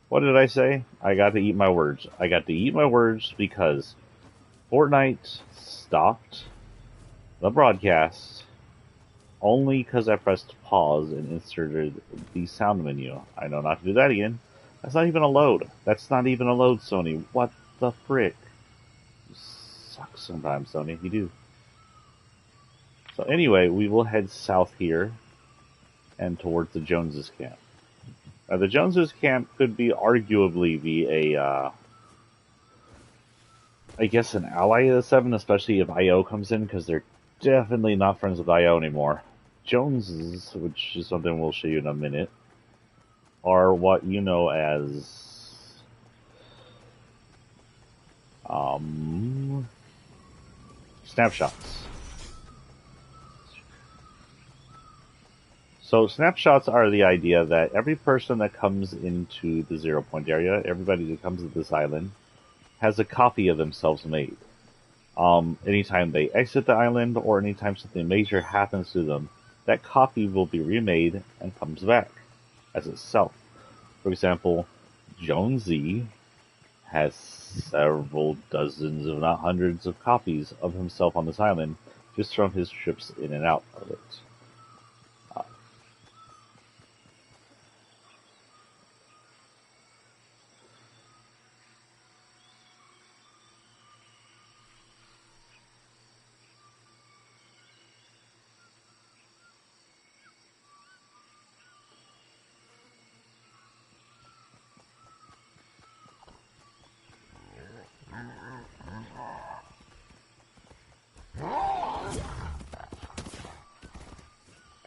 What did I say? I got to eat my words. I got to eat my words because Fortnite stopped the broadcast only because I pressed pause and inserted the sound menu. I know not to do that again. That's not even a load. That's not even a load, Sony. What the frick? You suck sometimes, Sony. You do. So anyway, we will head south here and towards the Joneses camp. Now, the Joneses camp could be arguably be a, I guess, an ally of the Seven, especially if IO comes in, because they're definitely not friends with IO anymore. Joneses, which is something we'll show you in a minute, are what you know as snapshots. So snapshots are the idea that every person that comes into the 0 point area, everybody that comes to this island, has a copy of themselves made. Anytime they exit the island or anytime something major happens to them, that copy will be remade and comes back as itself. For example, Jonesy has several dozens, if not hundreds, of copies of himself on this island just from his trips in and out of it.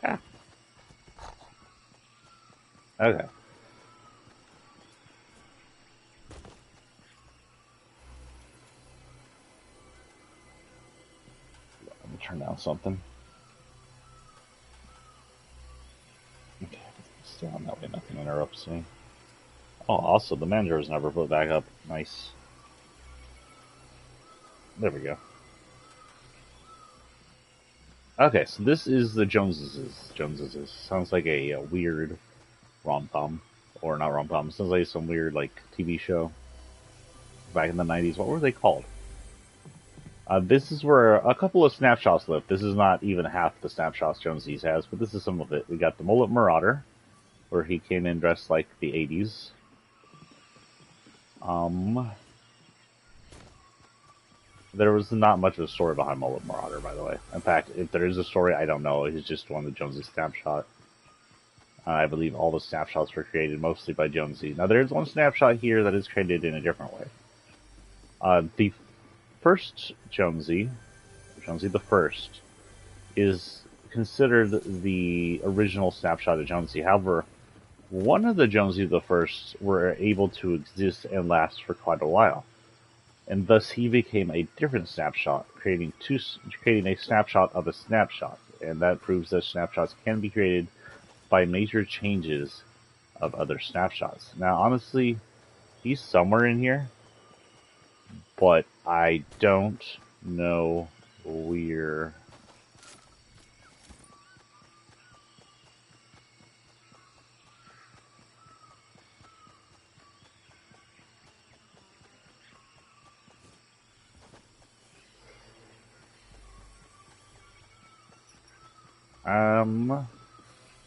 Ah, okay. Let me turn down something. Okay, stay on that way, nothing interrupts me. Oh, also, the manager was never put back up. Nice. There we go. Okay, so this is the Joneses. Joneses. Sounds like a weird rom-com. Or not rom-com. Sounds like some weird, like, TV show back in the 90s. What were they called? This is where a couple of snapshots live. This is not even half the snapshots Joneses has, but this is some of it. We got the Mullet Marauder, where he came in dressed like the 80s. There was not much of a story behind Mullet Marauder, by the way. In fact, if there is a story, I don't know. He's just one of the Jonesy snapshot. I believe all the snapshots were created mostly by Jonesy. Now, there is one snapshot here that is created in a different way. The first Jonesy, Jonesy the First, is considered the original snapshot of Jonesy. However, one of the Jonesy the First were able to exist and last for quite a while, and thus he became a different snapshot, creating a snapshot of a snapshot, and that proves that snapshots can be created by major changes of other snapshots. Now, honestly, he's somewhere in here, but I don't know where.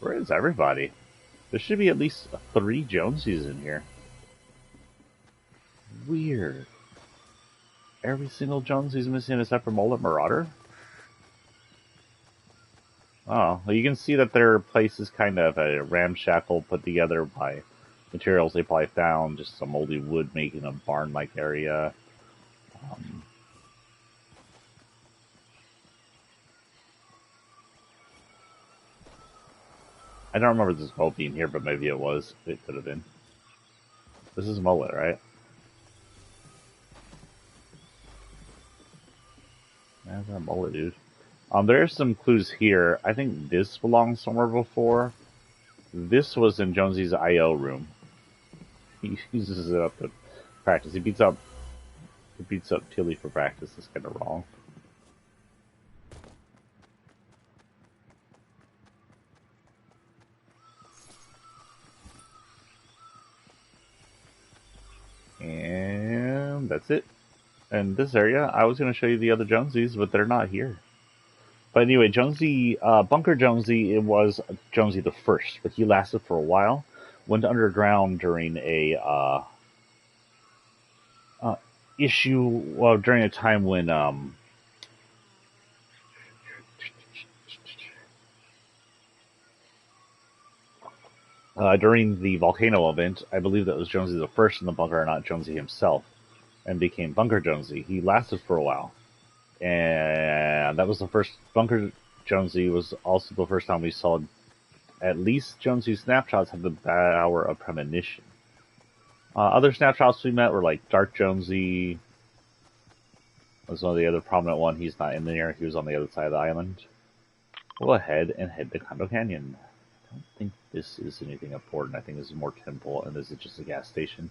Where is everybody? There should be at least 3 Jonesies in here. Weird. Every single Jonesie's missing except for Mullet Marauder? Oh, well, you can see that their place is kind of a ramshackle put together by materials they probably found, just some moldy wood making a barn-like area. I don't remember this boat being here, but maybe it was. It could have been. This is Mullet, right? That's a Mullet, dude. There are some clues here. I think this belonged somewhere before. This was in Jonesy's IO room. He uses it up to practice. He beats up Tilly for practice. That's kind of wrong. that's it. And this area, I was going to show you the other Jonesies, but they're not here. But anyway, Jonesy, Bunker Jonesy, it was Jonesy the first, but he lasted for a while. Went underground during a during a time when during the volcano event, I believe that was Jonesy the first in the bunker, not Jonesy himself, and became Bunker Jonesy. He lasted for a while, and that was the first. Bunker Jonesy was also the first time we saw at least Jonesy snapshots have the power of premonition. Other snapshots we met were like Dark Jonesy. Was one of the other prominent one. He's not in there. He was on the other side of the island. Go ahead and head to Condo Canyon. I don't think this is anything important. I think this is more temple, and this is just a gas station.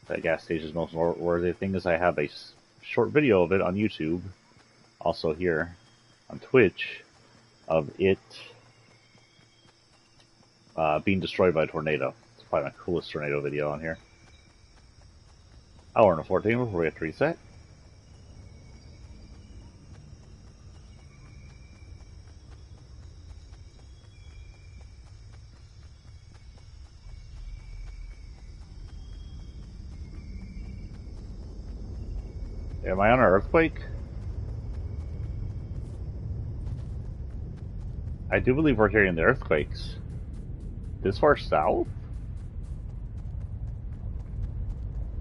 That gas station's most noteworthy thing is I have a short video of it on YouTube, also here on Twitch, of it being destroyed by a tornado. It's probably my coolest tornado video on here. Hour and 14 before we have to reset. Am I on an earthquake? I do believe we're hearing the earthquakes. This far south?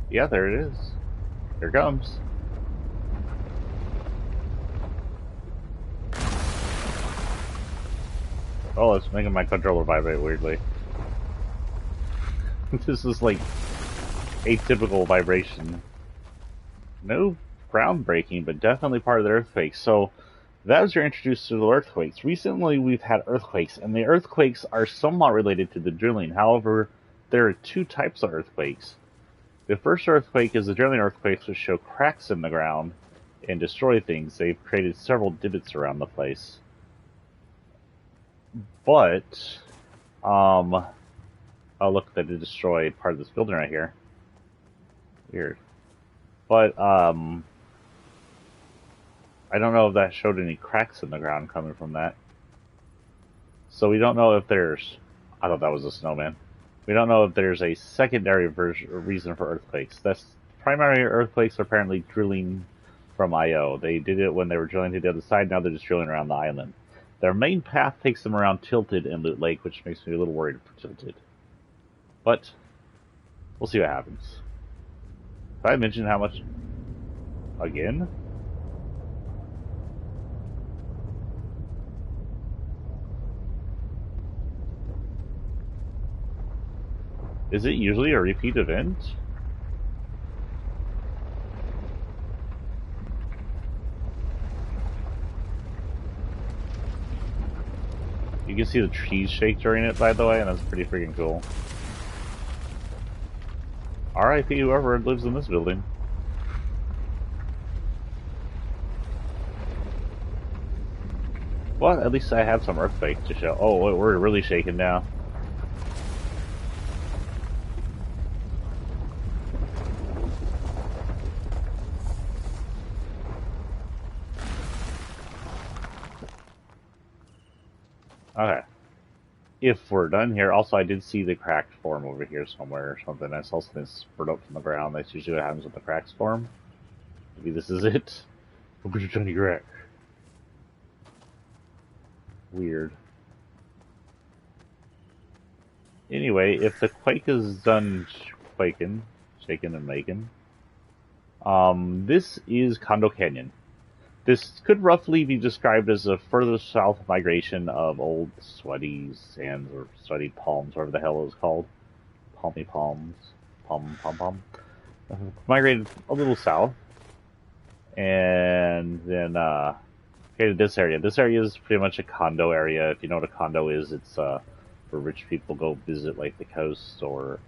Yeah, there it is. Here it comes. Oh, it's making my controller vibrate weirdly. This is like atypical vibration. No groundbreaking, but definitely part of the earthquakes. So that was your introduced to the earthquakes. Recently we've had earthquakes, and the earthquakes are somewhat related to the drilling. However, there are two types of earthquakes. The first earthquake is the drilling earthquakes, which show cracks in the ground and destroy things. They've created several divots around the place. But, oh look, they did destroy part of this building right here. Weird. But, I don't know if that showed any cracks in the ground coming from that. So we don't know if there's... I thought that was a snowman. We don't know if there's a secondary reason for earthquakes. That's primary earthquakes are apparently drilling from IO. They did it when they were drilling to the other side. Now they're just drilling around the island. Their main path takes them around Tilted and Loot Lake, which makes me a little worried for Tilted. But we'll see what happens. Did I mention how much... Again? Is it usually a repeat event? You can see the trees shake during it, by the way, and that's pretty freaking cool. R.I.P. whoever lives in this building. Well, at least I have some earthquake to show. Oh, we're really shaking now. Okay. If we're done here, also I did see the cracked form over here somewhere or something. I saw something spurt up from the ground. That's usually what happens with the cracks form. Maybe this is it. Look at your tiny crack. Weird. Anyway, if the quake is done quaking, shaking and making, this is Condo Canyon. This could roughly be described as a further south migration of old sweaty sands or sweaty palms, whatever the hell it was called. Palmy palms. Palm. Migrated a little south. And then, okay, to this area. This area is pretty much a condo area. If you know what a condo is, it's where rich people go visit, like the coast or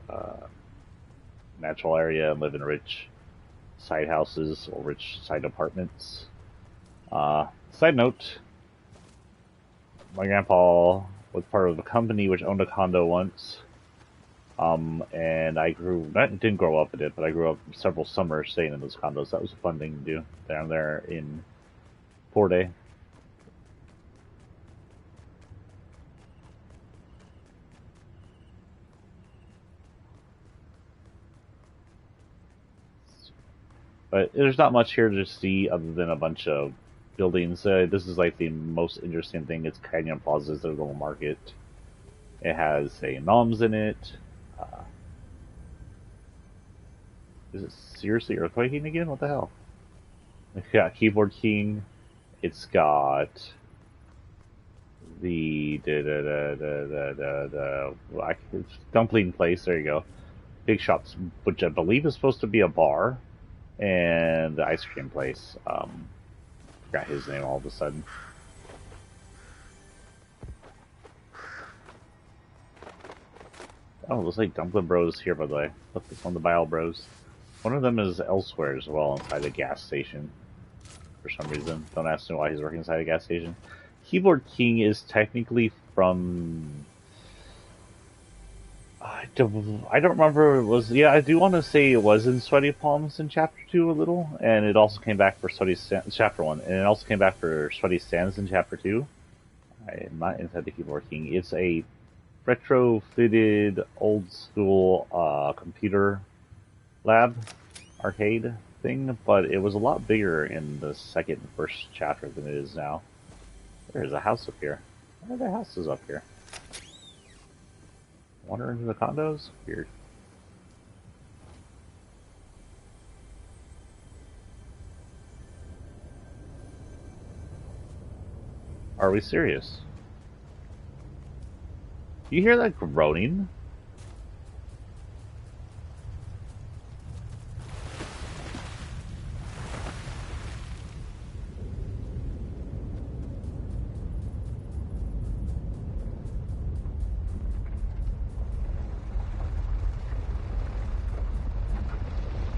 natural area and live in rich side houses or rich side apartments. Side note, my grandpa was part of a company which owned a condo once, And I didn't grow up in it, but I grew up several summers staying in those condos. That was a fun thing to do down there in Porte. But there's not much here to see other than a bunch of buildings. This is like the most interesting thing. It's Canyon Plaza's their little market. It has a noms in it. Is it seriously earthquaking again? What the hell? It's got Keyboard King. It's got the dumpling place. There you go. Big Shops, which I believe is supposed to be a bar, and the ice cream place. Forgot his name all of a sudden. Oh, looks like Dumpling Bros here, by the way. Look, it's one of the Bile Bros. One of them is elsewhere as well, inside a gas station. For some reason. Don't ask me why he's working inside a gas station. Keyboard King is technically from... I don't remember it was... Yeah, I do want to say it was in Sweaty Palms in Chapter 2 a little, and it also came back for Chapter 1, and it also came back for Sweaty Sands in Chapter 2. I am not inside the Keyboard King. It's a retrofitted, old-school computer lab arcade thing, but it was a lot bigger in the second and first chapter than it is now. There's a house up here. Why are there houses up here? Wander into the condos? Weird. Are we serious? You hear that groaning?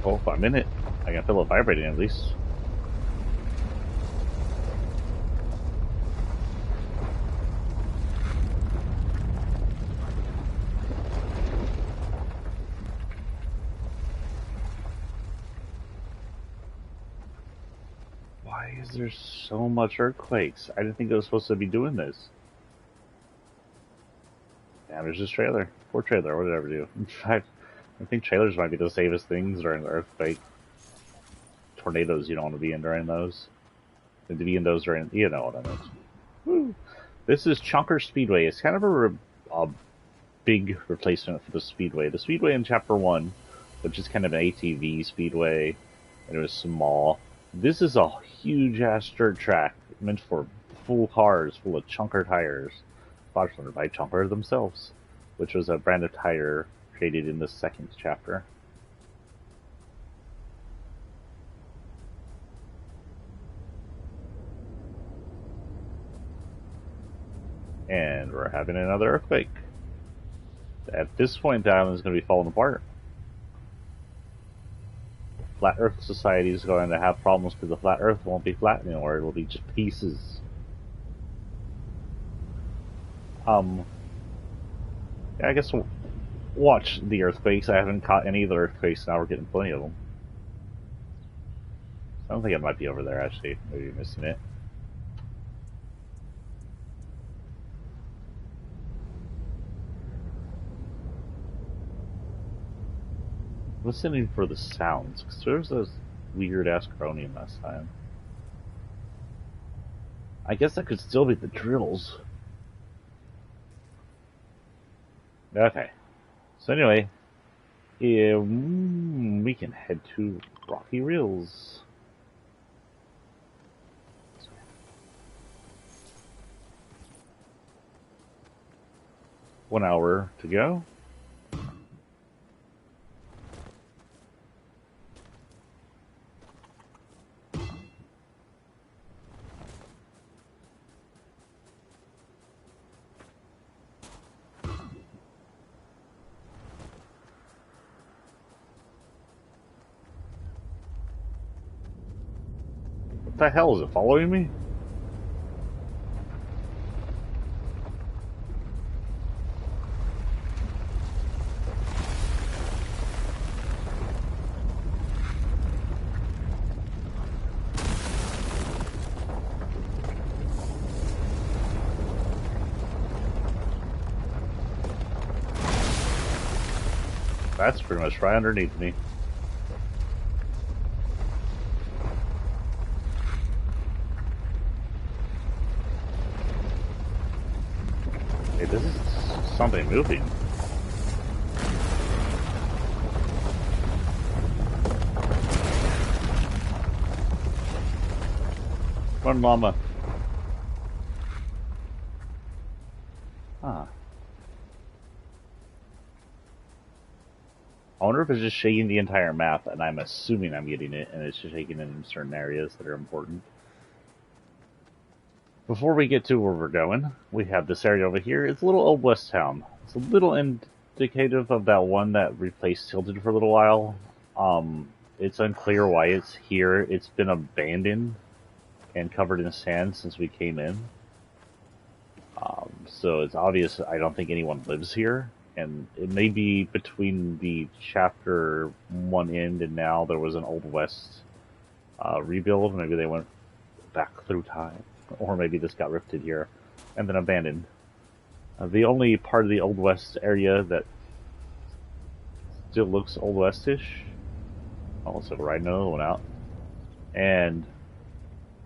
Oh, if I'm in it, I can feel it vibrating at least. Why is there so much earthquakes? I didn't think it was supposed to be doing this. Damn, there's this trailer. Poor trailer, what did it ever do? In fact, I think trailers might be the safest things during the earthquake. Tornadoes, you don't want to be in during those. And to be in those during, you know what I mean. Woo. This is Chomper Speedway. It's kind of a big replacement for the Speedway. The Speedway in Chapter 1, which is kind of an ATV Speedway, and it was small. This is a huge-ass dirt track meant for full cars, full of Chomper tires. Sponsored by Chomper themselves, which was a brand of tire created in the second chapter. And we're having another earthquake. At this point, the island is going to be falling apart. Flat Earth Society is going to have problems because the flat Earth won't be flat anymore. It will be just pieces. Yeah, I guess we'll watch the earthquakes. I haven't caught any of the earthquakes. Now we're getting plenty of them. I don't think it might be over there, actually. Maybe you're missing it. Listening for the sounds, because there was those weird-ass groaning last time. I guess that could still be the drills. Okay. So anyway, we can head to Rocky Rills. 1 hour to go. What the hell, is it following me? That's pretty much right underneath me. Hey, this is something moving. Run, llama. Huh. I wonder if it's just shaking the entire map, and I'm assuming I'm getting it, and it's just shaking in certain areas that are important. Before we get to where we're going, we have this area over here. It's a little Old West town. It's a little indicative of that one that replaced Tilted for a little while. It's unclear why it's here. It's been abandoned and covered in sand since we came in. So it's obvious I don't think anyone lives here. And it may be between the chapter one end and now there was an Old West rebuild. Maybe they went back through time. Or maybe this got rifted here and then abandoned. The only part of the Old West area that still looks Old West-ish, also riding another one out, and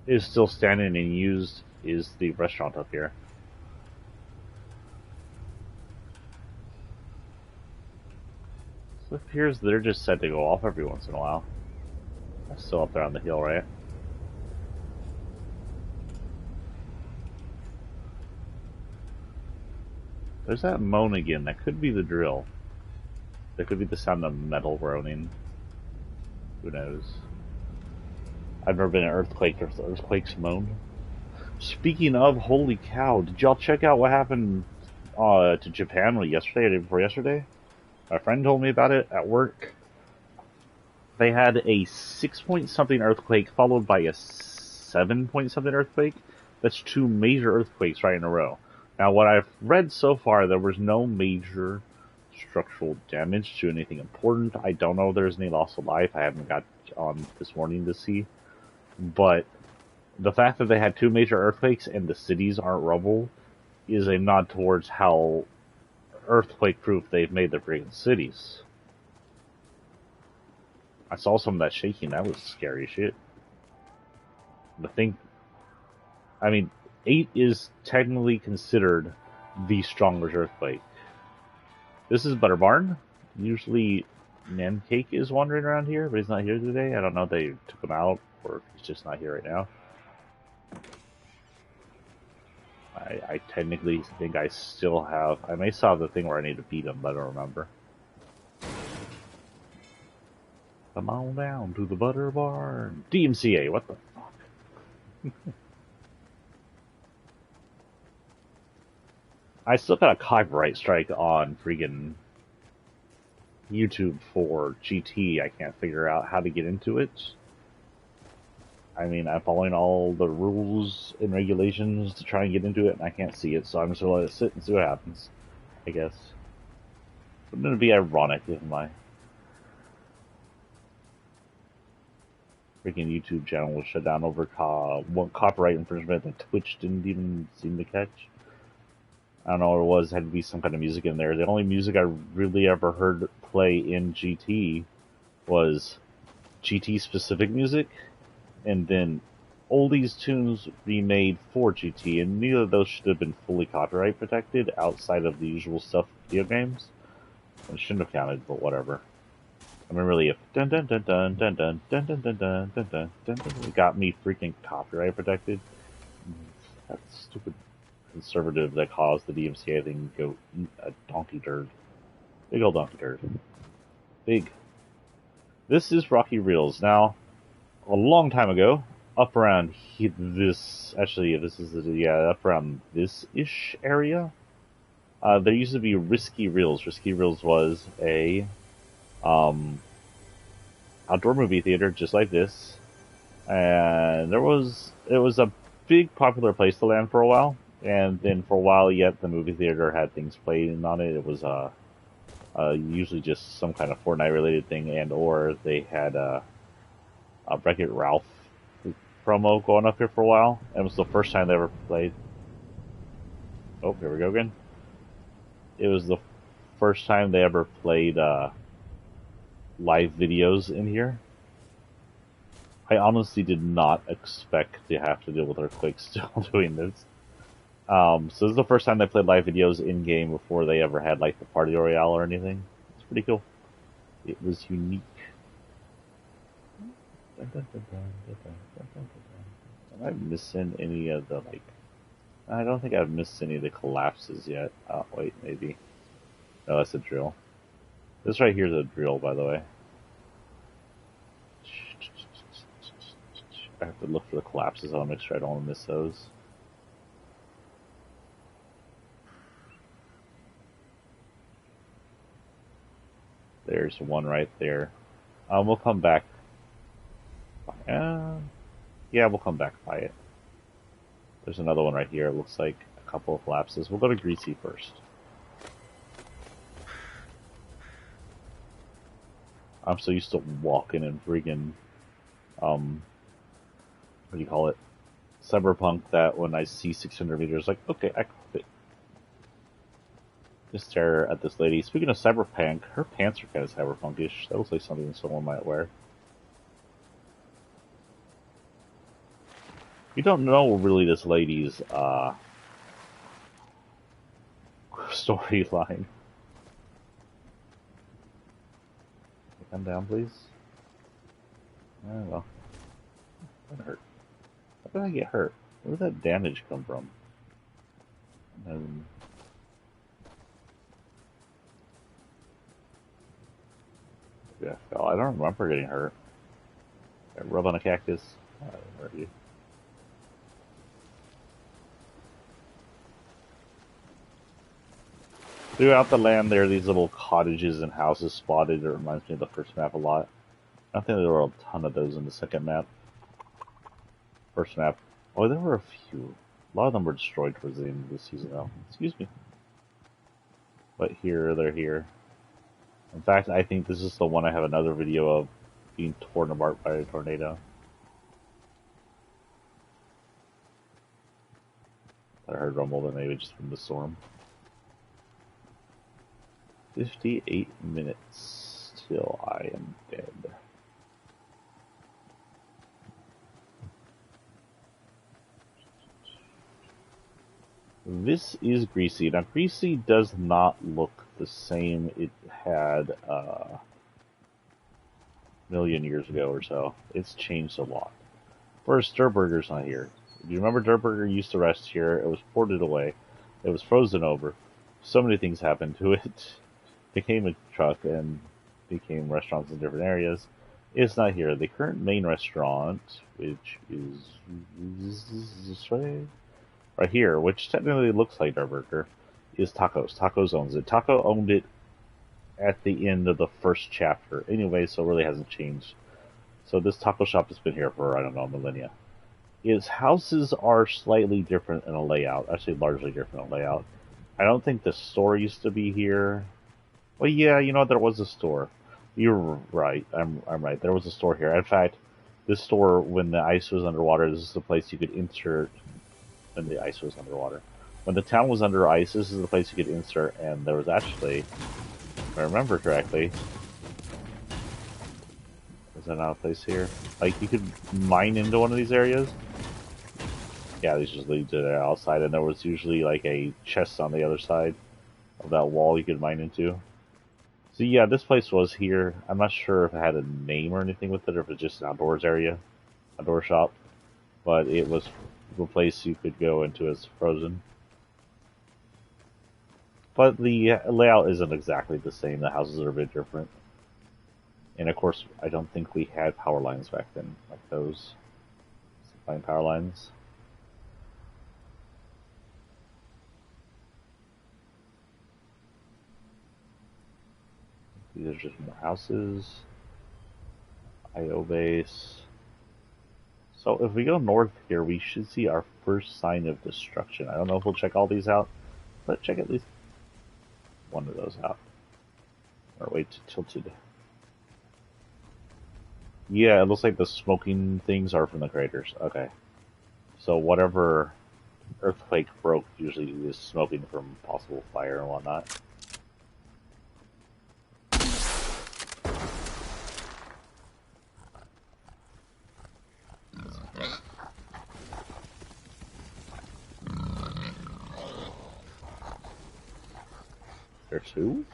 is still standing and used is the restaurant up here. So it appears they're just set to go off every once in a while. That's still up there on the hill, right? There's that moan again. That could be the drill. That could be the sound of metal groaning. Who knows? I've never been in an earthquake or earthquakes moan. Speaking of, holy cow, did y'all check out what happened to Japan yesterday or the day before yesterday? My friend told me about it at work. They had a 6-point-something earthquake followed by a 7-point-something earthquake. That's 2 major earthquakes right in a row. Now, what I've read so far, there was no major structural damage to anything important. I don't know if there's any loss of life. I haven't got on this morning to see. But the fact that they had 2 major earthquakes and the cities aren't rubble is a nod towards how earthquake-proof they've made their freaking cities. I saw some of that shaking. That was scary shit. The thing... I mean... 8 is technically considered the strongest earthquake. This is Butter Barn. Usually Nancake is wandering around here, but he's not here today. I don't know if they took him out or he's just not here right now. I technically think I still have... I may still have the thing where I need to beat him, but I don't remember. Come on down to the Butter Barn. DMCA, what the fuck? I still got a copyright strike on freaking YouTube for GT. I can't figure out how to get into it. I mean, I'm following all the rules and regulations to try and get into it, and I can't see it, so I'm just going to let it sit and see what happens, I guess. It's going to be ironic if my freaking YouTube channel was shut down over one copyright infringement that Twitch didn't even seem to catch. I don't know what it was. It had to be some kind of music in there. The only music I really ever heard play in GT was GT-specific music, and then oldies tunes remade for GT, and neither of those should have been fully copyright protected outside of the usual stuff for video games. It shouldn't have counted, but whatever. I mean, really, if dun dun dun dun dun dun dun dun dun dun dun dun dun, it got me freaking copyright protected. That's stupid. Conservative that caused the DMCA thing to go eat a donkey turd. Big old donkey turd. Big. This is Rocky Reels. Now, a long time ago, up around this, actually, this is, up around this-ish area, there used to be Risky Reels. Risky Reels was a, outdoor movie theater, just like this. And it was a big popular place to land for a while. And then for a while yet, the movie theater had things playing on it. It was usually just some kind of Fortnite related thing, and or they had a Wreck-It Ralph promo going up here for a while. And it was the first time they ever played. Oh, here we go again. It was the first time they ever played live videos in here. I honestly did not expect to have to deal with earthquakes still doing this. So this is the first time they played live videos in game before they ever had like the party royale or anything. It's pretty cool. It was unique. Am I missing any of the like? I don't think I've missed any of the collapses yet. Oh wait, maybe. No, that's a drill. This right here is a drill, by the way. I have to look for the collapses. I'll make sure I don't want to miss those. There's one right there. We'll come back. Yeah, we'll come back by it. There's another one right here. It looks like a couple of collapses. We'll go to Greasy first. I'm so used to walking and friggin' what do you call it? Cyberpunk that when I see 600 meters, like, okay, I quit. Just stare at this lady. Speaking of cyberpunk, her pants are kind of cyberpunkish. That looks like something someone might wear. You don't know really this lady's storyline. Come down, please. I don't know. That hurt. How did I get hurt? Where did that damage come from? Yeah, I don't remember getting hurt. I rub on a cactus. I don't hurt you. Throughout the land, there are these little cottages and houses spotted. It reminds me of the first map a lot. I think there were a ton of those in the second map. First map. Oh, there were a few. A lot of them were destroyed towards the end of the season, though. Excuse me. But here, they're here. In fact, I think this is the one I have another video of being torn apart by a tornado. I heard rumble, but maybe just from the storm. 58 minutes till I am dead. This is Greasy. Now, Greasy does not look the same it had a million years ago or so. It's changed a lot. First, Dirtburger's not here. Do you remember Dirtburger used to rest here? It was ported away. It was frozen over. So many things happened to it. Became a truck and became restaurants in different areas. It's not here. The current main restaurant, which is this way, right here, which technically looks like Dirtburger, is Taco's. Taco's owns it. Taco owned it at the end of the first chapter. Anyway, so it really hasn't changed. So this taco shop has been here for, I don't know, millennia. Its houses are slightly different in a layout. Actually, largely different in a layout. I don't think the store used to be here. Well, yeah, you know what? There was a store. You're right. I'm right. There was a store here. In fact, this store, when the ice was underwater, this is the place you could insert when the ice was underwater. When the town was under ice, this is the place you could insert, and there was actually, if I remember correctly, is there not a place here? Like, you could mine into one of these areas? Yeah, these just lead to the outside, and there was usually, like, a chest on the other side of that wall you could mine into. So yeah, this place was here. I'm not sure if it had a name or anything with it, or if it's just an outdoors area, outdoor shop. But it was the place you could go into as frozen. But the layout isn't exactly the same. The houses are a bit different. And of course, I don't think we had power lines back then, like those supplying power lines. These are just more houses. IO base. So if we go north here, we should see our first sign of destruction. I don't know if we'll check all these out, but check at least one of those out. Or wait, tilted. Yeah, it looks like the smoking things are from the craters. Okay. So whatever earthquake broke usually is smoking from possible fire and whatnot. There's who?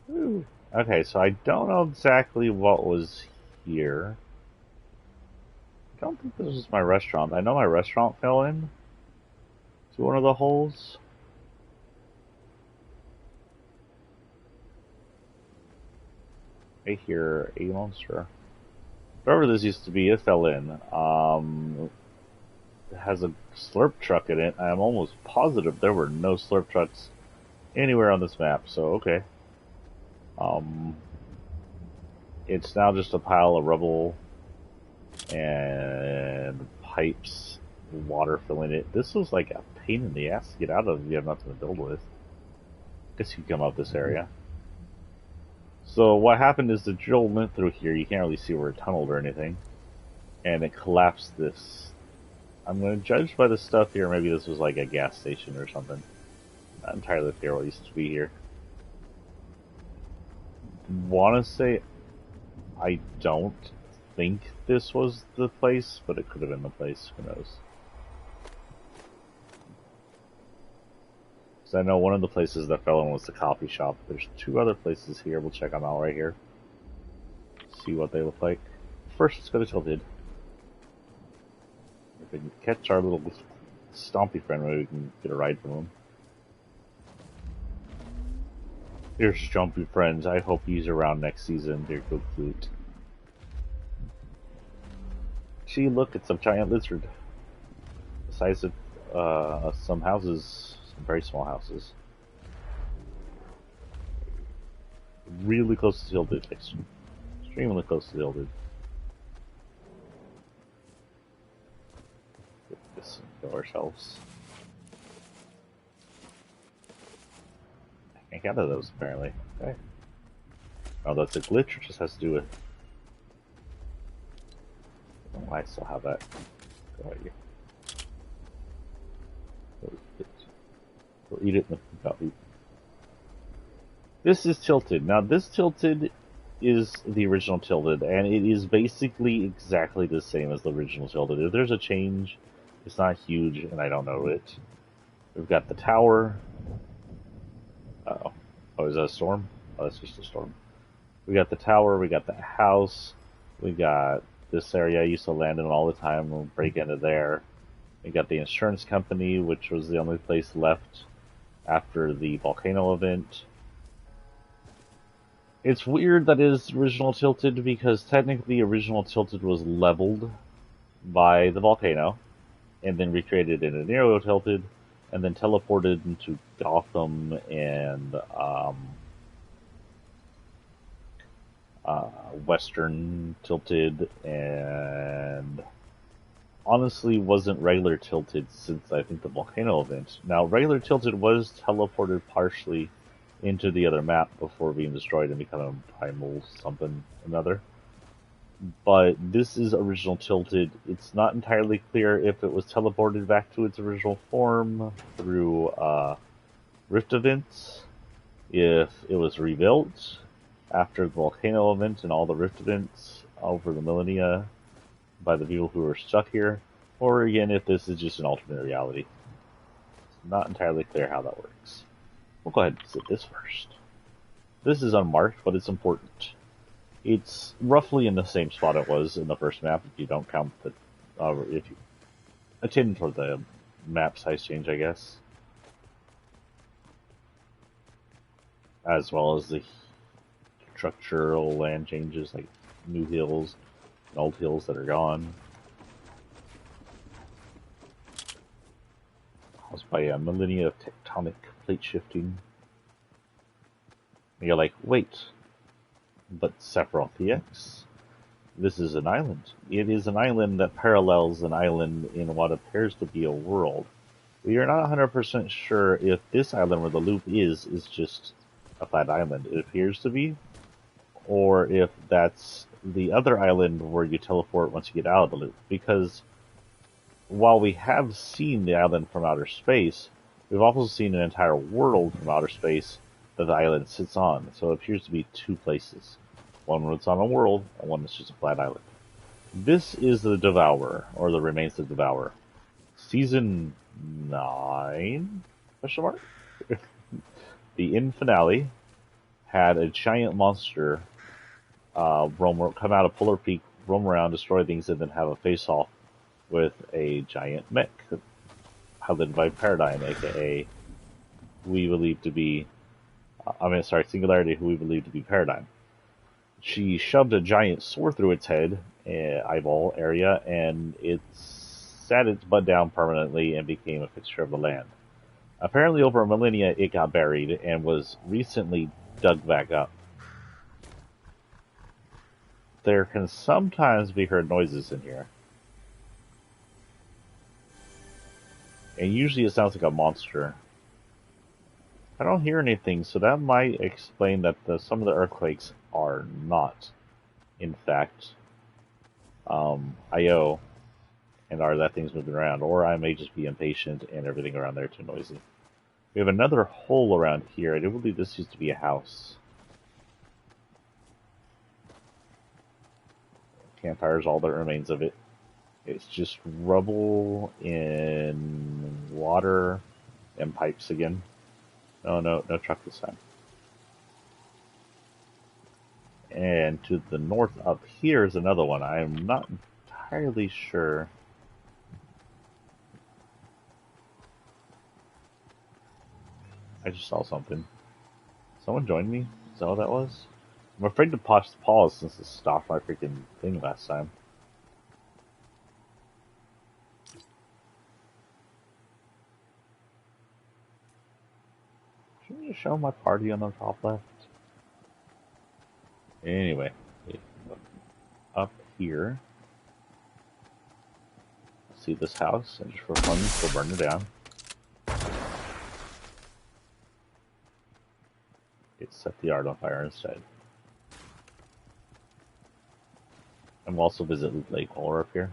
Ooh. Okay, so I don't know exactly what was here. I don't think this was my restaurant. I know my restaurant fell in to one of the holes. I hear a monster. Wherever this used to be, it fell in. It has a slurp truck in it. I'm almost positive there were no slurp trucks anywhere on this map, so okay. It's now just a pile of rubble and pipes, water filling it. This was like a pain in the ass to get out of if you have nothing to build with. Guess you come up this area. So what happened is the drill went through here. You can't really see where it tunneled or anything. And it collapsed this. I'm going to judge by the stuff here. Maybe this was like a gas station or something. Not entirely clear what used to be here. Want to say I don't think this was the place, but it could have been the place. Who knows? Because I know one of the places that fell in was the coffee shop. There's two other places here. We'll check them out right here. See what they look like. First, let's go to Tilted. If we can catch our little stompy friend, maybe we can get a ride from him. Here's Chompy Friends. I hope he's around next season. They're so cute. Gee, look, it's a giant lizard. The size of some houses, some very small houses. Really close to Tilted. Extremely close to Tilted. Get this and go ourselves. Can't get out of those, apparently. Okay. Oh, that's a glitch, or just has to do with... I don't know why I still have that. Go at you. We'll eat it in the coffee. This is Tilted. Now, this Tilted is the original Tilted, and it is basically exactly the same as the original Tilted. If there's a change, it's not huge, and I don't know it. We've got the tower. Uh-oh. Oh, is that a storm? Oh, that's just a storm. We got the tower, we got the house, we got this area I used to land in all the time, we'll break into there. We got the insurance company, which was the only place left after the volcano event. It's weird that it is original Tilted, because technically original Tilted was leveled by the volcano, and then recreated in a Nero Tilted, and then teleported into Gotham and Western Tilted, and honestly wasn't regular Tilted since I think the volcano event. Now, regular Tilted was teleported partially into the other map before being destroyed and becoming primal something another. But this is original Tilted. It's not entirely clear if it was teleported back to its original form through Rift events, if it was rebuilt after the volcano event and all the Rift events over the millennia by the people who were stuck here, or again, if this is just an alternate reality. It's not entirely clear how that works. We'll go ahead and sit this first. This is unmarked, but it's important. It's roughly in the same spot it was in the first map, if you don't count the, if you attend for the map size change, I guess. As well as the structural land changes, like new hills and old hills that are gone. Caused by a millennia of tectonic plate shifting. And you're like, wait. But Sephiroth EX? This is an island. It is an island that parallels an island in what appears to be a world. We are not 100% sure if this island where the loop is just a flat island. It appears to be. Or if that's the other island where you teleport once you get out of the loop. Because while we have seen the island from outer space, we've also seen an entire world from outer space that the island sits on. So it appears to be two places. One where it's on a world, and one that's just a flat island. This is the Devourer, or the Remains of the Devourer. Season 9? Question mark? The end finale had a giant monster come out of Polar Peak, roam around, destroy things, and then have a face-off with a giant mech, piloted by Paradigm, aka who we believe to be, Singularity, who we believe to be Paradigm. She shoved a giant sword through its head, eyeball area, and it sat its butt down permanently and became a fixture of the land. Apparently, over a millennia, it got buried and was recently dug back up. There can sometimes be heard noises in here. And usually it sounds like a monster. I don't hear anything, so that might explain that some of the earthquakes are not, in fact, I.O. and are that things moving around, or I may just be impatient and everything around there too noisy. We have another hole around here. I do believe this used to be a house. Campfire's all that remains of it. It's just rubble in water and pipes again. No truck this time. And to the north up here is another one. I'm not entirely sure. I just saw something. Someone joined me? Is that what that was? I'm afraid to pause since it stopped my freaking thing last time. Shouldn't you show my party on the top left? Anyway, up here. See this house, and just for fun, we'll burn it down. It set the yard on fire instead. And we'll also visit Loot Lake while we're up here.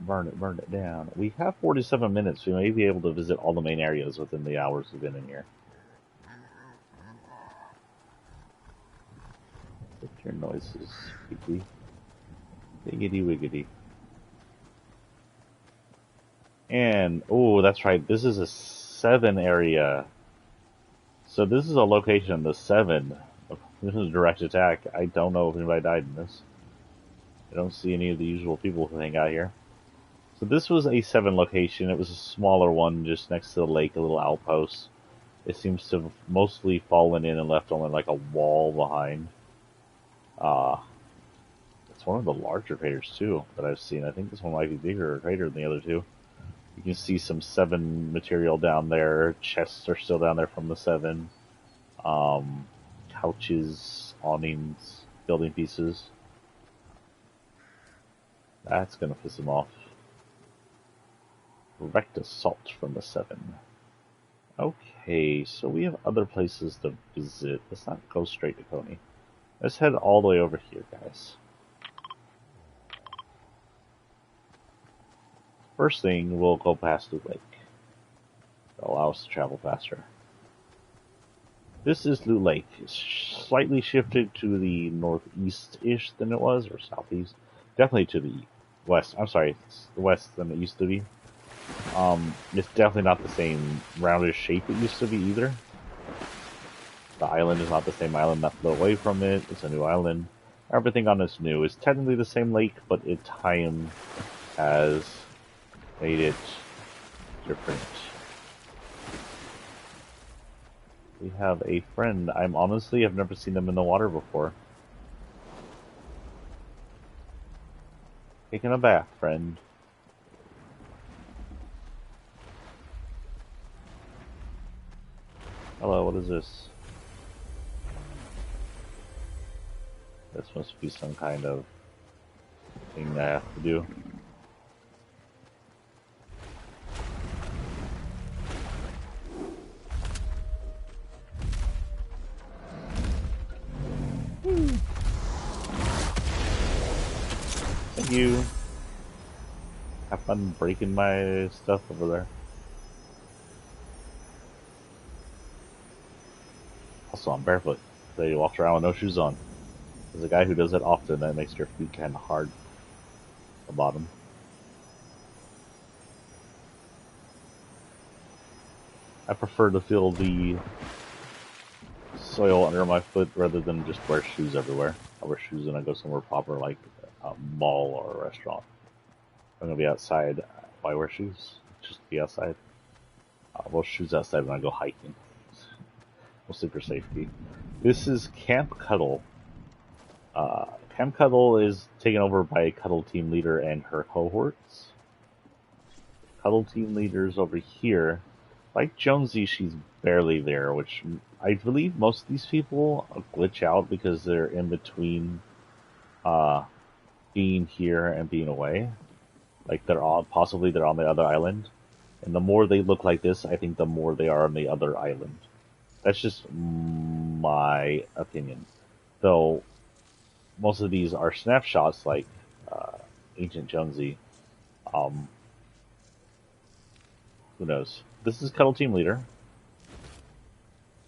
Burn it down. We have 47 minutes. We may be able to visit all the main areas within the hours we've been in here. Get your noises, creepy. Biggity wiggity. And, oh, that's right. This is a 7 area. So this is a location, the 7. This is a direct attack. I don't know if anybody died in this. I don't see any of the usual people who hang out here. So this was a 7 location. It was a smaller one just next to the lake, a little outpost. It seems to have mostly fallen in and left only like a wall behind. It's one of the larger craters too that I've seen. I think this one might be bigger crater than the other two. You can see some 7 material down there. Chests are still down there from the 7. Couches, awnings, building pieces. That's gonna piss him off. Direct assault from the 7. Okay, so we have other places to visit. Let's not go straight to Coney. Let's head all the way over here, guys. First thing, we'll go past the lake. That'll allow us to travel faster. This is Loot Lake. It's slightly shifted to the northeast-ish than it was, or southeast. Definitely to the west. I'm sorry, it's the west than it used to be. It's definitely not the same roundish shape it used to be either. The island is not the same island that flew away from it. It's a new island. Everything on it's new. It's technically the same lake, but time has made it different. We have a friend. I've never seen them in the water before. Taking a bath, friend. Hello, what is this? This must be some kind of thing I have to do. Thank you. Have fun breaking my stuff over there. Also, I'm barefoot. They walk around with no shoes on. There's a guy who does that often. That makes your feet kind of hard. The bottom. I prefer to feel the soil under my foot rather than just wear shoes everywhere. I wear shoes when I go somewhere proper like a mall or a restaurant. If I'm gonna be outside, why wear shoes? Just be outside. I'll wear shoes outside when I go hiking. Mostly for safety. This is Camp Cuddle. Camp Cuddle is taken over by a Cuddle team leader and her cohorts. Cuddle team leaders over here. Like Jonesy, she's barely there, which I believe most of these people glitch out because they're in between being here and being away. Like they're on the other island. And the more they look like this, I think the more they are on the other island. That's just my opinion. Though most of these are snapshots like Ancient Jonesy. Who knows? This is Cuddle Team Leader.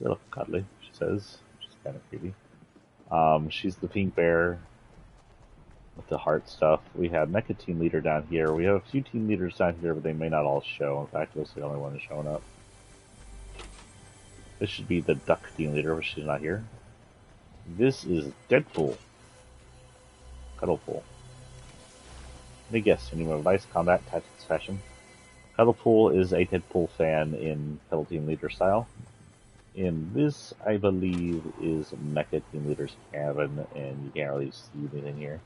You're looking cuddly, she says, which is kind of creepy. She's the pink bear with the heart stuff. We have Mecha Team Leader down here. We have a few team leaders down here, but they may not all show. In fact, this is the only one that's showing up. This should be the Duck Team Leader, but she's not here. This is Deadpool. Cuddlepool. Let me guess, any more advice, combat, tactics, fashion? Cuddlepool is a Deadpool fan in Cuddle Team Leader style. And this, I believe, is Mecha Team Leader's cabin, and you can't really see anything here.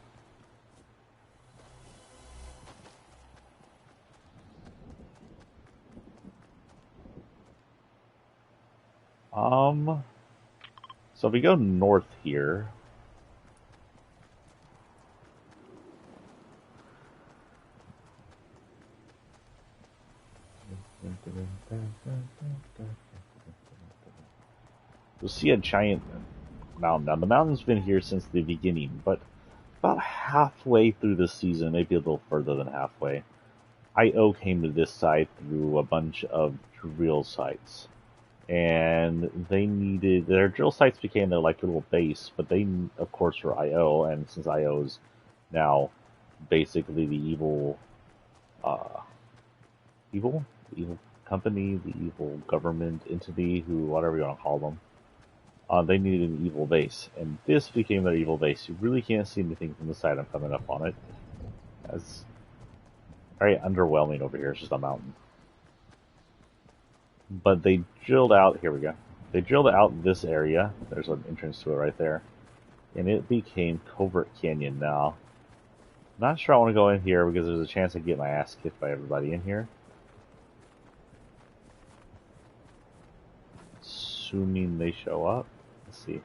So if we go north here, you'll see a giant mountain. Now, the mountain's been here since the beginning, but about halfway through the season, maybe a little further than halfway, I.O. came to this side through a bunch of drill sites. And they needed, their drill sites became their like little base, but they, of course, were I.O., and since I.O. is now basically the evil company, the evil government entity, whatever you want to call them, they needed an evil base, and this became their evil base. You really can't see anything from the side. I'm coming up on it. It's very underwhelming over here. It's just a mountain. But they drilled out, here we go. They drilled out this area. There's an entrance to it right there. And it became Covert Canyon now. Not sure I want to go in here because there's a chance I get my ass kicked by everybody in here. Assuming they show up. Let's see.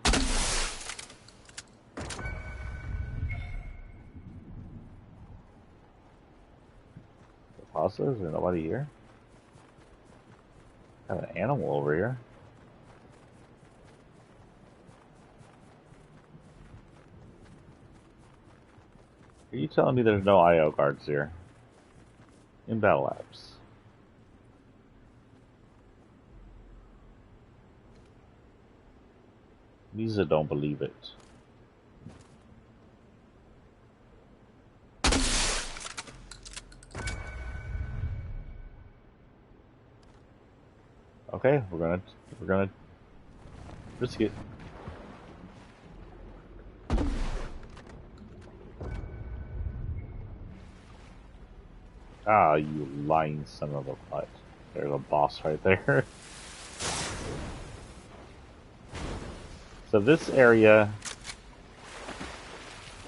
The pasta? Is there nobody here? Got an animal over here. Are you telling me there's no I.O. guards here? In Battle Labs. Lisa don't believe it. Okay, we're gonna risk it. Ah, you lying son of a butt. There's a boss right there. So this area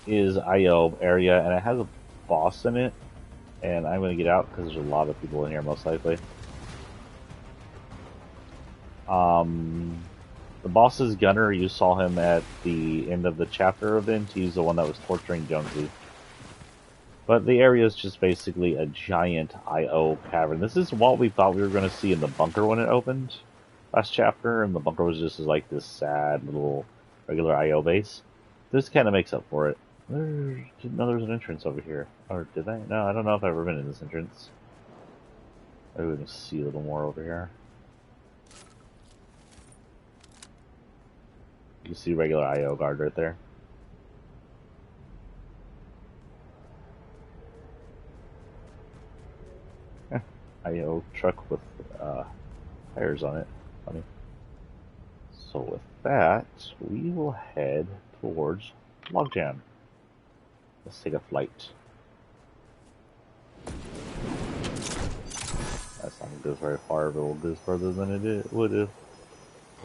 is I.O. area, and it has a boss in it. And I'm going to get out because there's a lot of people in here, most likely. The boss's gunner, you saw him at the end of the chapter event. He's the one that was torturing Jonesy. But the area is just basically a giant I.O. cavern. This is what we thought we were going to see in the bunker when it opened last chapter, and the bunker was just like this sad little regular I.O. base. this kind of makes up for it. Didn't know there was an entrance over here. Or did I? No, I don't know if I've ever been in this entrance. Maybe we can see a little more over here. You see regular IO guard right there. IO truck with tires on it. Funny. So with that, we will head towards Logjam. Let's take a flight. That's not going to go very far, but we'll go further than it would if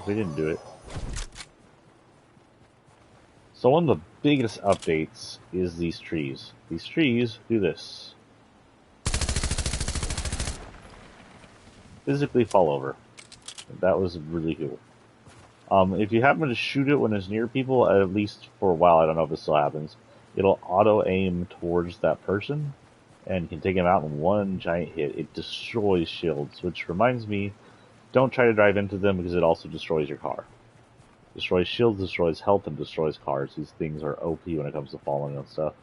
we didn't do it. So one of the biggest updates is these trees. These trees do this. Physically fall over. That was really cool. If you happen to shoot it when it's near people, at least for a while, I don't know if it still happens, it'll auto-aim towards that person and can take him out in one giant hit. It destroys shields, which reminds me, don't try to drive into them because it also destroys your car. Destroys shields, destroys health, and destroys cars. These things are OP when it comes to falling and stuff.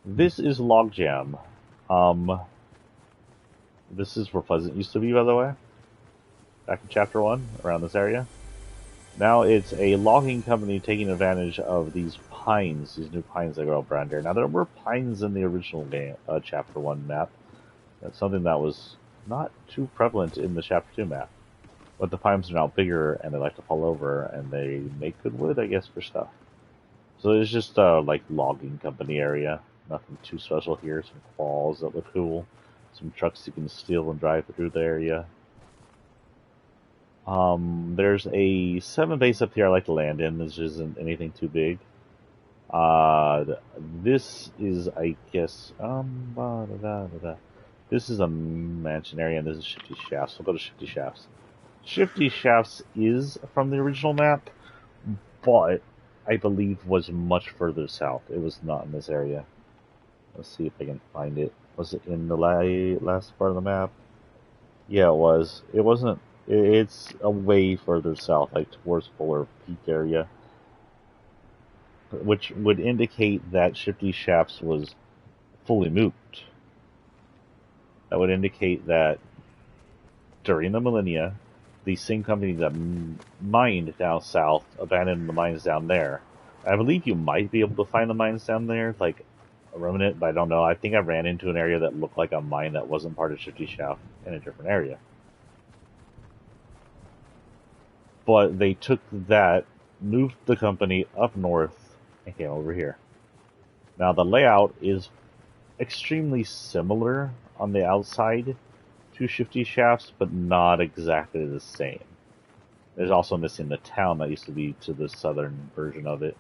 This is Logjam. This is where Pleasant used to be, by the way. Back in Chapter 1, around this area. Now it's a logging company taking advantage of these pines, these new pines that grow up around here. Now there were pines in the original game, Chapter 1 map. That's something that was not too prevalent in the Chapter 2 map. But the pines are now bigger and they like to fall over and they make good wood, I guess, for stuff. So it's just like logging company area. Nothing too special here. Some walls that look cool. Some trucks you can steal and drive through the area. There's a 7 base up here I like to land in. This isn't anything too big. This is, I guess, this is a mansion area and this is Shifty Shafts. We'll go to Shifty Shafts. Shifty Shafts is from the original map, but I believe was much further south. It was not in this area. Let's see if I can find it. Was it in the last part of the map? Yeah, it was. It wasn't. It's a way further south, like towards Fuller Peak area, which would indicate that Shifty Shafts was fully moot. That would indicate that during the millennia, the same company that mined down south abandoned the mines down there. I believe you might be able to find the mines down there, like a remnant, but I don't know. I think I ran into an area that looked like a mine that wasn't part of Shifty Shaft in a different area. But they took that, moved the company up north, and came over here. Now the layout is extremely similar on the outside to Shifty Shafts, but not exactly the same. There's also missing the town that used to be to the southern version of it.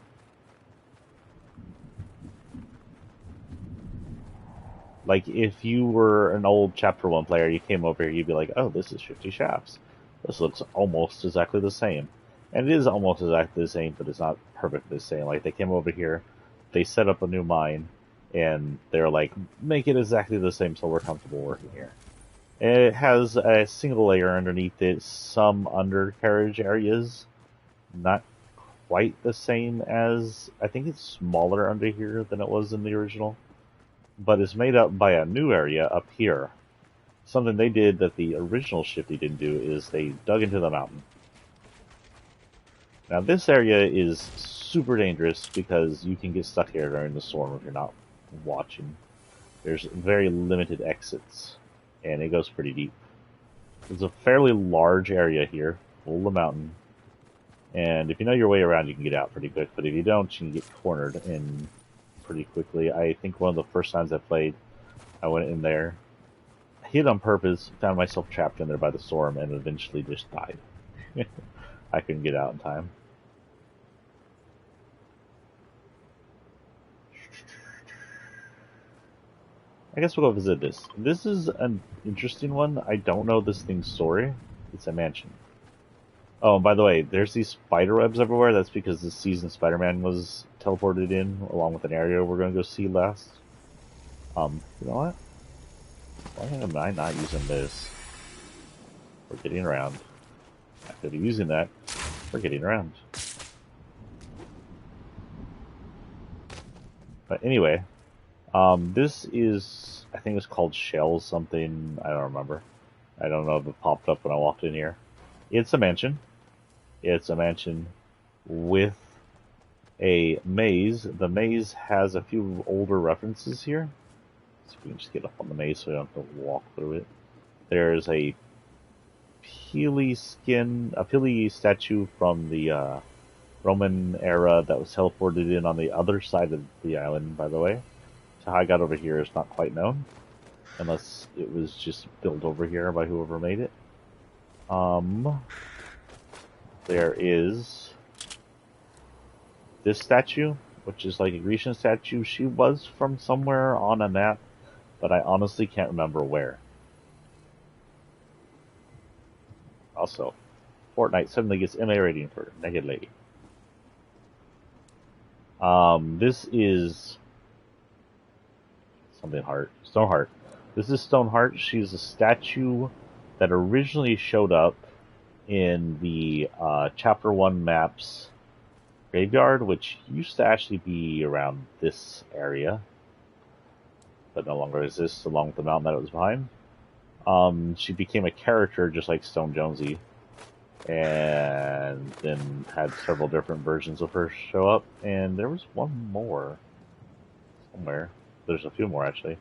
Like, if you were an old Chapter 1 player, you came over here, you'd be like, oh, this is Shifty Shafts. This looks almost exactly the same. And it is almost exactly the same, but it's not perfectly the same. Like, they came over here, they set up a new mine, and they're like, make it exactly the same so we're comfortable working here. It has a single layer underneath it, some undercarriage areas, not quite the same as, I think it's smaller under here than it was in the original, but it's made up by a new area up here. Something they did that the original Shifty didn't do is they dug into the mountain. Now this area is super dangerous because you can get stuck here during the storm if you're not watching. There's very limited exits, and it goes pretty deep. There's a fairly large area here, full of mountain, and if you know your way around, you can get out pretty quick, but if you don't, you can get cornered in pretty quickly. I think one of the first times I played, I went in there, hid on purpose, found myself trapped in there by the storm, and eventually just died. I couldn't get out in time. I guess we'll go visit this. This is an interesting one. I don't know this thing's story. It's a mansion. Oh, and by the way, there's these spider webs everywhere. That's because this season Spider-Man was teleported in, along with an area we're going to go see last. You know what? Why am I not using this? We're getting around. After using that, we're getting around. But anyway, this is, I think it's called Shell something. I don't remember. I don't know if it popped up when I walked in here. It's a mansion. It's a mansion with a maze. The maze has a few older references here. So we can just get up on the maze so we don't have to walk through it. There's a Peely statue from the Roman era that was teleported in on the other side of the island, by the way. So how I got over here is not quite known, unless it was just built over here by whoever made it. There is this statue, which is like a Grecian statue. She was from somewhere on a map, but I honestly can't remember where. Also, Fortnite suddenly gets MA rating for Naked Lady. This is something Stoneheart. This is Stoneheart. She's a statue that originally showed up in the Chapter 1 maps graveyard, which used to actually be around this area, but no longer exists along the mountain that it was behind. She became a character just like Stone Jonesy, and then had several different versions of her show up, and there was one more somewhere. There's a few more, actually.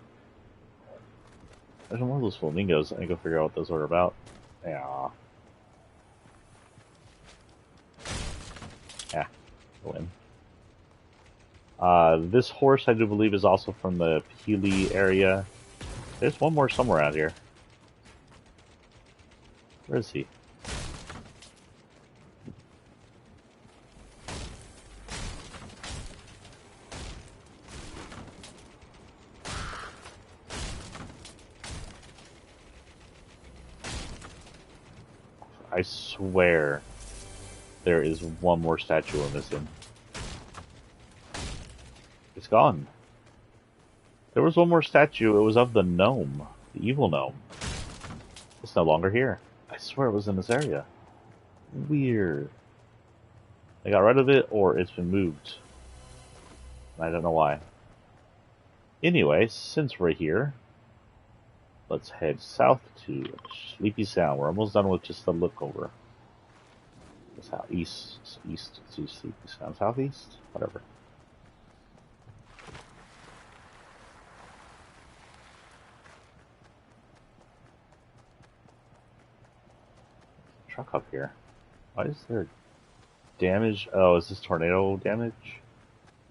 There's one of those flamingos. I need to go figure out what those were about. Yeah. Yeah. Go in. This horse, I do believe, is also from the Peely area. There's one more somewhere out here. Where is he? I swear there is one more statue we're missing. It's gone. There was one more statue. It was of the gnome. The evil gnome. It's no longer here. I swear it was in this area. Weird. They got rid of it, or it's been moved. I don't know why. Anyway, since we're here, let's head south to Sleepy Sound. We're almost done with just the look over. East to Sleepy Sound. Southeast? Whatever. Truck up here. Why is there damage? Oh, is this tornado damage?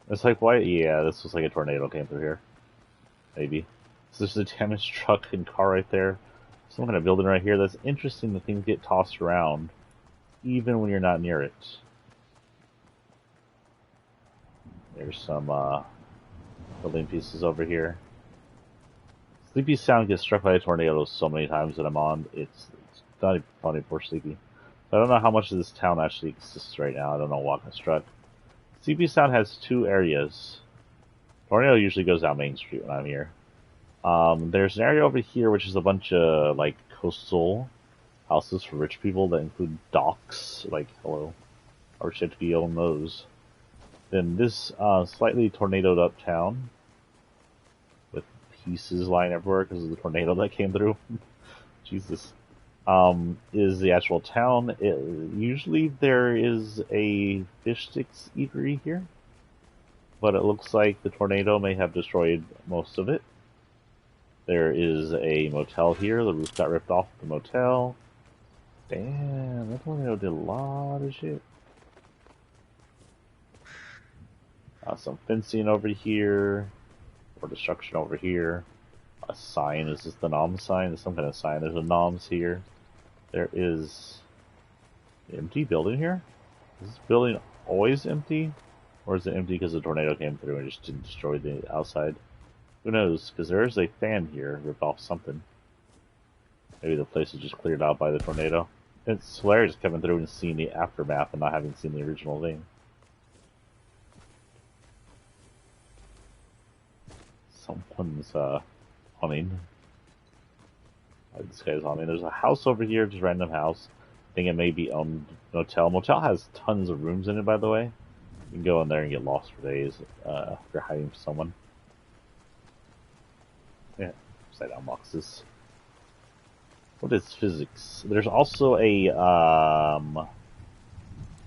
It's like, why? Yeah, this was like a tornado came through here. Maybe. So there's a damaged truck and car right there. Some kind of building right here. That's interesting that things get tossed around, even when you're not near it. There's some building pieces over here. Sleepy Sound gets struck by a tornado so many times that I'm on. It's not even funny, poor Sleepy. I don't know how much of this town actually exists right now. I don't know what got struck. Sleepy Sound has two areas. Tornado usually goes down Main Street when I'm here. There's an area over here which is a bunch of like coastal houses for rich people that include docks. Like, hello, or should be on those. Then this slightly tornadoed up town with pieces lying everywhere because of the tornado that came through. Jesus. Is the actual town. Usually there is a fish sticks eatery here, but it looks like the tornado may have destroyed most of it. There is a motel here. The roof got ripped off the motel. Damn, that tornado did a lot of shit. Some fencing over here, or destruction over here. A sign. Is this the Nom sign? There's some kind of sign. There's a Noms here. There is an empty building here. Is this building always empty? Or is it empty because the tornado came through and just didn't destroy the outside? Who knows? Because there is a fan here. Ripped off something. Maybe the place was just cleared out by the tornado. It's hilarious coming through and seeing the aftermath and not having seen the original thing. Someone's humming. This guy's humming. There's a house over here, just a random house. I think it may be motel. Motel has tons of rooms in it, by the way. You can go in there and get lost for days if you're hiding from someone. Yeah, upside down boxes. What is physics? There's also a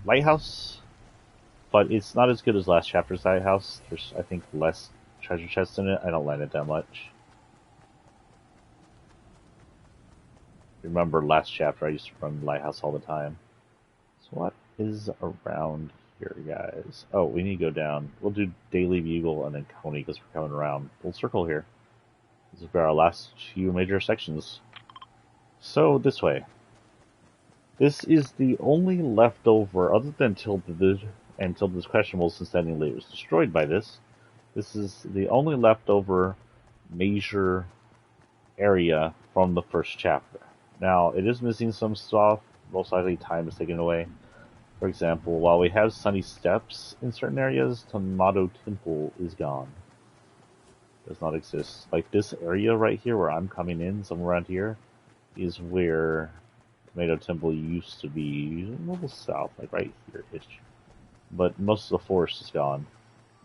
lighthouse, but it's not as good as last chapter's lighthouse. There's, I think, less treasure chests in it. I don't like it that much. Remember last chapter, I used to run the lighthouse all the time. So what is around here, guys? Oh, we need to go down. We'll do Daily Bugle and then Coney because we're coming around. We'll circle here. This will be our last few major sections. So, this way. This is the only leftover, other than Tilted, and Tilted's questionable since Standing Late was destroyed by this. This is the only leftover major area from the first chapter. Now, it is missing some stuff. Most likely time is taken away. For example, while we have Sunny Steps in certain areas, Tomato Temple is gone. Does not exist. Like this area right here where I'm coming in, somewhere around here, is where Tomato Temple used to be, a little south, like right here-ish. But most of the forest is gone,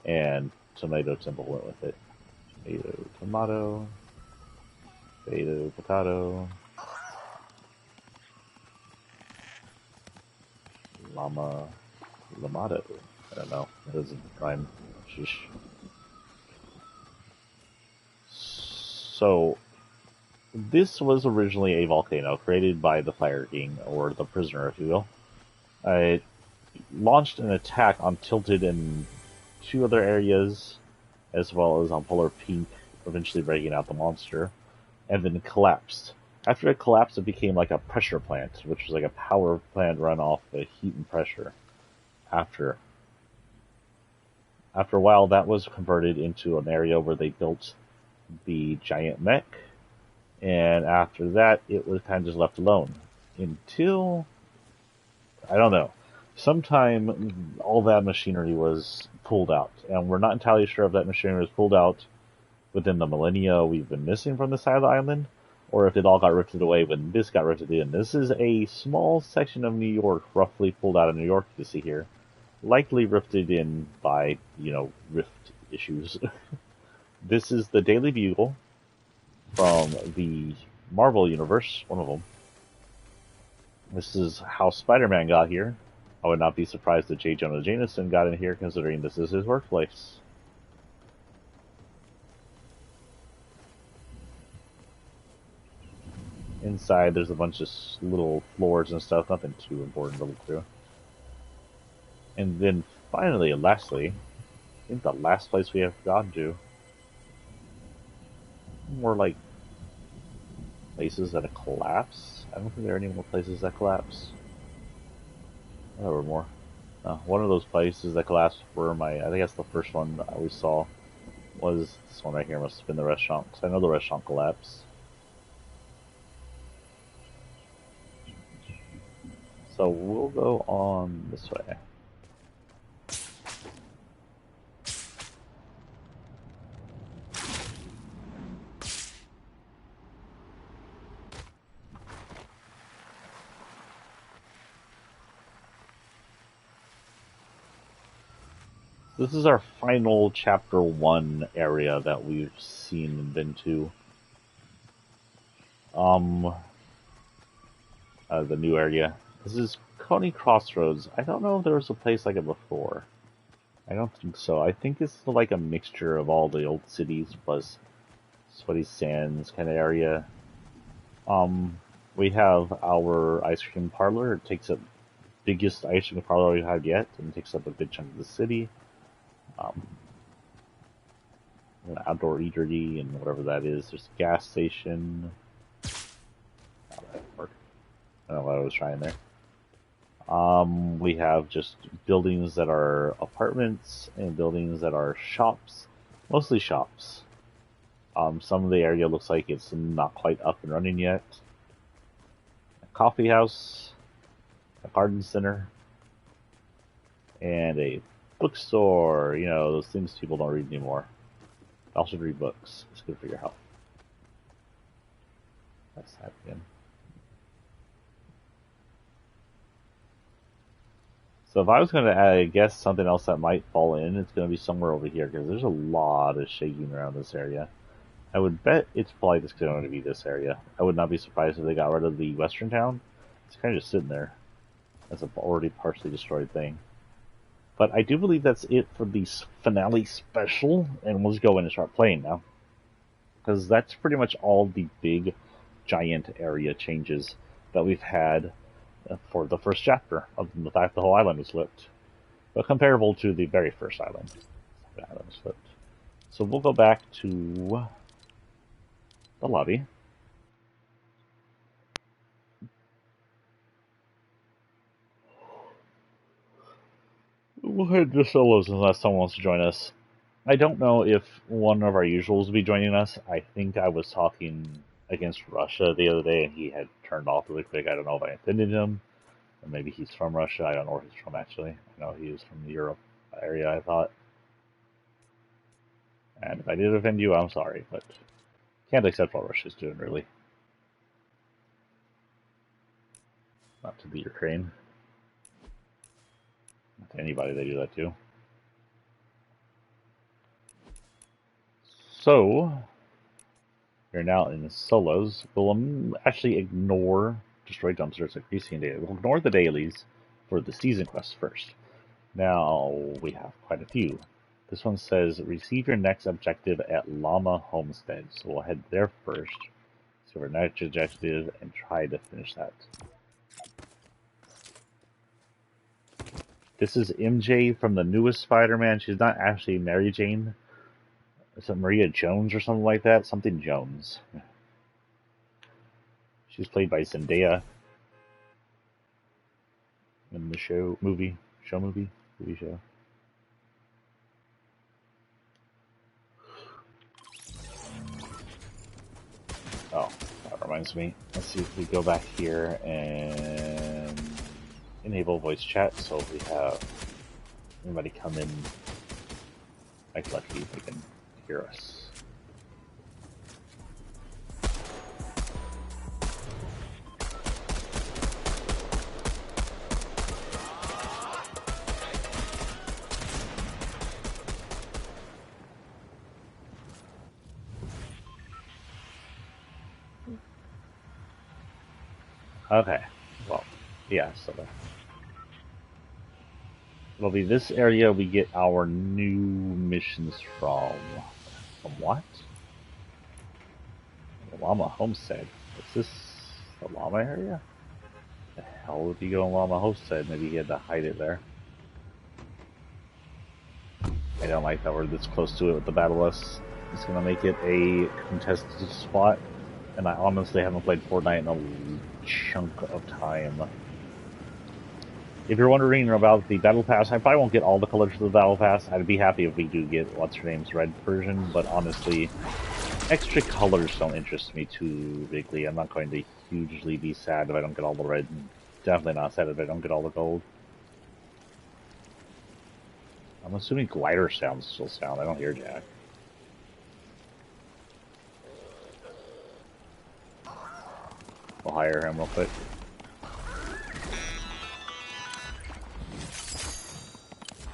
and Tomato Temple went with it. Tomato, tomato, potato, potato, llama, lamato. I don't know. That doesn't rhyme. Sheesh. So, this was originally a volcano created by the Fire King, or the prisoner, if you will. It launched an attack on Tilted and two other areas, as well as on Polar Pink, eventually breaking out the monster, and then collapsed. After it collapsed, it became like a pressure plant, which was like a power plant run off the heat and pressure. After a while, that was converted into an area where they built the giant mech, and after that, it was kind of just left alone. Until, I don't know, sometime all that machinery was pulled out, and we're not entirely sure if that machinery was pulled out within the millennia we've been missing from the side of the island, or if it all got rifted away when this got rifted in. This is a small section of New York, roughly pulled out of New York, you see here. Likely rifted in by, rift issues. This is the Daily Bugle from the Marvel Universe, one of them. This is how Spider-Man got here. I would not be surprised that J. Jonah Jameson got in here, considering this is his workplace. Inside, there's a bunch of little floors and stuff, nothing too important to look through. And then finally, and lastly, I think the last place we have gone to, more like places that collapse. I don't think there are any more places that collapse. There were more. One of those places that collapsed were I think that's the first one that we saw, was this one right here. Must have been the restaurant, because I know the restaurant collapsed. So we'll go on this way. This is our final chapter 1 area that we've seen and been to. The new area. This is Coney Crossroads. I don't know if there was a place like it before. I don't think so. I think it's like a mixture of all the old cities plus Sweaty Sands kind of area. We have our ice cream parlor. It takes up biggest ice cream parlor we've had yet, and takes up a big chunk of the city. An outdoor eatery and whatever that is. There's a gas station. Oh, that worked. I don't know what I was trying there. We have just buildings that are apartments and buildings that are shops. Mostly shops. Some of the area looks like it's not quite up and running yet. A coffee house, a garden center, and a bookstore. Those things people don't read anymore. I also read books. It's good for your health. That's that again. So if I was going to guess something else that might fall in, it's going to be somewhere over here, because there's a lot of shaking around this area. I would bet it's probably just going to be this area. I would not be surprised if they got rid of the western town. It's kind of just sitting there as an already partially destroyed thing. But I do believe that's it for the finale special, and we'll just go in and start playing now. Because that's pretty much all the big, giant area changes that we've had for the first chapter, other than the fact the whole island was flipped. But comparable to the very first island. The island was flipped. So we'll go back to the lobby. We'll head to solos unless someone wants to join us. I don't know if one of our usuals will be joining us. I think I was talking against Russia the other day and he had turned off really quick. I don't know if I offended him. Or maybe he's from Russia. I don't know where he's from actually. I know he is from the Europe area, I thought. And if I did offend you, I'm sorry, but can't accept what Russia's doing, really. Not to the Ukraine. Not to anybody they do that to. So, we're now in solos. We'll actually ignore destroy dumpsters at Greasy and Daily. We'll ignore the dailies for the season quest first. Now, we have quite a few. This one says, receive your next objective at Llama Homestead. So we'll head there first. So our next objective and try to finish that. This is MJ from the newest Spider-Man. She's not actually Mary Jane. Is it Maria Jones or something like that? Something Jones. She's played by Zendaya in the movie show. Oh, that reminds me. Let's see if we go back here and enable voice chat so if we have anybody come in, like lucky if they can hear us. Okay, well, yeah, so it'll be this area we get our new missions from. From what? The Llama Homestead. Is this the Llama area? The hell would he go in Llama Homestead? Maybe he had to hide it there. I don't like that we're this close to it with the Battle Bus. It's gonna make it a contested spot, and I honestly haven't played Fortnite in a chunk of time. If you're wondering about the Battle Pass, I probably won't get all the colors of the Battle Pass. I'd be happy if we do get what's-her-name's red version, but honestly, extra colors don't interest me too bigly. I'm not going to hugely be sad if I don't get all the red, and definitely not sad if I don't get all the gold. I'm assuming glider sounds still sound. I don't hear Jack. We'll hire him real quick.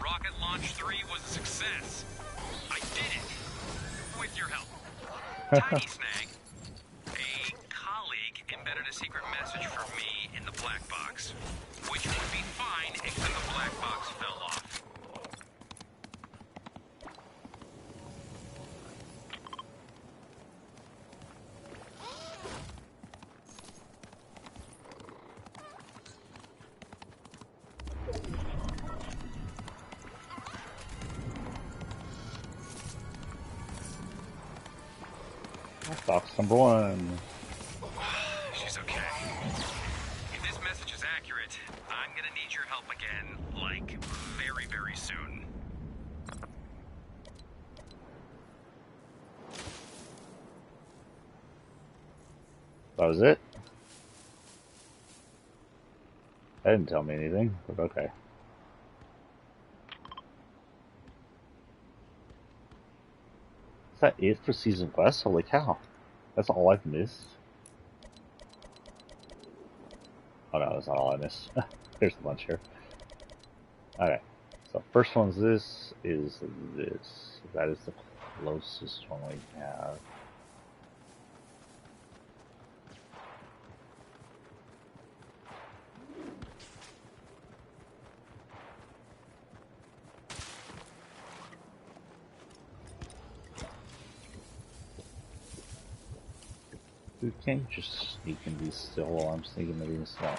Rocket Launch 3 was a success. I did it! With your help. Tiny snag. A colleague embedded a secret message for me in the black box, which would be fine except the black box fell off. Box number 1. She's okay. If this message is accurate, I'm gonna need your help again, like, very, very soon. That was it? That didn't tell me anything, but okay. Is that it for Season Quest? Holy cow. That's all I've missed? Oh no, that's not all I missed. There's a bunch here. Okay. So first one's this, is this. That is the closest one we have. Dude, can't you just sneak and be still while I'm sneaking and being still?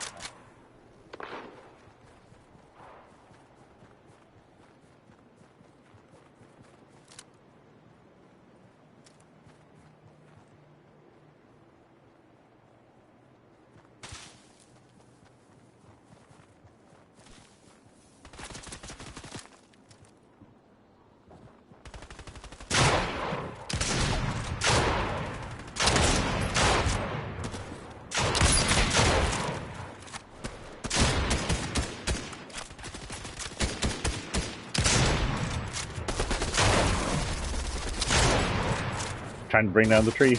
Trying to bring down the tree.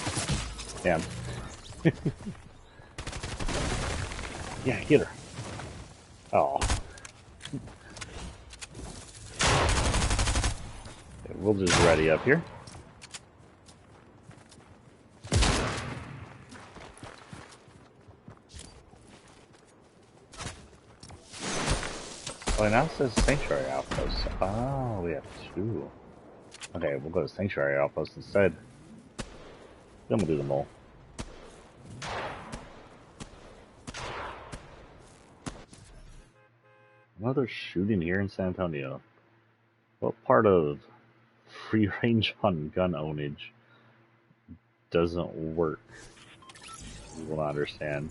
Damn. Yeah, get her. Oh. Okay, we'll just ready up here. Oh, now it says Sanctuary Outpost. Oh, we have two. Okay, we'll go to Sanctuary Outpost instead. Then we'll do the mole. Another shooting here in San Antonio. What part of free range on gun ownage doesn't work? You will not understand.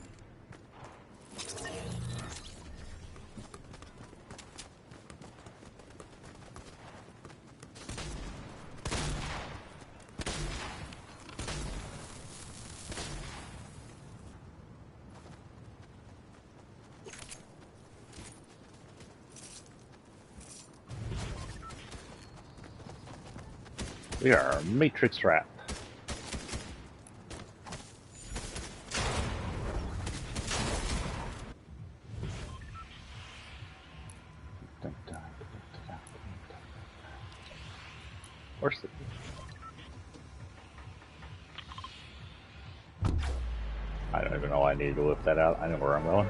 We are Matrix Rat. Where's the... I don't even know why I needed to whip that out. I know where I'm going.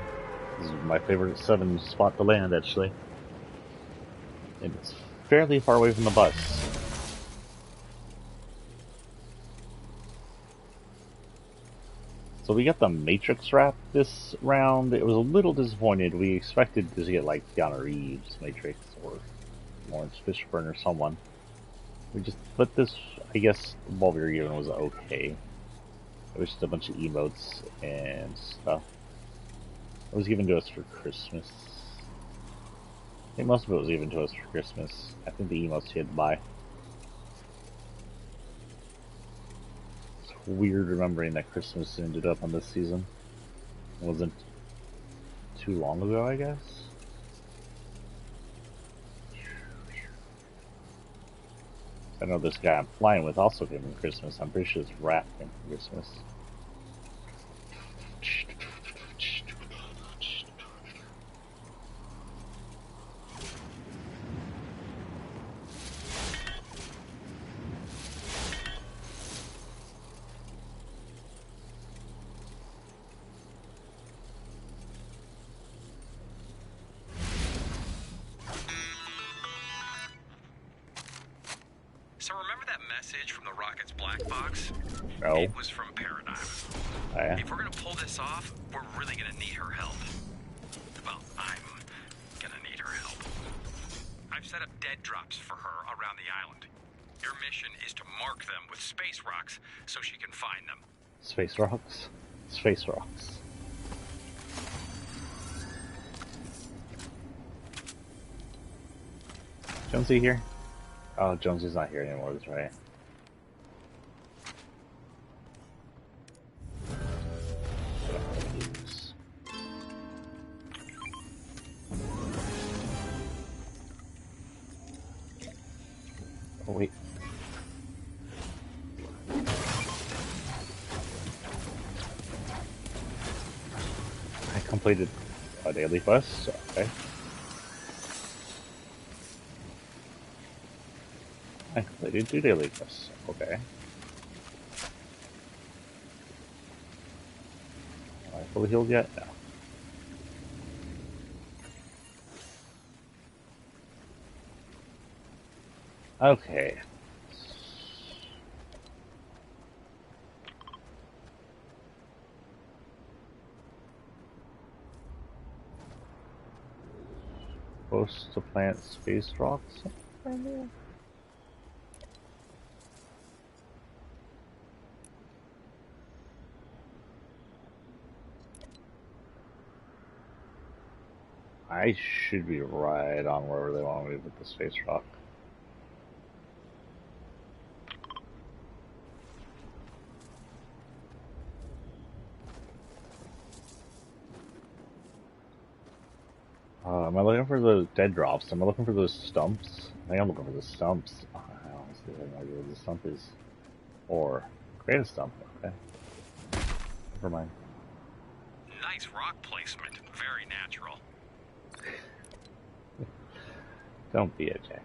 This is my favorite 7 spot to land, actually. And it's fairly far away from the bus. So we got the Matrix Wrap this round. It was a little disappointed. We expected to get like Keanu Reeves Matrix or Lawrence Fishburne or someone. But this, I guess, what we were given was okay. It was just a bunch of emotes and stuff. It was given to us for Christmas. I think most of it was given to us for Christmas. I think the emotes you had to buy. Weird remembering that Christmas ended up on this season. It wasn't too long ago, I guess. I know this guy I'm flying with also came from Christmas. I'm pretty sure this rat came from Christmas. So remember that message from the Rocket's black box? No. It was from Paradigm. Oh, yeah. If we're gonna pull this off, we're really gonna need her help. Well, I'm gonna need her help. I've set up dead drops for her around the island. Your mission is to mark them with space rocks so she can find them. Space rocks? Space rocks. Jonesy here? Oh, Jonesy's not here anymore, that's right. Oh, wait. I completed a daily quest, okay. I completed 2 daily quests. Okay. Am I fully healed yet? No. Okay. Supposed to plant space rocks around there? I should be right on wherever they want me to put the space rock. Am I looking for the dead drops? Am I looking for those stumps? I think I'm looking for the stumps. I honestly have no idea what the stump is. Or create a stump. Okay. Never mind. Nice rock placement. Very natural. Don't be a jackass.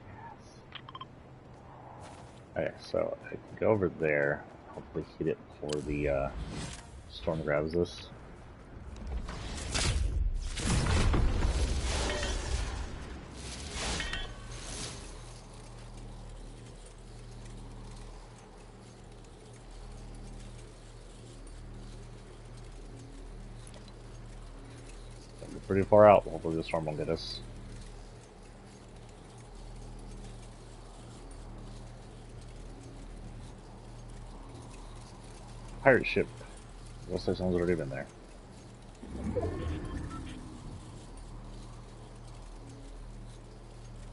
Okay, so I can go over there. Hopefully hit it before the storm grabs us. We're pretty far out. Hopefully the storm won't get us. Pirate ship. Looks like someone's already been there.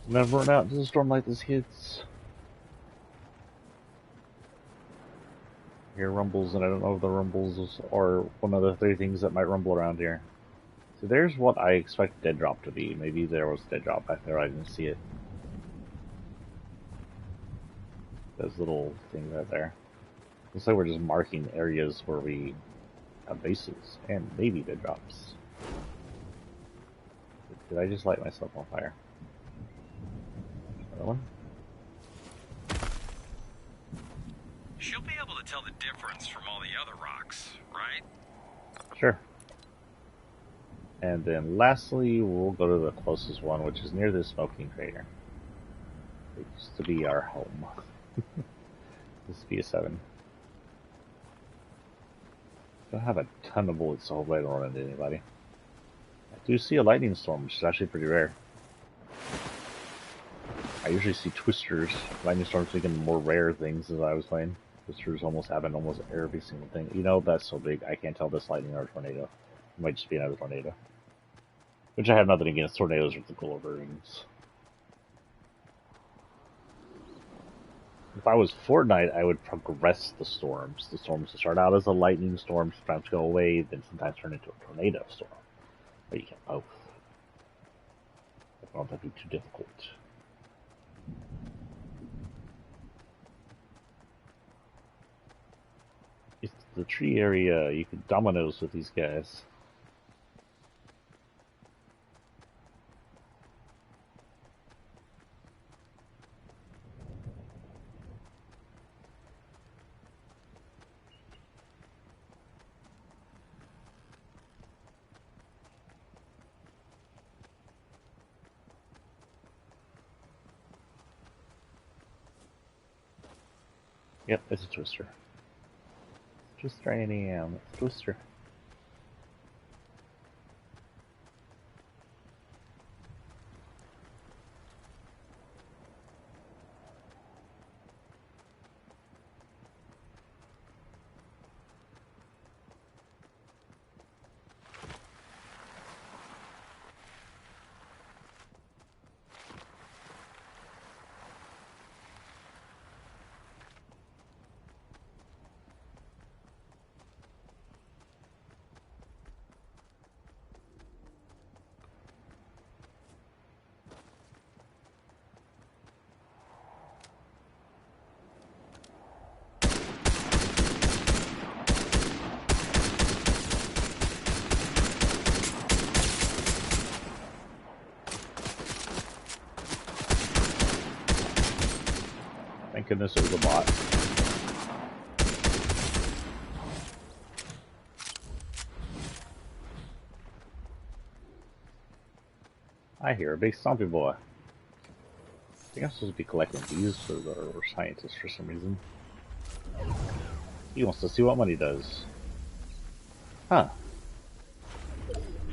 Never run out until the storm like this hits. Hear rumbles, and I don't know if the rumbles are one of the 3 things that might rumble around here. So there's what I expect dead drop to be. Maybe there was dead drop back there. I didn't see it. Those little things right there. Looks like we're just marking areas where we have bases and maybe dead drops. Did I just light myself on fire? Another one? She'll be able to tell the difference from all the other rocks, right? Sure. And then lastly, we'll go to the closest one, which is near the smoking crater. It used to be our home. This is B7. Don't have a ton of bullets, so hopefully I don't run into anybody. I do see a lightning storm, which is actually pretty rare. I usually see twisters. Lightning storms become more rare things as I was playing. Twisters almost happen almost every single thing. You know, that's so big, I can't tell if it's lightning or a tornado. It might just be another tornado. Which I have nothing against. Tornadoes are the cooler versions. If I was Fortnite, I would progress the storms. The storms start out as a lightning storm, sometimes go away, then sometimes turn into a tornado storm. But you can both. I don't think that'd be too difficult. It's the tree area. You can dominoes with these guys. Yep, it's a twister. Twister AM. It's a twister. Thank goodness it was a bot. I hear a big stompy boy. I think I'm supposed to be collecting these for the scientists for some reason. He wants to see what money does. Huh.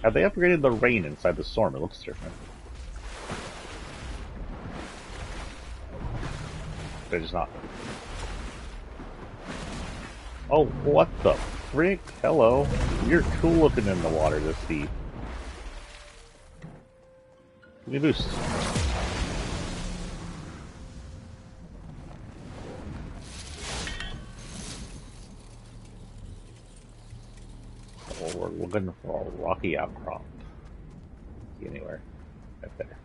Have they upgraded the rain inside the storm? It looks different. They're just not. Oh, what the frick? Hello. You're cool looking in the water this deep. Give me a boost. Well, we're looking for a rocky outcrop. See anywhere. Right there.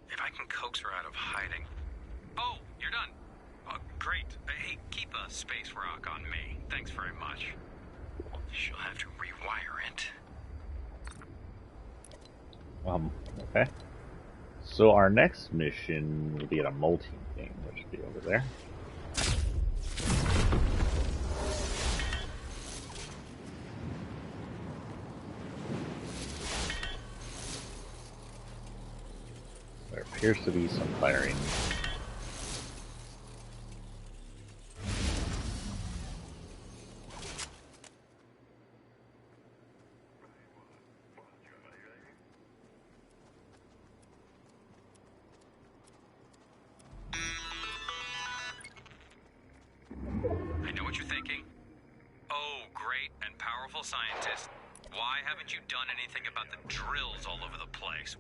If I can coax her out of hiding. Oh, you're done. Great. Hey, keep a space rock on me. Thanks very much. She'll have to rewire it. Okay. So our next mission will be at a molting thing, which will be over there. There appears to be some firing. I know what you're thinking. Oh, great and powerful scientist. Why haven't you done anything about the drills all over the place?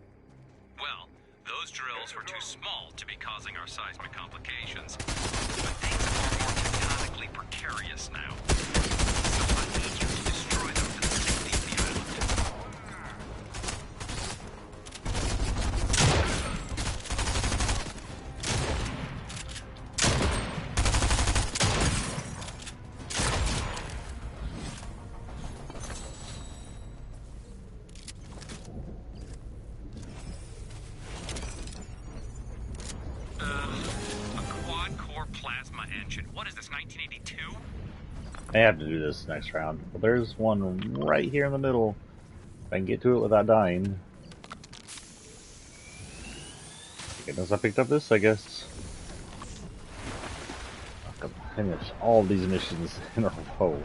Well, those drills were too small to be causing our seismic complications. But things are more tectonically precarious now. So I need you to destroy them for the safety of the island. What is this, 1982? I have to do this next round. Well, there's one right here in the middle. If I can get to it without dying. Goodness, I picked up this, I guess. I can finish all these missions in a row.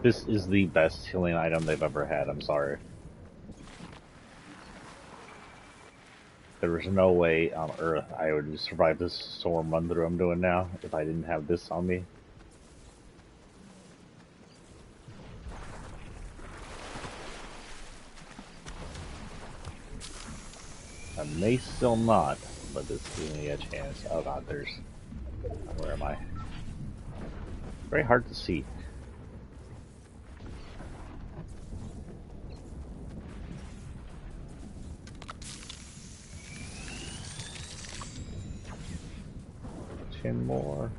This is the best healing item they've ever had, I'm sorry. There was no way on Earth I would survive this storm run through I'm doing now if I didn't have this on me. I may still not, but this gives me a chance. Oh god, there's... Where am I? Very hard to see. More.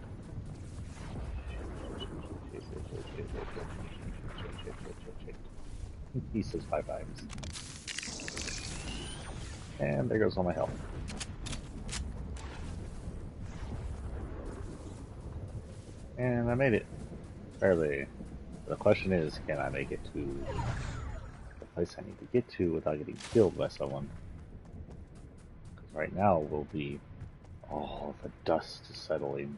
He says 5 times. And there goes all my health. And I made it. Barely. The question is, can I make it to the place I need to get to without getting killed by someone? Because right now we'll be... Oh, the dust is settling.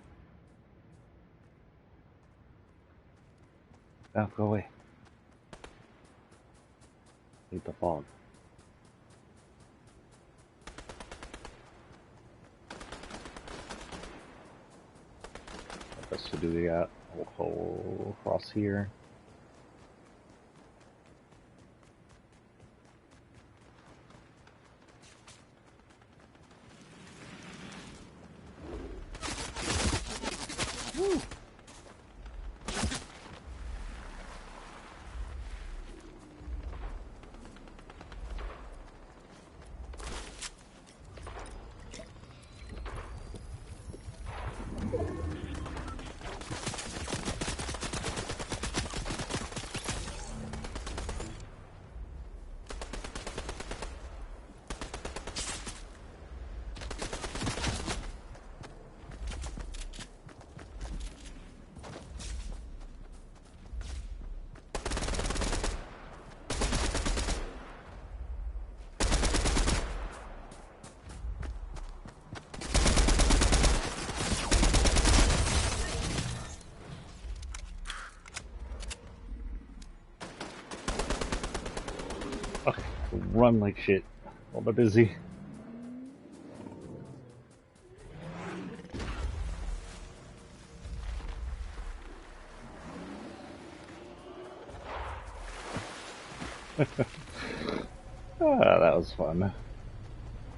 Now, go away. Leave the fog. What else do we got? We'll go across here. Okay, run like shit while they're busy. That was fun.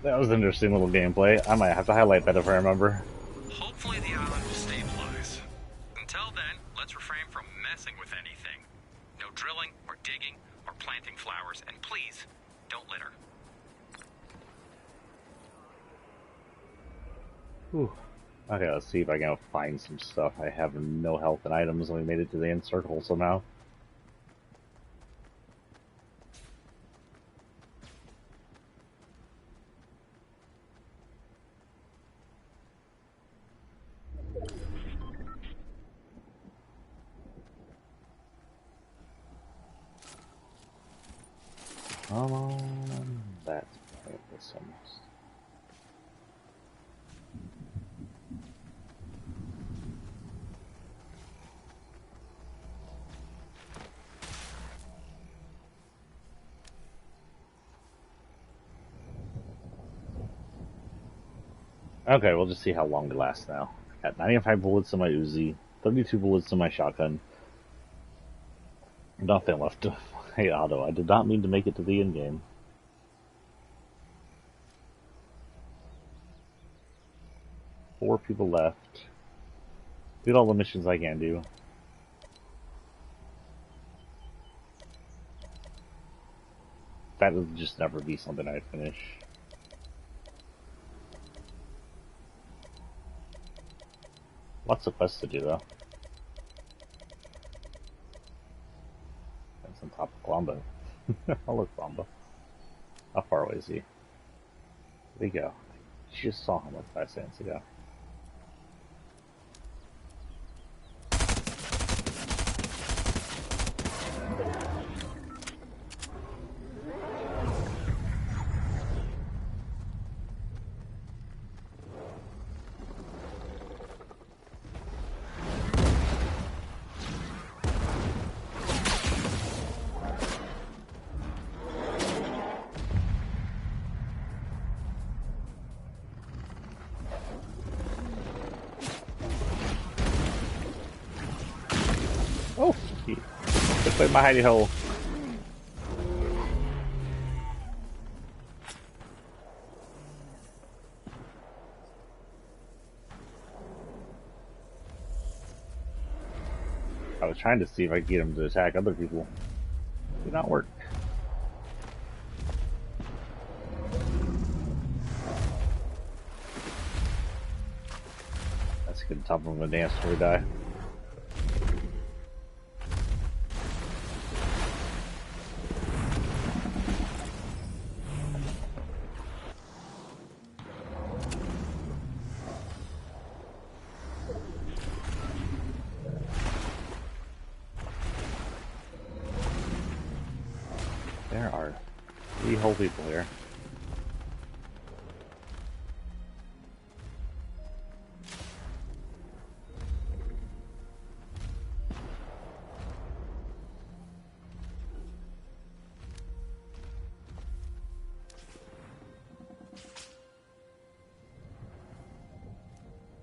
That was an interesting little gameplay. I might have to highlight that if I remember. Hopefully the island will stabilize. Until then, let's refrain from messing with anything. No drilling, or digging, or planting flowers, and please, don't litter. Whew. Okay, let's see if I can find some stuff. I have no health and items, and we made it to the end circle somehow. Come on, that's pointless almost. Okay, we'll just see how long it lasts now. Got 95 bullets in my Uzi, 32 bullets in my shotgun. Nothing left. Hey, Otto, I did not mean to make it to the end game. Four people left. Did all the missions I can do. That would just never be something I'd finish. Lots of quests to do, though. That's on top of Colombo. Oh, look, Colombo. How far away is he? There we go. Just saw him like 5 seconds ago. Oh, just played my hidey hole. I was trying to see if I could get him to attack other people. It did not work. That's a good top of him to dance before we die. There are 3 whole people here.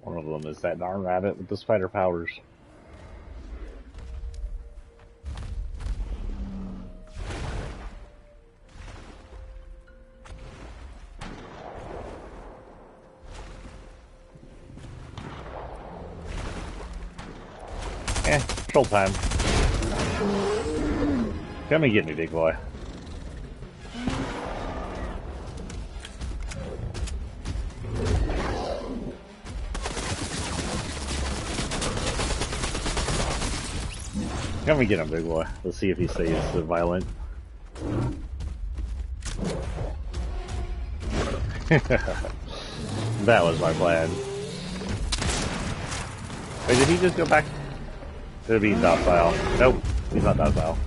One of them is that darn rabbit with the spider powers. Troll time. Come and get me, big boy. Come and get him, big boy. Let's see if he stays violent. That was my plan. Wait, did he just go back? Should be docile. Nope, he's not docile.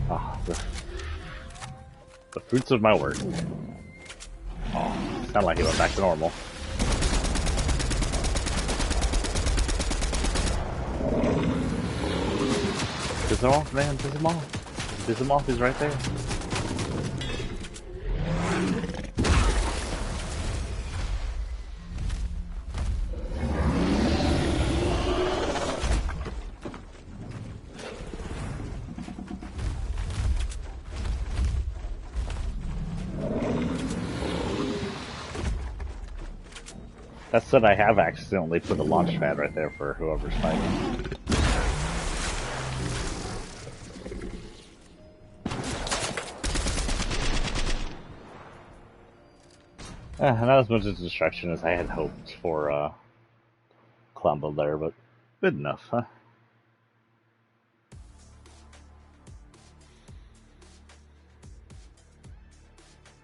Ah, the fruits of my work. Oh, sound like he went back to normal. Piss him off, man. Piss him off. Piss him off. He's right there. That said, I have accidentally put a launch pad right there for whoever's fighting. Not as much as destruction as I had hoped for Clumbo there, but good enough, huh?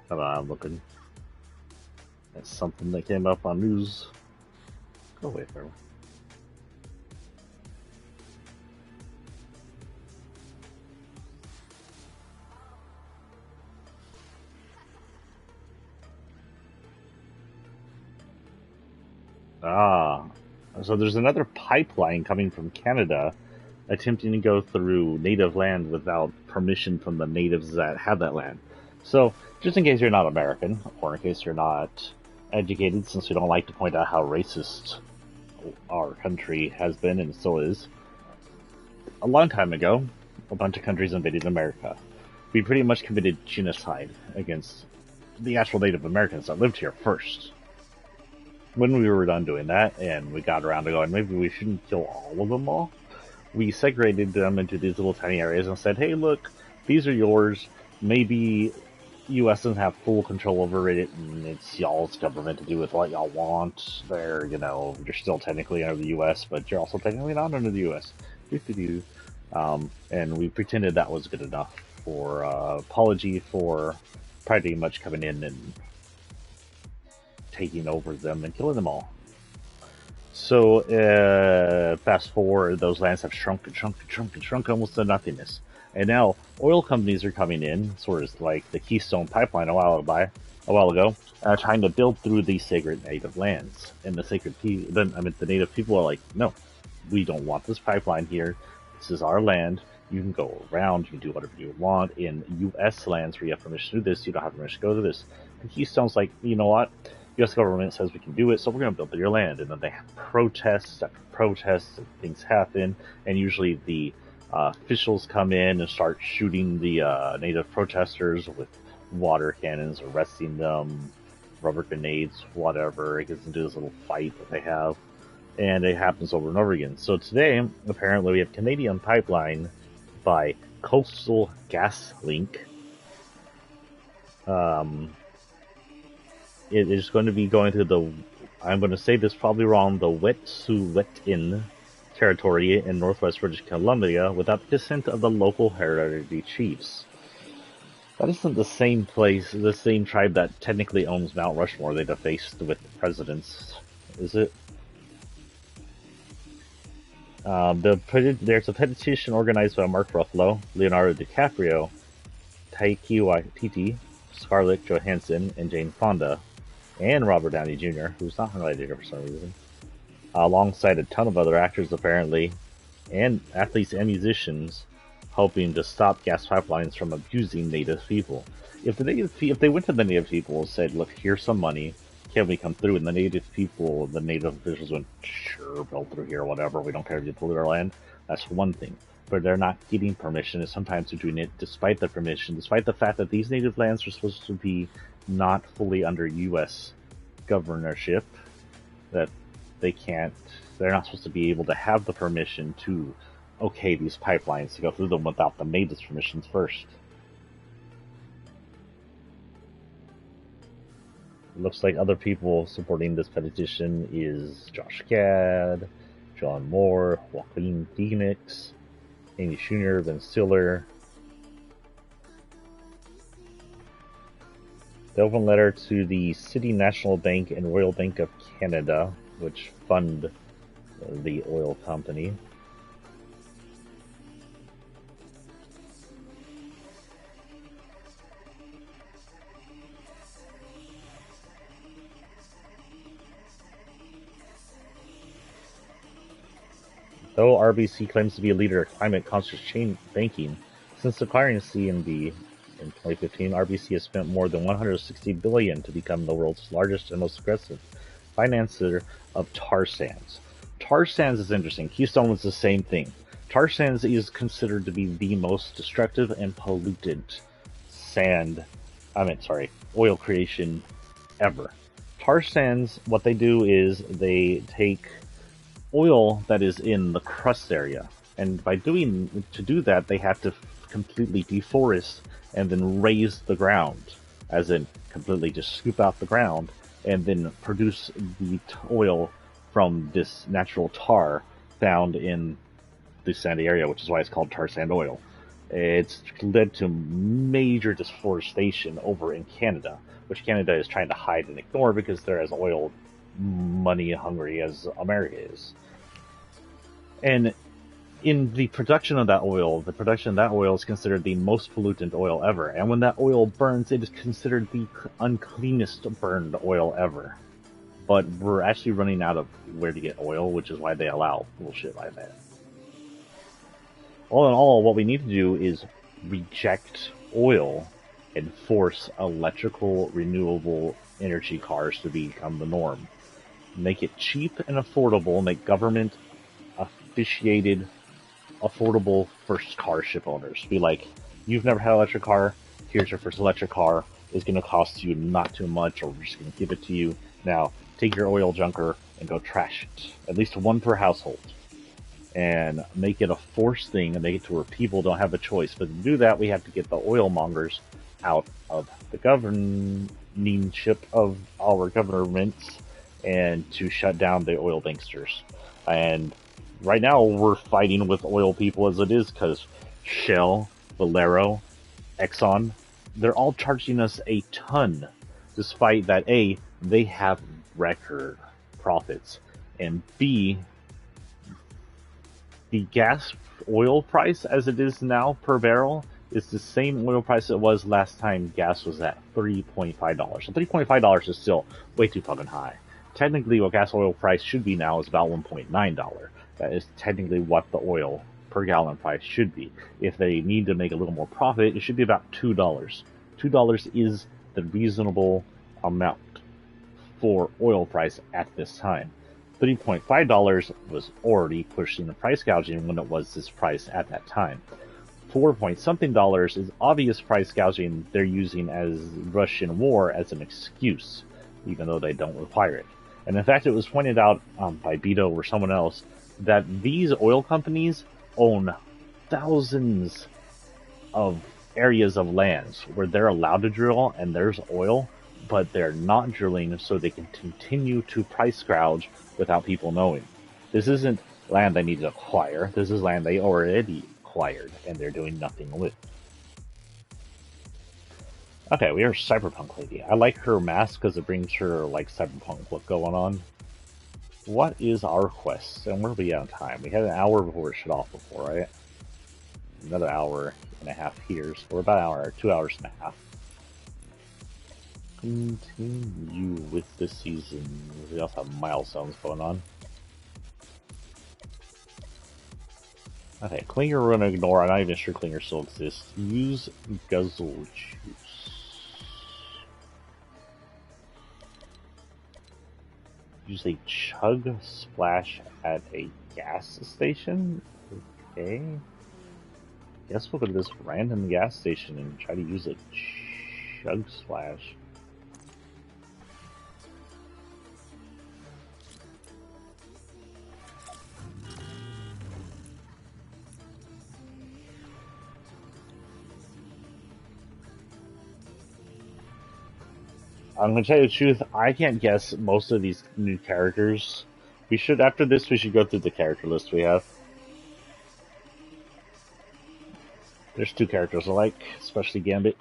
Hold on, I'm looking. That's something that came up on news. Go away from me. So there's another pipeline coming from Canada attempting to go through native land without permission from the natives that have that land. So, just in case you're not American, or in case you're not educated, since we don't like to point out how racist our country has been and still is, a long time ago, a bunch of countries invaded America. We pretty much committed genocide against the actual Native Americans that lived here first. When we were done doing that, and we got around to going, maybe we shouldn't kill all of them all, we segregated them into these little tiny areas and said, hey, look, these are yours. Maybe U.S. doesn't have full control over it, and it's y'all's government to do with what y'all want. You're still technically under the U.S., but you're also technically not under the U.S. And we pretended that was good enough for apology for pretty much coming in and taking over them and killing them all. So, fast forward, those lands have shrunk almost to nothingness. And now, oil companies are coming in, sort of like the Keystone Pipeline a while ago, trying to build through these sacred native lands. And the native people are like, no, we don't want this pipeline here. This is our land. You can go around, you can do whatever you want. In U.S. lands where you have permission to do this, you don't have permission to go to this. And Keystone's like, you know what? U.S. government says we can do it, so we're going to build through your land. And then they have protests after protests, and things happen, and usually the officials come in and start shooting the native protesters with water cannons, arresting them, rubber grenades, whatever. It gets into this little fight that they have, and it happens over and over again. So today, apparently, we have Canadian Pipeline by Coastal GasLink. It is going to be going through I'm going to say this probably wrong, the Wet'suwet'en territory in northwest British Columbia without the consent of the local hereditary chiefs. That isn't the same tribe that technically owns Mount Rushmore they defaced with the presidents, is it? There's a petition organized by Mark Ruffalo, Leonardo DiCaprio, Taiki Waititi, Scarlett Johansson, and Jane Fonda, and Robert Downey Jr., who's not highlighted here for some reason, alongside a ton of other actors apparently, and athletes and musicians, hoping to stop gas pipelines from abusing native people. If they went to the native people and said, look, here's some money, can we come through? And the native officials went, sure, build through here, whatever, we don't care if you pollute our land, that's one thing. But they're not getting permission, and sometimes they're doing it despite the permission, despite the fact that these native lands are supposed to be not fully under U.S. governorship, that they're not supposed to be able to have the permission to okay these pipelines to go through them without the natives' permissions first. It looks like other people supporting this petition is Josh Gad, John Moore, Joaquin Phoenix, Amy Schumer, Ben Stiller. The open letter to the City National Bank and Royal Bank of Canada, which fund the oil company. Though RBC claims to be a leader of climate-conscious chain banking, since acquiring CNB in 2015, RBC has spent more than $160 billion to become the world's largest and most aggressive financer of tar sands. Tar sands is interesting. Keystone was the same thing. Tar sands is considered to be the most destructive and polluted oil creation ever. Tar sands, what they do is they take oil that is in the crust area, and to do that, they have to completely deforest and then raise the ground, as in completely just scoop out the ground and then produce the oil from this natural tar found in the sandy area, which is why it's called tar sand oil. It's led to major deforestation over in Canada, which Canada is trying to hide and ignore because they're as oil money hungry as America is. And in the production of that oil, is considered the most pollutant oil ever. And when that oil burns, it is considered the uncleanest burned oil ever. But we're actually running out of where to get oil, which is why they allow bullshit like that. All in all, what we need to do is reject oil and force electrical, renewable energy cars to become the norm. Make it cheap and affordable, make government officiated affordable first car ship owners. Be like, you've never had an electric car, here's your first electric car. It's going to cost you not too much, or we're just going to give it to you. Now, take your oil junker and go trash it. At least one per household. And make it a forced thing and make it to where people don't have a choice. But to do that, we have to get the oil mongers out of the governingship of our governments and to shut down the oil banksters. And right now, we're fighting with oil people as it is because Shell, Valero, Exxon, they're all charging us a ton, despite that A, they have record profits, and B, the gas oil price as it is now per barrel is the same oil price it was last time gas was at $3.5. So $3.5 is still way too fucking high. Technically, what gas oil price should be now is about $1.9. That is technically what the oil per gallon price should be. If they need to make a little more profit, it should be about $2. $2 is the reasonable amount for oil price at this time. $3.5 was already pushing the price gouging when it was this price at that time. $4-point-something is obvious price gouging they're using as Russian war as an excuse, even though they don't require it. And in fact, it was pointed out by Beto or someone else that these oil companies own thousands of areas of lands where they're allowed to drill and there's oil, but they're not drilling so they can continue to price gouge without people knowing. This isn't land they need to acquire. This is land they already acquired, and they're doing nothing with. Okay, we are Cyberpunk Lady. I like her mask because it brings her, like, cyberpunk look going on. What is our quest? And where are we at on time? We had an hour before it shut off before, right? Another hour and a half here, so we're about an hour, 2 hours and a half. Continue with this season. We also have milestones going on. Okay, Klinger we're gonna ignore. I'm not even sure Klinger still exists. Use Guzzle Juice. Use a Chug Splash at a gas station? Okay. Guess we'll go to this random gas station and try to use a Chug Splash. I'm gonna tell you the truth, I can't guess most of these new characters. We should, after this, we should go through the character list we have. There's 2 characters I like, especially Gambit.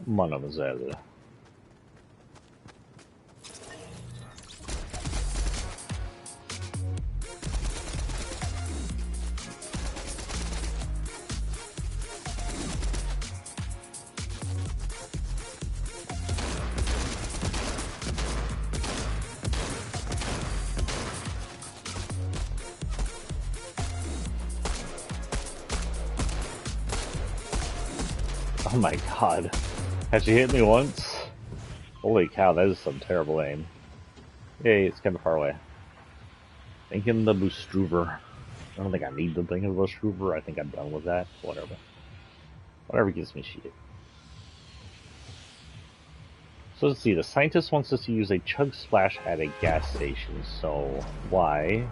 One of them is Zelda. Oh my god. Has she hit me once? Holy cow, that is some terrible aim. Yay, it's kind of far away. Thinking the Boostruver. I don't think I need the thing of the Boostruver. I think I'm done with that. Whatever. Whatever gives me shit. So let's see, the scientist wants us to use a chug splash at a gas station, so why?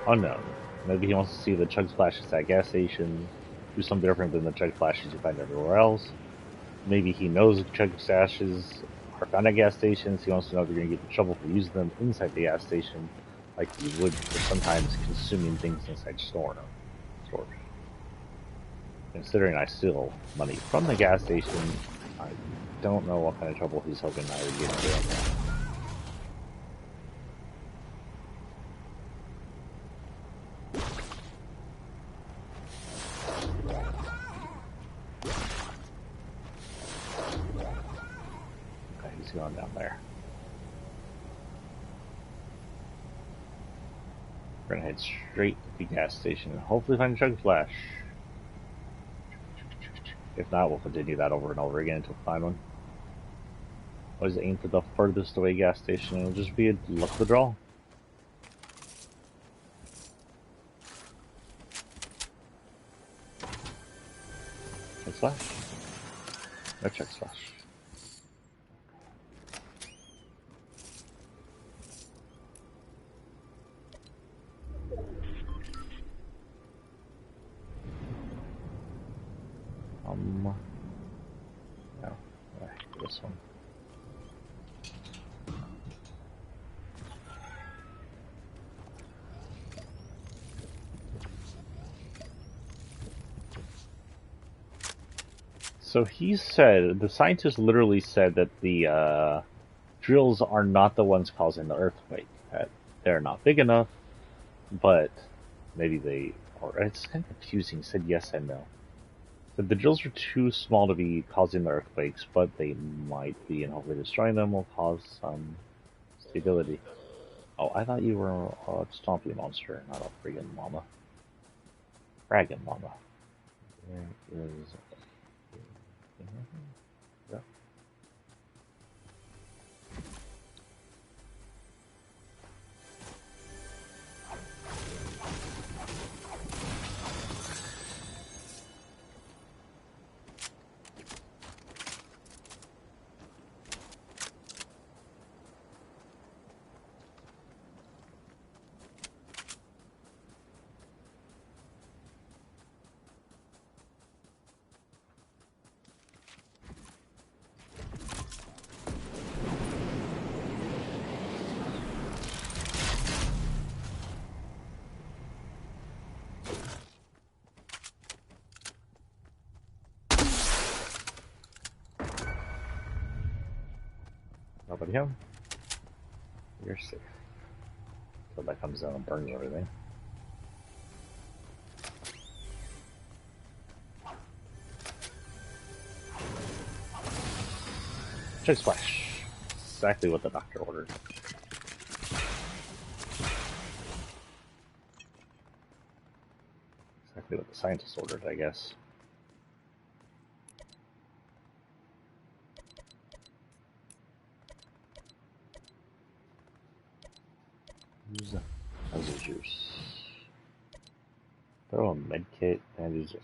Unknown. Maybe he wants to see the chug splashes at a gas station, do something different than the chug splashes you find everywhere else. Maybe he knows chug splashes are found at gas stations, he wants to know if you're going to get in trouble for using them inside the gas station, like you would for sometimes consuming things inside stores. Considering I steal money from the gas station, I don't know what kind of trouble he's hoping I would get into on that. Okay, he's going down there. We're gonna head straight to the gas station and hopefully find a chug splash. If not, we'll continue that over and over again until we find one. Always aim for the furthest away gas station and it'll just be a luck of the draw. Chug splash? No chug splash. No, this one. So he said, the scientist literally said that the drills are not the ones causing the earthquake. That they're not big enough, but maybe they, or it's kind of confusing, he said yes and no. The drills are too small to be causing the earthquakes, but they might be, and hopefully destroying them will cause some stability. Oh, I thought you were a stompy monster, not a friggin' llama. Dragon llama. There is... Yeah. Nobody home. You're safe. So that comes down and burns everything. Chug splash. Exactly what the doctor ordered. Exactly what the scientist ordered, I guess. Use a puzzle juice. Throw a med kit and use it.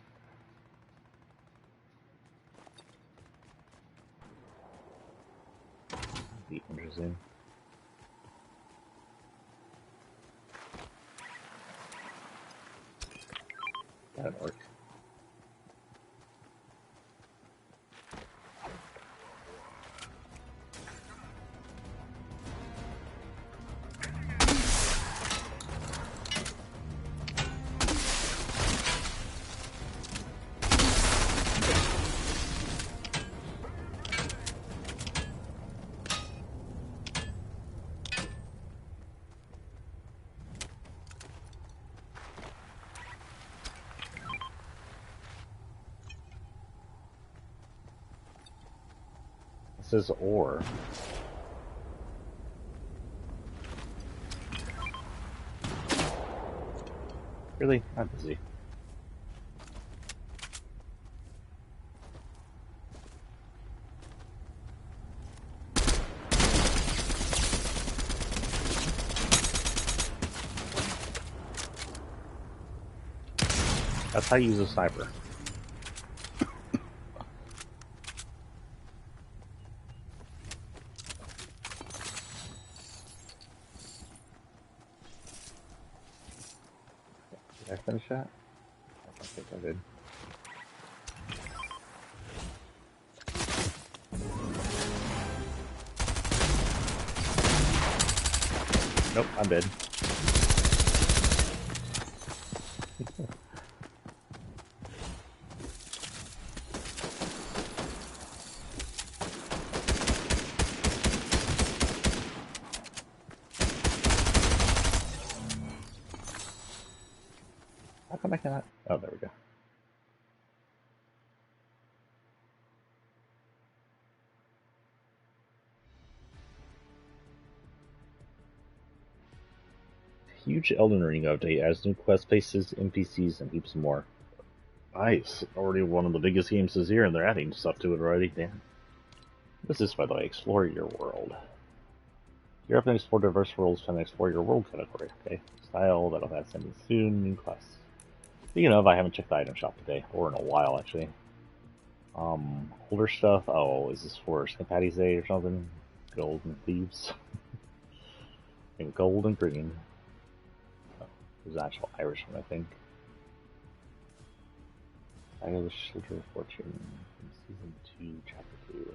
Be interesting. That didn't work. It says ore. Really? I'm busy. That's how you use a sniper. Did I finish that? I don't think I did. Nope, I'm dead. How come I cannot? Oh, there we go. Huge Elden Ring update adds new quest places, NPCs, and heaps more. Nice. Already one of the biggest games this year, and they're adding stuff to it already. Damn. This is, by the way, Explore Your World. You're up and explore diverse worlds from the Explore Your World category. Okay. Style, that'll have sending soon. New quests. Speaking of, I haven't checked the item shop today, or in a while, actually. Older stuff. Oh, is this for St. Patty's Day or something? Golden Thieves. And gold and green. There's an actual Irish one, I think. I got the Shelter of Fortune from Season 2, Chapter 2.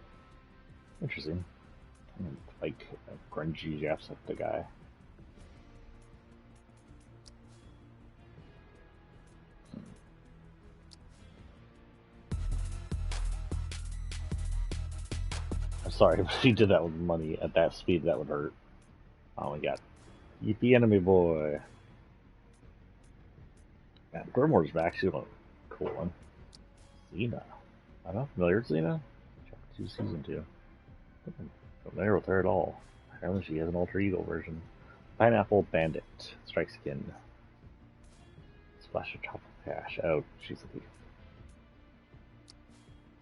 Interesting. Kind of like a grungy Japanese guy. I'm sorry, but if you did that with money at that speed, that would hurt. Oh my god. Yippee enemy boy. Yeah, Grimoire's back. She's a cool one. Xena. I'm not familiar with Xena. Chapter 2, Season 2. I'm familiar with her at all. Apparently she has an alter ego version. Pineapple Bandit. Strikes again. Splash of Tropical Cash. Oh, she's a thief.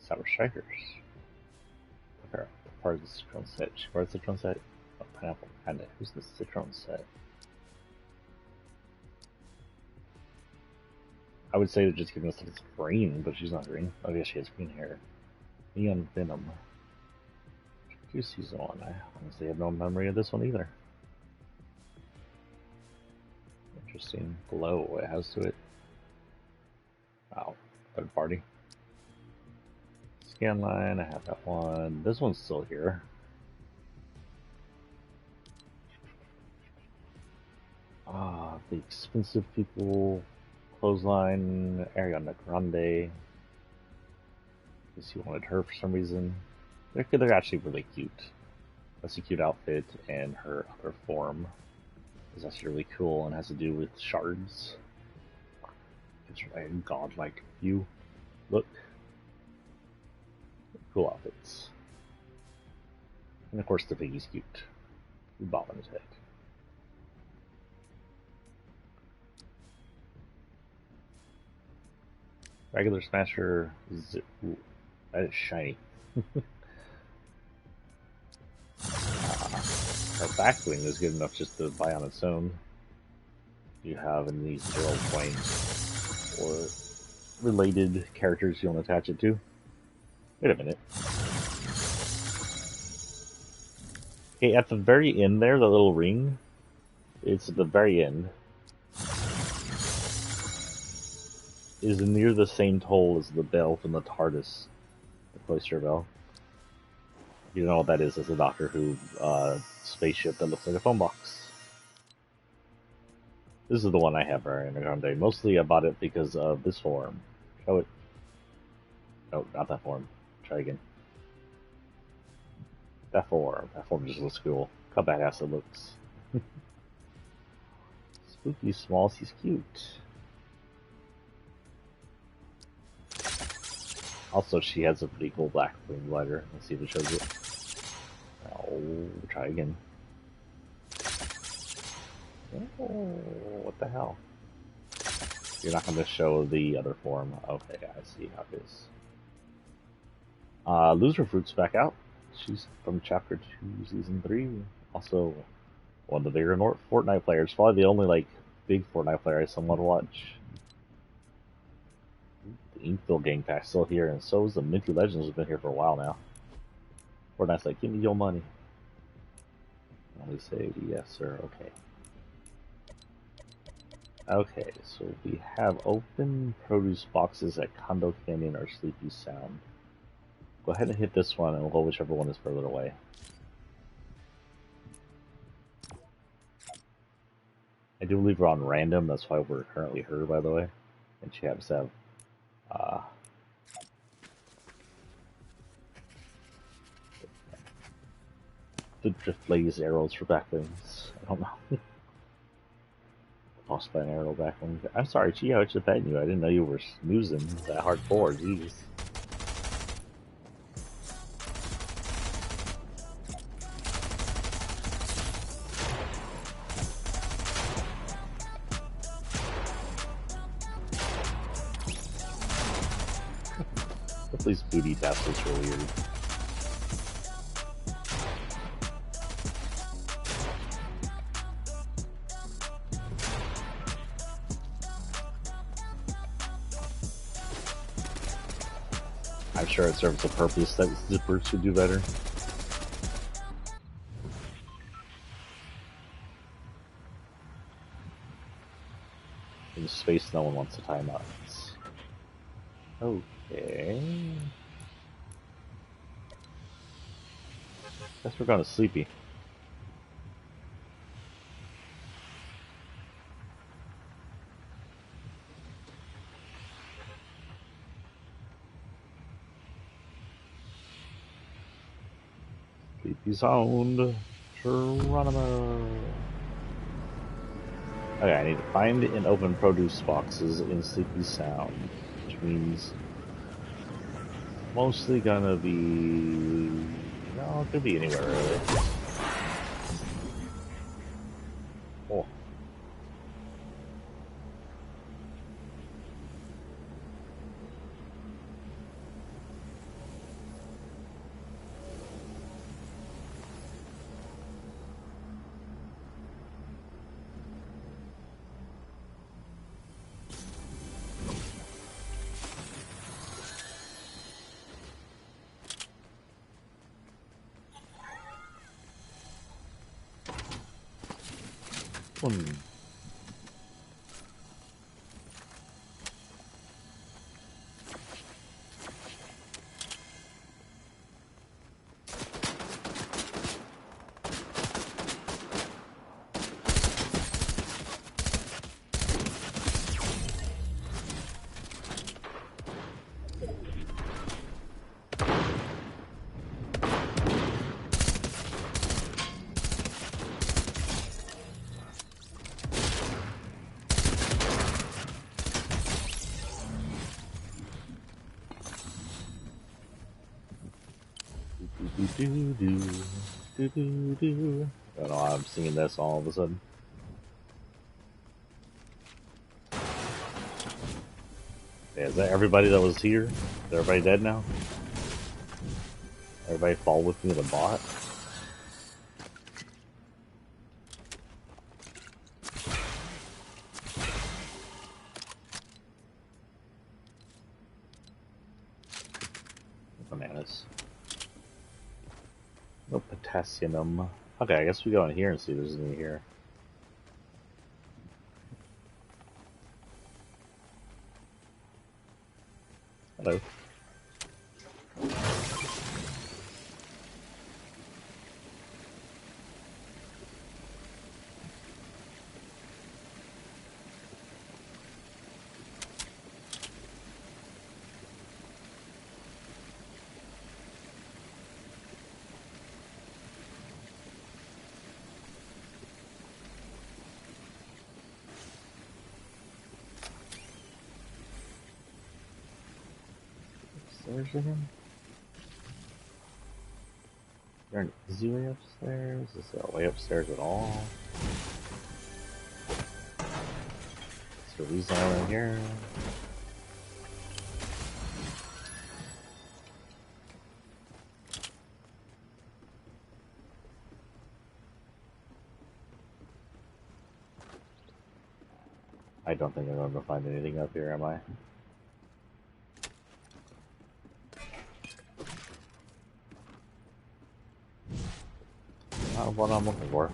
Sour Strikers. Part of the Citron set. She part of the Citron set. Oh, Pineapple Bandit. Who's the Citron set? I would say they're just giving us that it's green, but she's not green. Oh, yeah, she has green hair. Neon Venom. Chapter 2 Season 1. I honestly have no memory of this one either. Interesting. Glow, it has to it. Wow. Third party. Scanline, I have that one. This one's still here. The expensive people. Clothesline, Ariana Grande. Guess you wanted her for some reason. They're actually really cute. That's a cute outfit, and her other form is actually really cool and has to do with shards. It's a godlike view. Look. Cool outfits. And of course the piggy's cute. Bob on his head. Regular Smasher. Ooh, that is shiny. Her back bling is good enough just to buy on its own. You have in these 0 points or related characters you want to attach it to. Wait a minute. Okay, at the very end there, the little ring, it's at the very end, is near the same toll as the bell from the TARDIS, the Cloister Bell. You know what that is? It's a Doctor Who spaceship that looks like a phone box. This is the one I have for Ariana Grande. Mostly I bought it because of this form. Show it. No, not that form. Try again. That form. That form just looks cool. Look how badass it looks. Spooky Smalls, he's cute. Also, she has a pretty cool black wing glider. Let's see if it shows it. Oh, try again. Oh, what the hell? You're not going to show the other form. Okay, I see how it is. Loser Fruit's back out. She's from Chapter 2, Season 3. Also, one of the bigger Fortnite players. Probably the only, big Fortnite player I somewhat watch. Inkville gang pack still here, and so is the Minty Legends who's been here for a while now. Fortnite's like, give me your money. And we say, yes, sir, okay. Okay, so we have open produce boxes at Condo Canyon or Sleepy Sound. Go ahead and hit this one, and we'll go whichever one is further away. I do believe we're on random, that's why we're currently her, by the way. And she happens to have, the drift blaze arrows for backwings. I don't know. Tossed by an arrow backwing. I'm sorry, Chi, I was just betting you. I didn't know you were snoozing that hardcore. Jeez. These booty tassels are weird. I'm sure it serves a purpose that zippers should do better. In space, no one wants to time out. Okay. Guess we're going to Sleepy. Sleepy Sound. Geronimo. Okay, I need to find and open produce boxes in Sleepy Sound, which means mostly gonna be, no, it could be anywhere really. Oh. I don't know why I'm singing this all of a sudden. Yeah, is that everybody that was here? Is everybody dead now? Everybody fall with me to the bot? Bananas. No potassium. Okay, I guess we go in here and see if there's any here. Hello. Upstairs again? Is there an easy way upstairs? Is there a way upstairs at all? Is there a reason around here? I don't think I'm going to find anything up here, am I? Not what I'm looking for.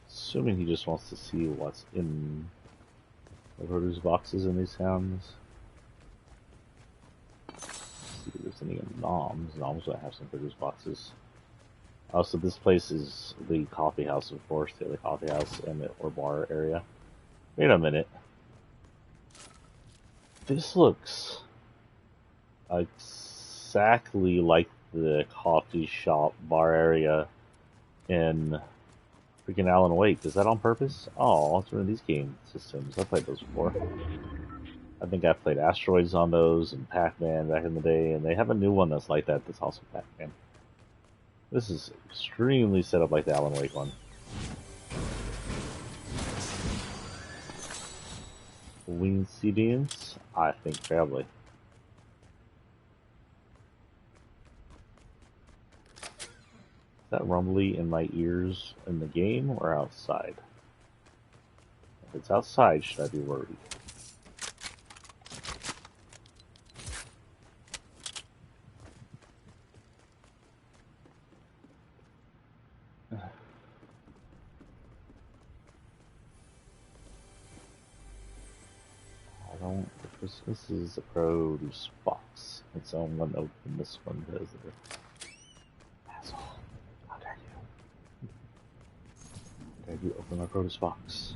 Assuming he just wants to see what's in the produce boxes in these towns. See if there's any noms. Noms might have some produce boxes. Oh, so this place is the coffee house, of course. The other coffee house and the or bar area. Wait a minute. This looks exactly like the coffee shop bar area in freaking Alan Wake. Is that on purpose? Oh, it's one of these game systems. I played those before. I think I played Asteroids on those and Pac-Man back in the day, and they have a new one that's like that that's also Pac-Man. This is extremely set up like the Alan Wake one. Coincidence? I think probably. Is that rumbly in my ears in the game or outside? If it's outside, should I be worried? This is a produce box. It's on one open. This one does it. Asshole! How dare you? How dare you open my produce box?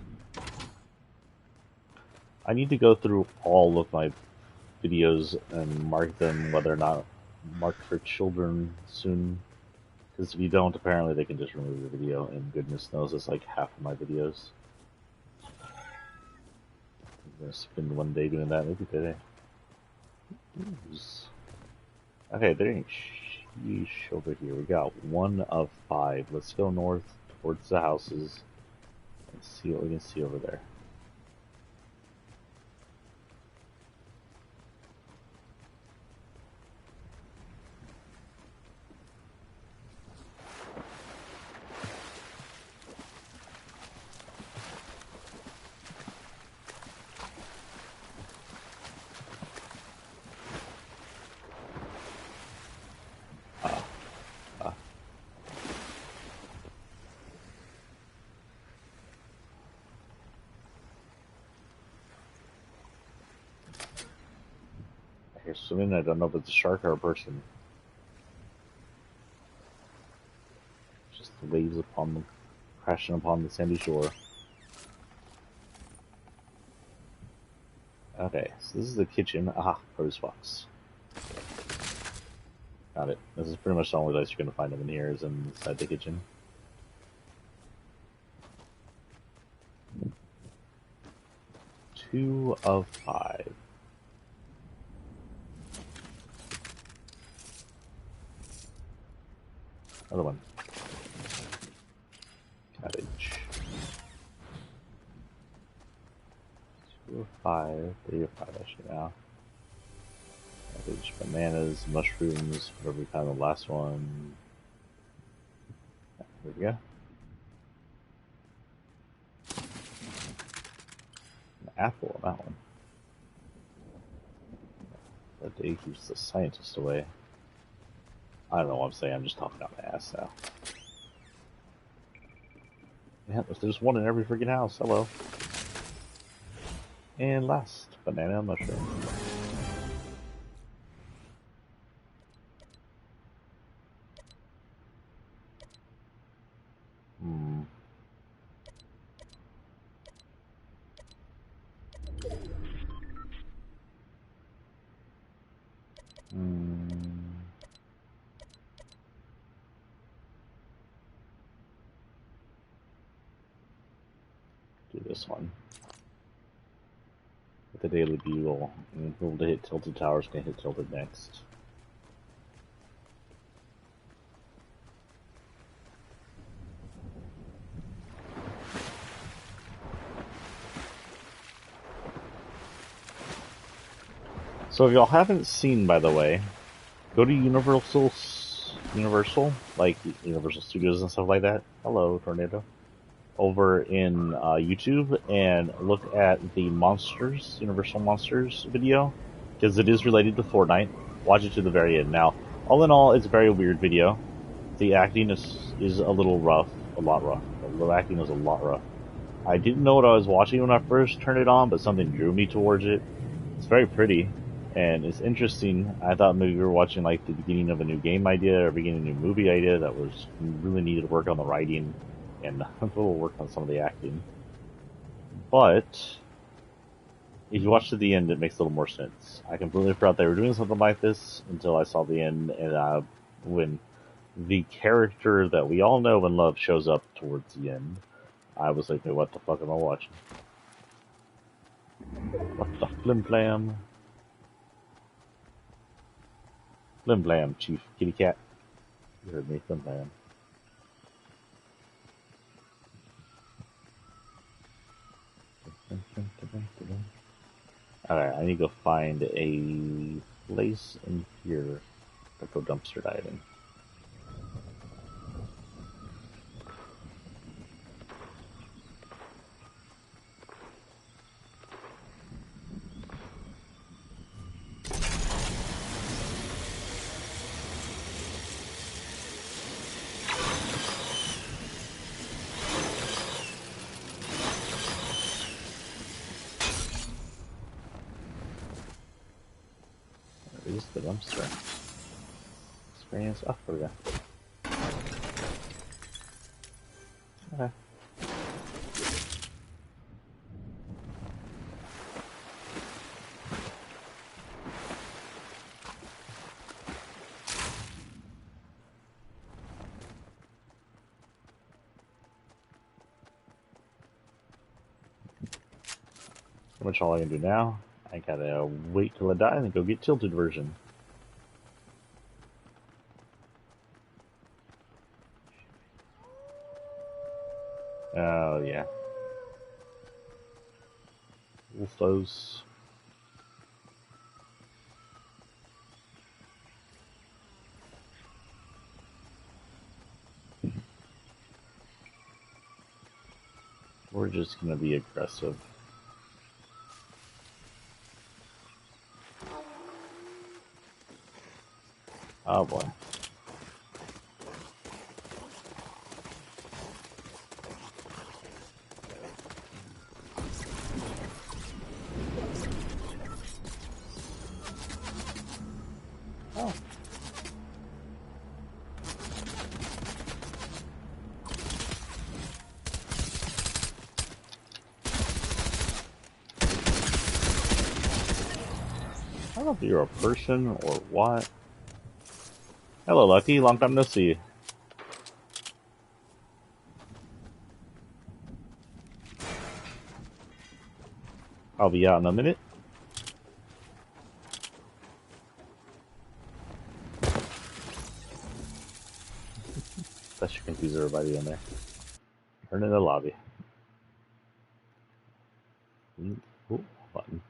I need to go through all of my videos and mark them whether or not marked for children soon. Because if you don't, apparently they can just remove the video, and goodness knows it's like half of my videos. I'm gonna spend one day doing that, maybe today. Okay, there ain't sheesh over here. We got 1 of 5. Let's go north towards the houses and see what we can see over there. Swimming, I don't know if it's a shark or a person. Just the waves upon them, crashing upon the sandy shore. Okay, so this is the kitchen. Aha, produce box. Got it. This is pretty much the only place you're going to find them in here is inside the kitchen. Two of 5. Another one. Cabbage. 2 of 5. 3 of 5 actually now. Cabbage, bananas, mushrooms, whatever we found the last one. There we go. An apple on that one. That day keeps the scientist away. I don't know what I'm saying, I'm just talking out my ass now. Yeah, there's one in every freaking house, hello. And last, banana and mushroom. Do this one. With the Daily Bugle. And able to hit Tilted Towers, can hit Tilted next. So if y'all haven't seen, by the way, go to Universal, like Universal Studios and stuff like that. Hello, Tornado. over in YouTube and look at the Monsters, Universal Monsters video, because it is related to Fortnite. Watch it to the very end. Now, all in all, it's a very weird video. The acting is a little rough, a lot rough. The acting is a lot rough. I didn't know what I was watching when I first turned it on, but something drew me towards it. It's very pretty, and it's interesting. I thought maybe we were watching like the beginning of a new game idea or beginning of a new movie idea that was really needed work on the writing and a little work on some of the acting. But if you watch to the end, it makes a little more sense. I completely forgot they were doing something like this until I saw the end, and when the character that we all know and love shows up towards the end, I was like, what the fuck am I watching? What the flim flam? Flim flam, Chief Kitty Cat. You heard me, flim flam. Alright, I need to go find a place in here to go dumpster diving. Is the dumpster experience? Oh, there we go. Okay. Pretty much all I can do now. I gotta wait till I die and then go get tilted version. Oh yeah. Wolfos. We're just gonna be aggressive. Oh boy. Oh. I don't know if you're a person or what. Hello, Lucky. Long time no see. I'll be out in a minute. That should confuse everybody in there. Turn in the lobby. Ooh, button.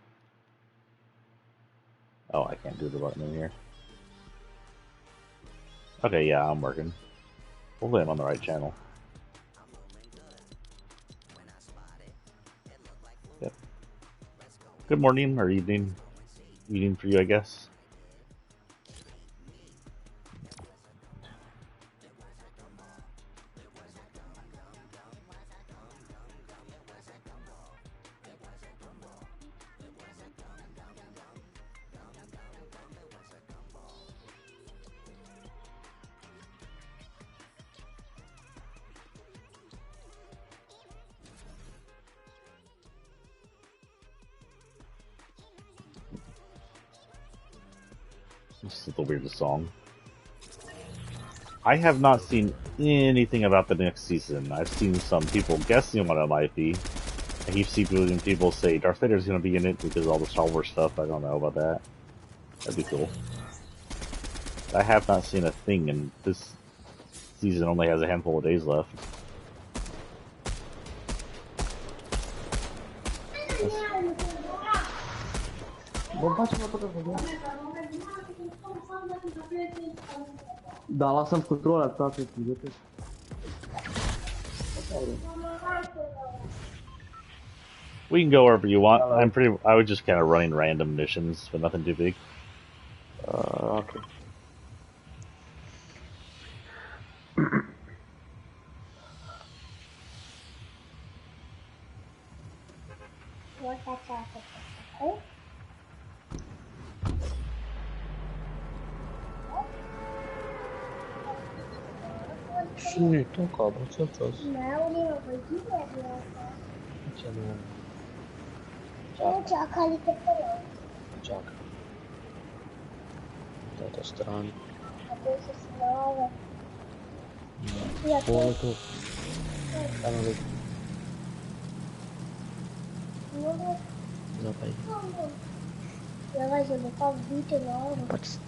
Oh, I can't do the button in here. Okay, yeah, I'm working. Hopefully I'm on the right channel. Yep. Good morning, or evening. Evening for you, I guess. This is the weirdest song. I have not seen anything about the next season. I've seen some people guessing what it might be. I keep seeing people say Darth Vader's going to be in it because of all the Star Wars stuff. I don't know about that. That'd be cool. I have not seen a thing, and this season only has a handful of days left. Dala sam kontrola, tako ti vidite. We can go wherever you want. I was just kind of running random missions, but nothing too big. Okay. Shit, tu cobra, ce faci? Ce nu... Gioca. Toată strana. Bună tu. Calma ali. Não, pai. Pode ser.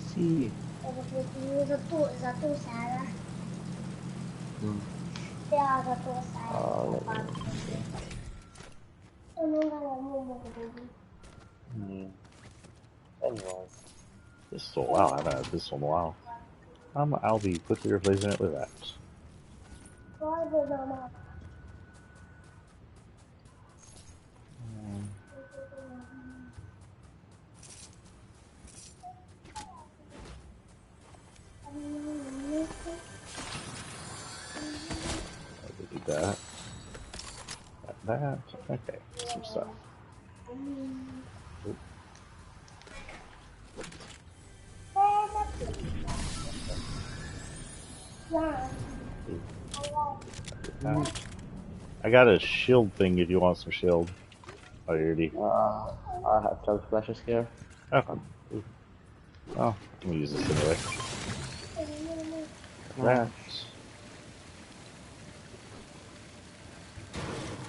Anyways. Pistol, wow, I haven't had a pistol in a while. I'll be quickly replacing it with that. I'll do that. That. Okay, some stuff. I got a shield thing if you want some shield. Oh, you already. I have 12 flashes here. Oh, I'm gonna use this anyway. That.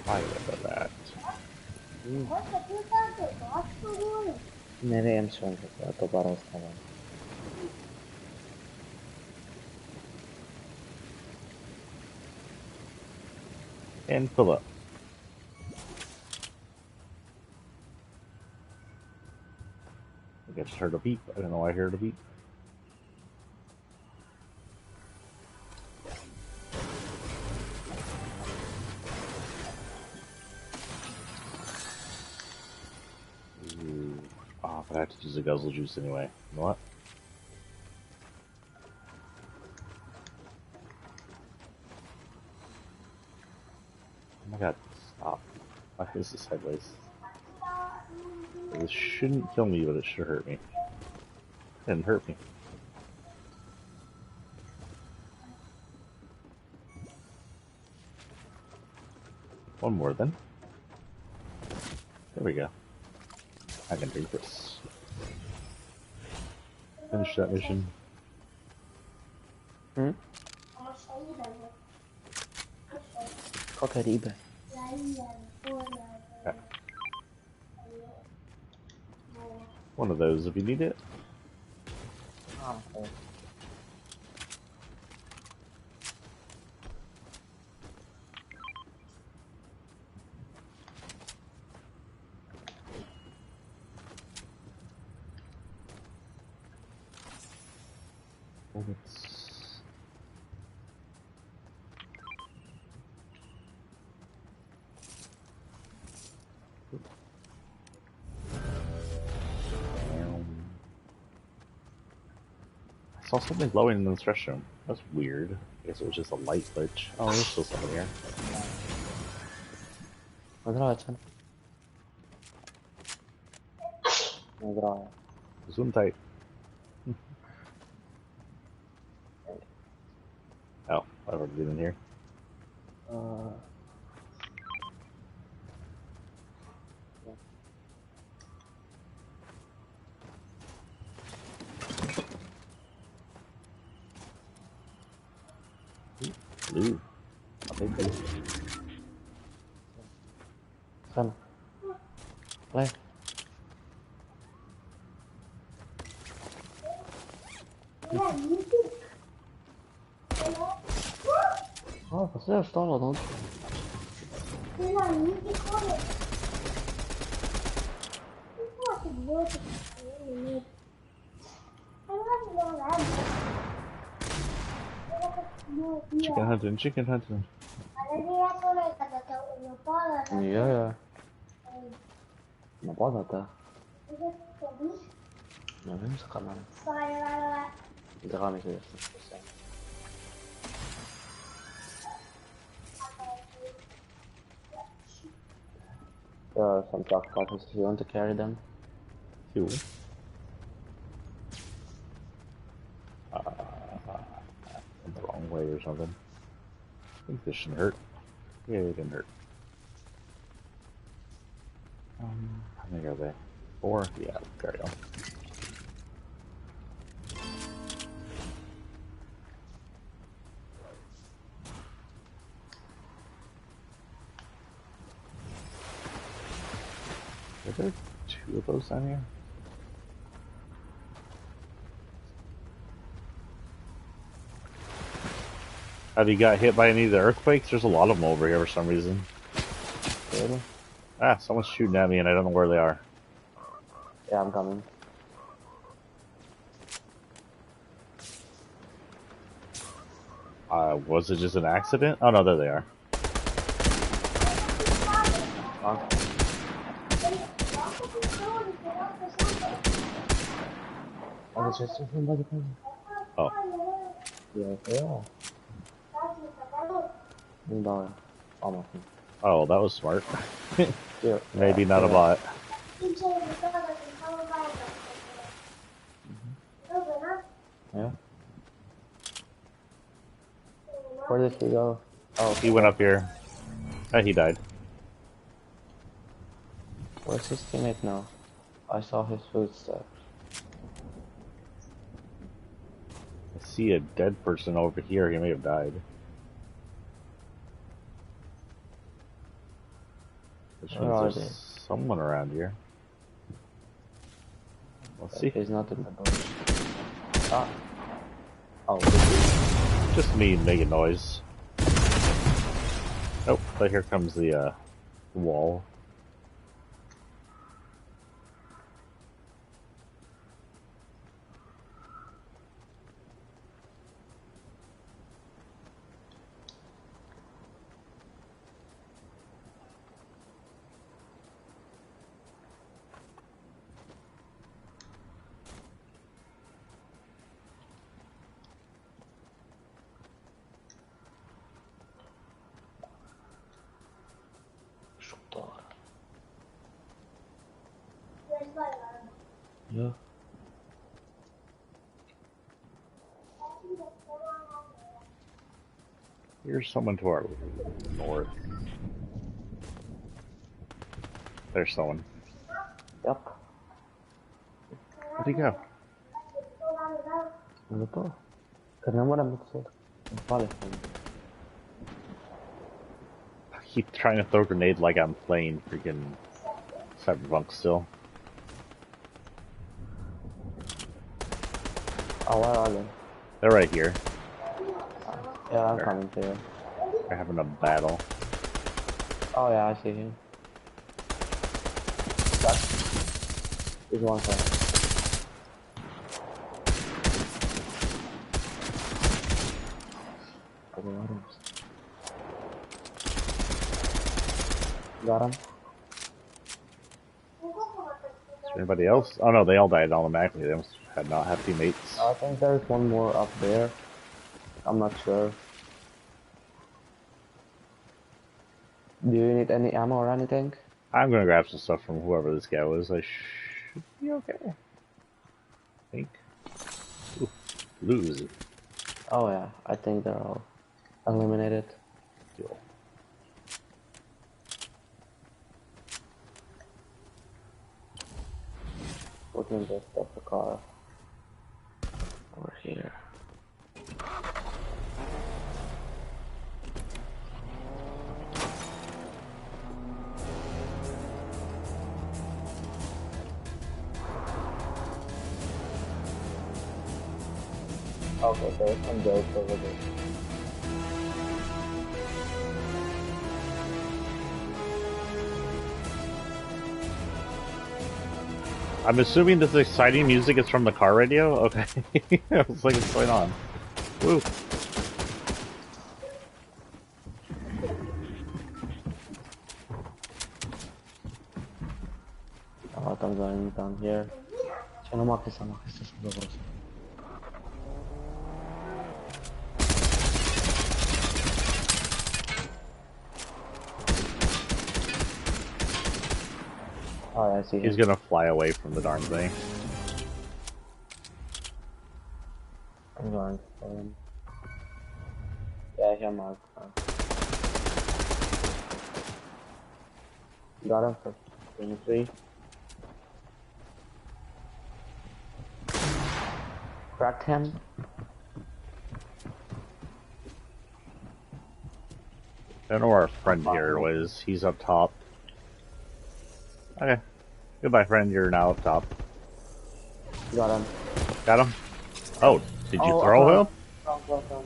I got that. मेरे AIIMS होंगे तो 12 इस्तेमाल. And fill up. I just heard a beep. I don't know why I heard a beep. Ooh. Oh, but I have to use the guzzle juice anyway. You know what? Oh my god, stop. Why is this sideways? This shouldn't kill me, but it should hurt me. It didn't hurt me. One more then. There we go. I can drink this. Finish that mission. Qualquer riba. Okay. One of those if you need it. Okay. I saw something glowing in this restroom. That's weird. I guess it was just a light glitch. Oh, there's still something here. Нравится. Нравится. Zoom tight. Oh, I've already been in here. Blue. I'll take blue. Sana. Play. Vad säger du? Stålar du? Chicken hunting, chicken hunting. Iya ya. Kenapa kata? Namanya sekarang. Kita kami sudah selesai. There are some truck parties if you want to carry them. Cool. The wrong way or something. I think this shouldn't hurt. Yeah, it didn't hurt. How many are they? 4? Yeah, carry on. Are there 2 of those down here? Have you got hit by any of the earthquakes? There's a lot of them over here for some reason. Really? Ah, someone's shooting at me and I don't know where they are. Yeah, I'm coming. Was it just an accident? Oh no, there they are. Oh, just somebody coming. Oh. Yeah. No, almost. Oh, that was smart. Yeah. Maybe not a bot. Yeah. Where did he go? Oh, He went up here. Ah, he died. Where's his teammate now? I saw his footsteps. I see a dead person over here. He may have died. Which Where are means they? there's someone around here. Let's see. He's not in the bush. Ah. Oh, Just me making noise. Oh, but here comes the wall. yeah. Here's someone to our north. There's someone. Yep. Where'd he go? Ano to? Kanina mo naman ito. Palace. I keep trying to throw a grenade like I'm playing freaking Cyberpunk still. Oh, where are they? They're right here. Yeah, I'm coming to you. They're having a battle. Oh yeah, I see him. He's one side. Got him. Is there anybody else? Oh no, they all died automatically. They must not have teammates. I think there's one more up there. I'm not sure. Do you need any ammo or anything? I'm gonna grab some stuff from whoever this guy was. I should be okay. I think. Ooh, lose. Oh yeah, I think they're all eliminated. Cool. Putting the stuff the car over here. Okay, there's some jokes over there. I'm assuming this exciting music is from the car radio? Okay. I was like, what's going on? Woo. I'm going down here. C'è una che sta sulla cosa. Oh, I see him. He's gonna fly away from the darn thing. I'm going for him. Yeah, here, Mark. Got him for 23. Cracked him. I don't know where our friend here was. He's up top. Okay. Goodbye, friend. You're now up top. Got him. Got him? Oh, did you throw him? Wrong.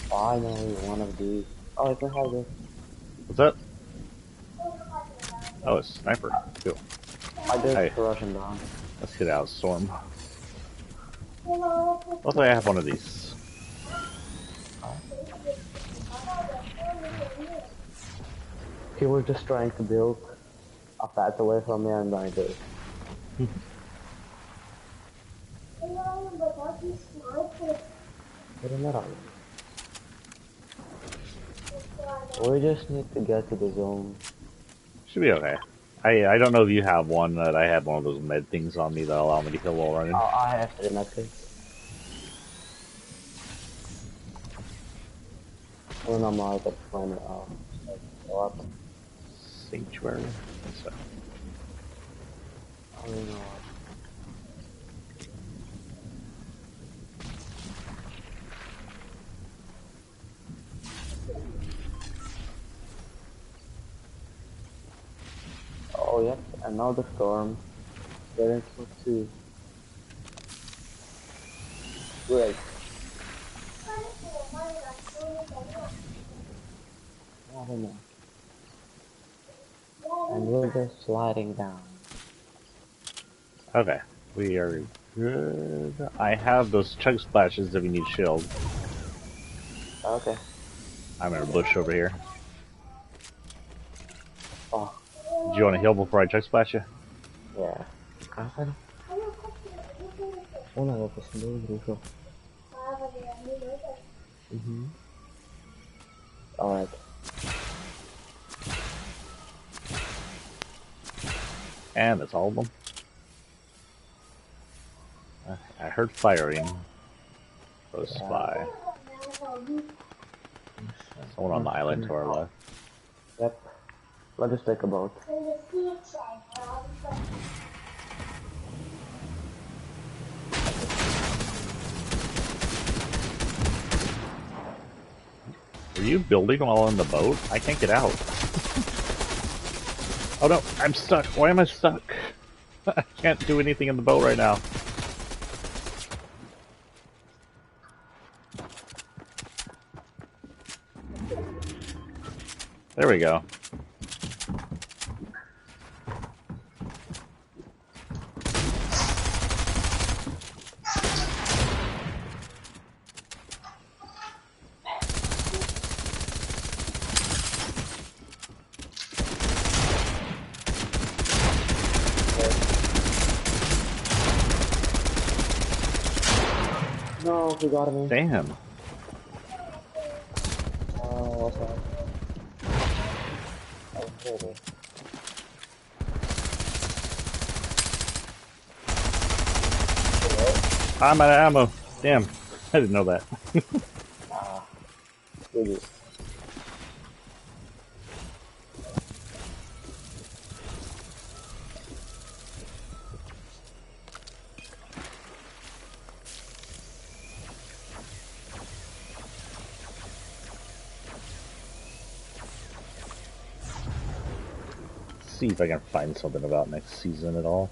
Finally, one of these. Oh, I can have this. What's that? Oh, it's a sniper. Cool. I just Hey. rush him down. Let's get out, Storm. Luckily, I have one of these. He was just trying to build a path away from me and I did. We just need to get to the zone. Should be okay. I don't know if you have one, but I have one of those med things on me that allow me to heal while running. Oh, I have to in that case. When I'm out at planet, go up. Sanctuary? So. I don't know. Oh, yep, and now the storm. Getting close to. Great. I don't know. And we're just sliding down. Okay, we are good. I have those chug splashes if you need shield. Okay. I'm in a bush over here. Oh, Do you want to heal before I chug splash you? yeah. Una vez que se lo dijo. Alright. And that's all of them. I heard firing. Close by. Someone on the island to our left. Yep. Let us take a boat. Were you building while on the boat? I can't get out. Oh no, I'm stuck. Why am I stuck? I can't do anything in the boat right now. There we go. No, he got me. Damn. Oh, what's that? Okay. I'm out of ammo. Damn. I didn't know that. Good. See if I can find something about next season at all.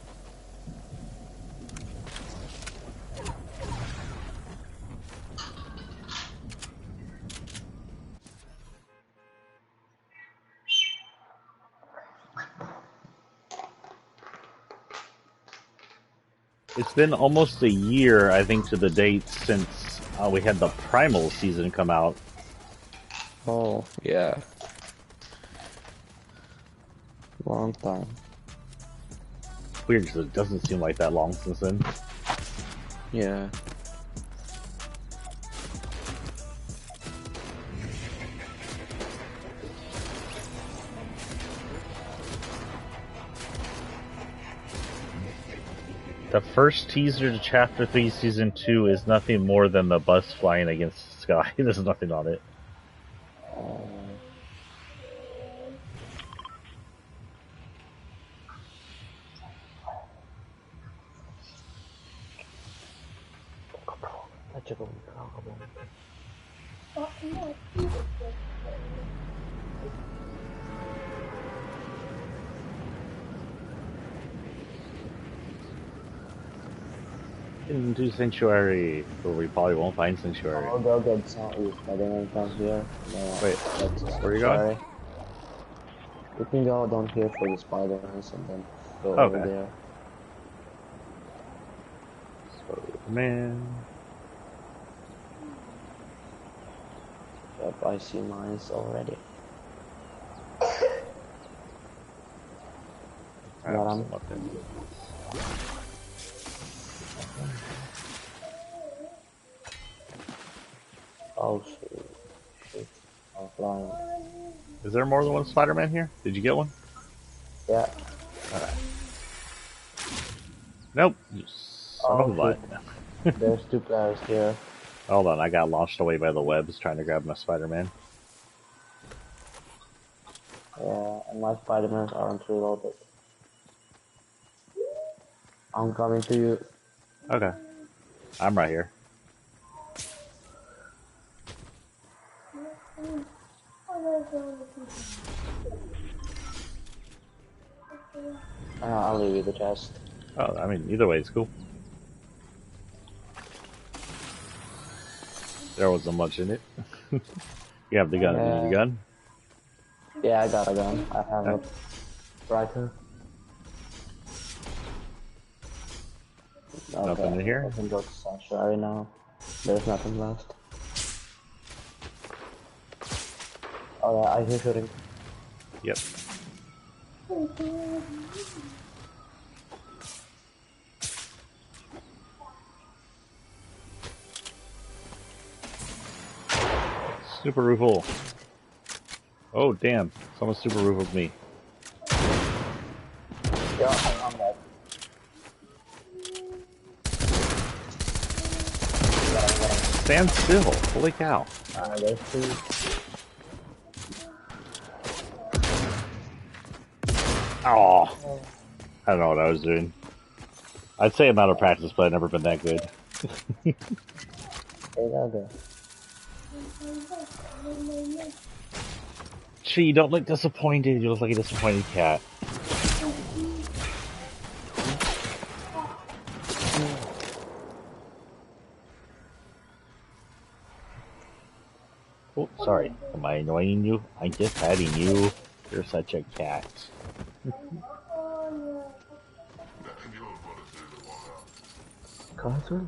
It's been almost a year, I think, to the date since we had the Primal season come out. Oh, yeah. Long time. It's weird because it doesn't seem like that long since then. Yeah. The first teaser to Chapter 3 Season 2 is nothing more than the bus flying against the sky. There's nothing on it. Into Sanctuary, where we probably won't find Sanctuary. I'll go get some Spider-Man from here. No, Wait, that's where are you going? Sanctuary. You can go down here for the Spider-Man and then go Okay. over there. Man. Yep, I see mines already. Got 'em. Oh shit. I'm flying. Is there more than one Spider-Man here? Did you get one? Yeah. Alright. Nope. You son of a butt. There's two players here. Hold on, I got launched away by the webs trying to grab my Spider-Man. Yeah, and my Spider-Mans aren't reloaded. I'm coming to you. Okay. I'm right here. I'll leave you the chest. Oh, I mean, either way, it's cool. There wasn't much in it. You have the gun. Yeah. You need a gun? Yeah, I got a gun. I have it right here. Nothing in here? I can go to Sanctuary now. There's nothing left. Oh yeah, I hear shooting. Yep. Super rifle. Oh damn! Someone super rifled me. Yeah, I'm dead. Stand still! Holy cow! There's two. Oh, I don't know what I was doing. I'd say I'm out of practice, but I've never been that good. Gee, don't look disappointed. You look like a disappointed cat. Oh, sorry. Am I annoying you? I'm just petting you. You're such a cat. Castle?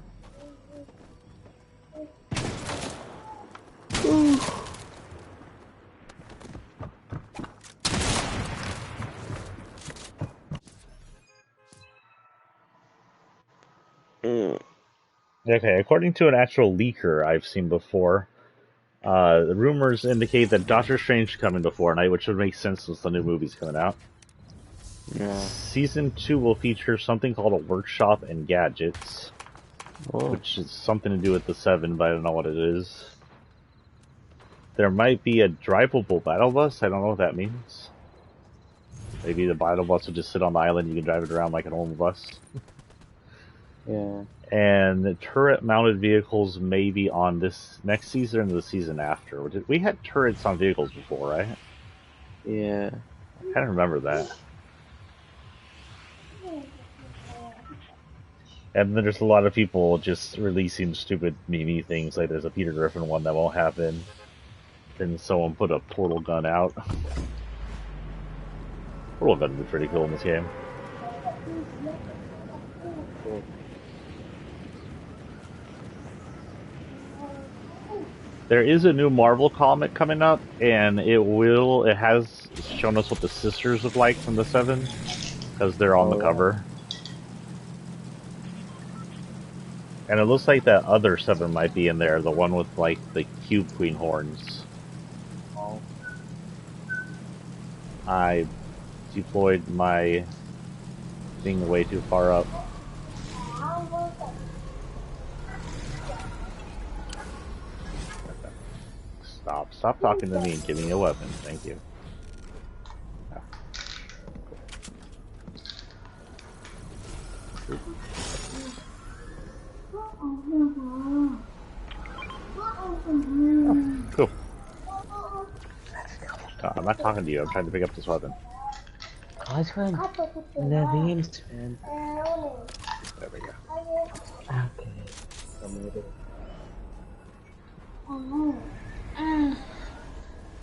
Okay, according to an actual leaker I've seen before, the rumors indicate that Doctor Strange is coming to Fortnite, which would make sense since the new movie's coming out. Yeah. Season 2 will feature something called a workshop and gadgets, which is something to do with the 7, but I don't know what it is. There might be a drivable battle bus. I don't know what that means. Maybe the battle bus will just sit on the island. You can drive it around like a normal bus. Yeah. And the turret-mounted vehicles may be on this next season and the season after. We had turrets on vehicles before, right? Yeah. I kind of remember that. And then there's a lot of people just releasing stupid meme things, like there's a Peter Griffin one that won't happen. Then someone put a portal gun out. Portal gun would be pretty cool in this game. There is a new Marvel comic coming up, and it has shown us what the sisters look like from the 7, because they're on the cover. And it looks like that other 7 might be in there, the one with like the cube queen horns. Oh. I deployed my thing way too far up. Stop talking to me and give me a weapon, thank you. Oh, cool. I'm not talking to you, I'm trying to pick up this weapon. Husband, Levine's man. There we go. Okay. I made it.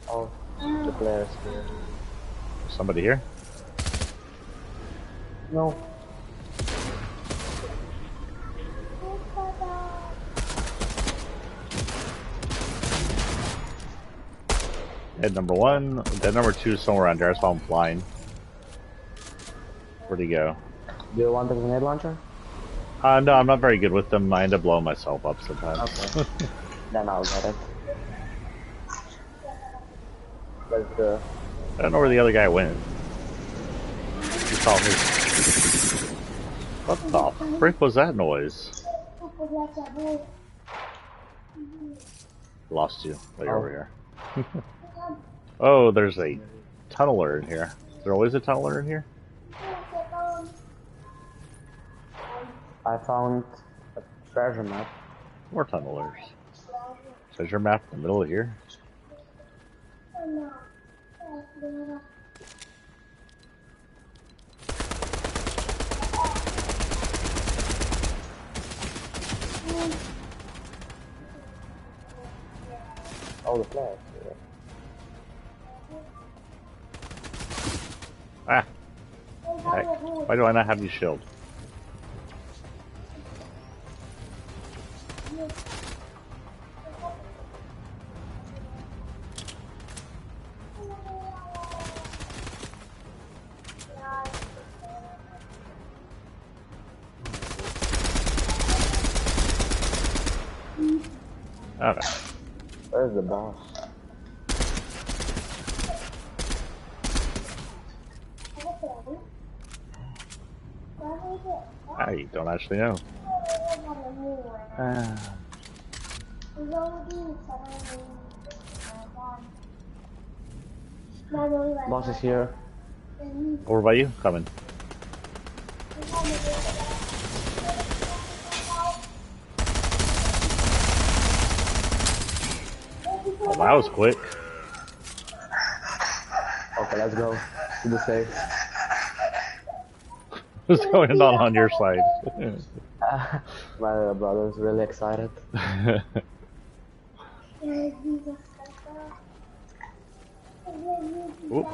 Oh, the player's here. Somebody here? No. Dead number 1, dead number 2 is somewhere around there. I saw him flying. Where'd he go? Do you want the grenade launcher? No, I'm not very good with them. I end up blowing myself up sometimes. Okay. Then I'll get it. Let's go. I don't know where the other guy went. You saw me. What the frick was that noise? Lost you. Wait, over here. Oh, there's a tunneler in here. Is there always a tunneler in here? I found a treasure map. More tunnelers. Treasure map in the middle of here. Oh, the flags. Ah! Heck. Why do I not have you shield? Okay. Where's the boss? I don't actually know. Boss is here. Over by you? Coming. Oh, that was quick. Okay, let's go to the safe. What's going on your side? My brother's really excited. Oop.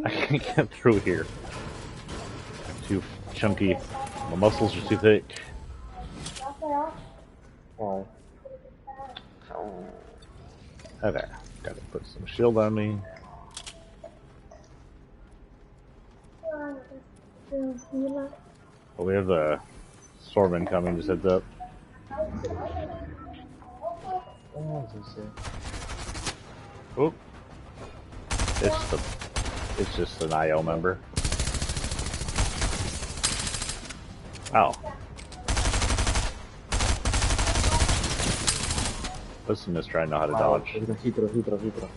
I can't get through here. Too chunky. My muscles are too thick. Oh. Okay, gotta put some shield on me. Oh, we have the Stormman coming, just heads up. Oop. It's just an IO member. Ow. Listen, mister, I know how to dodge. Hitro.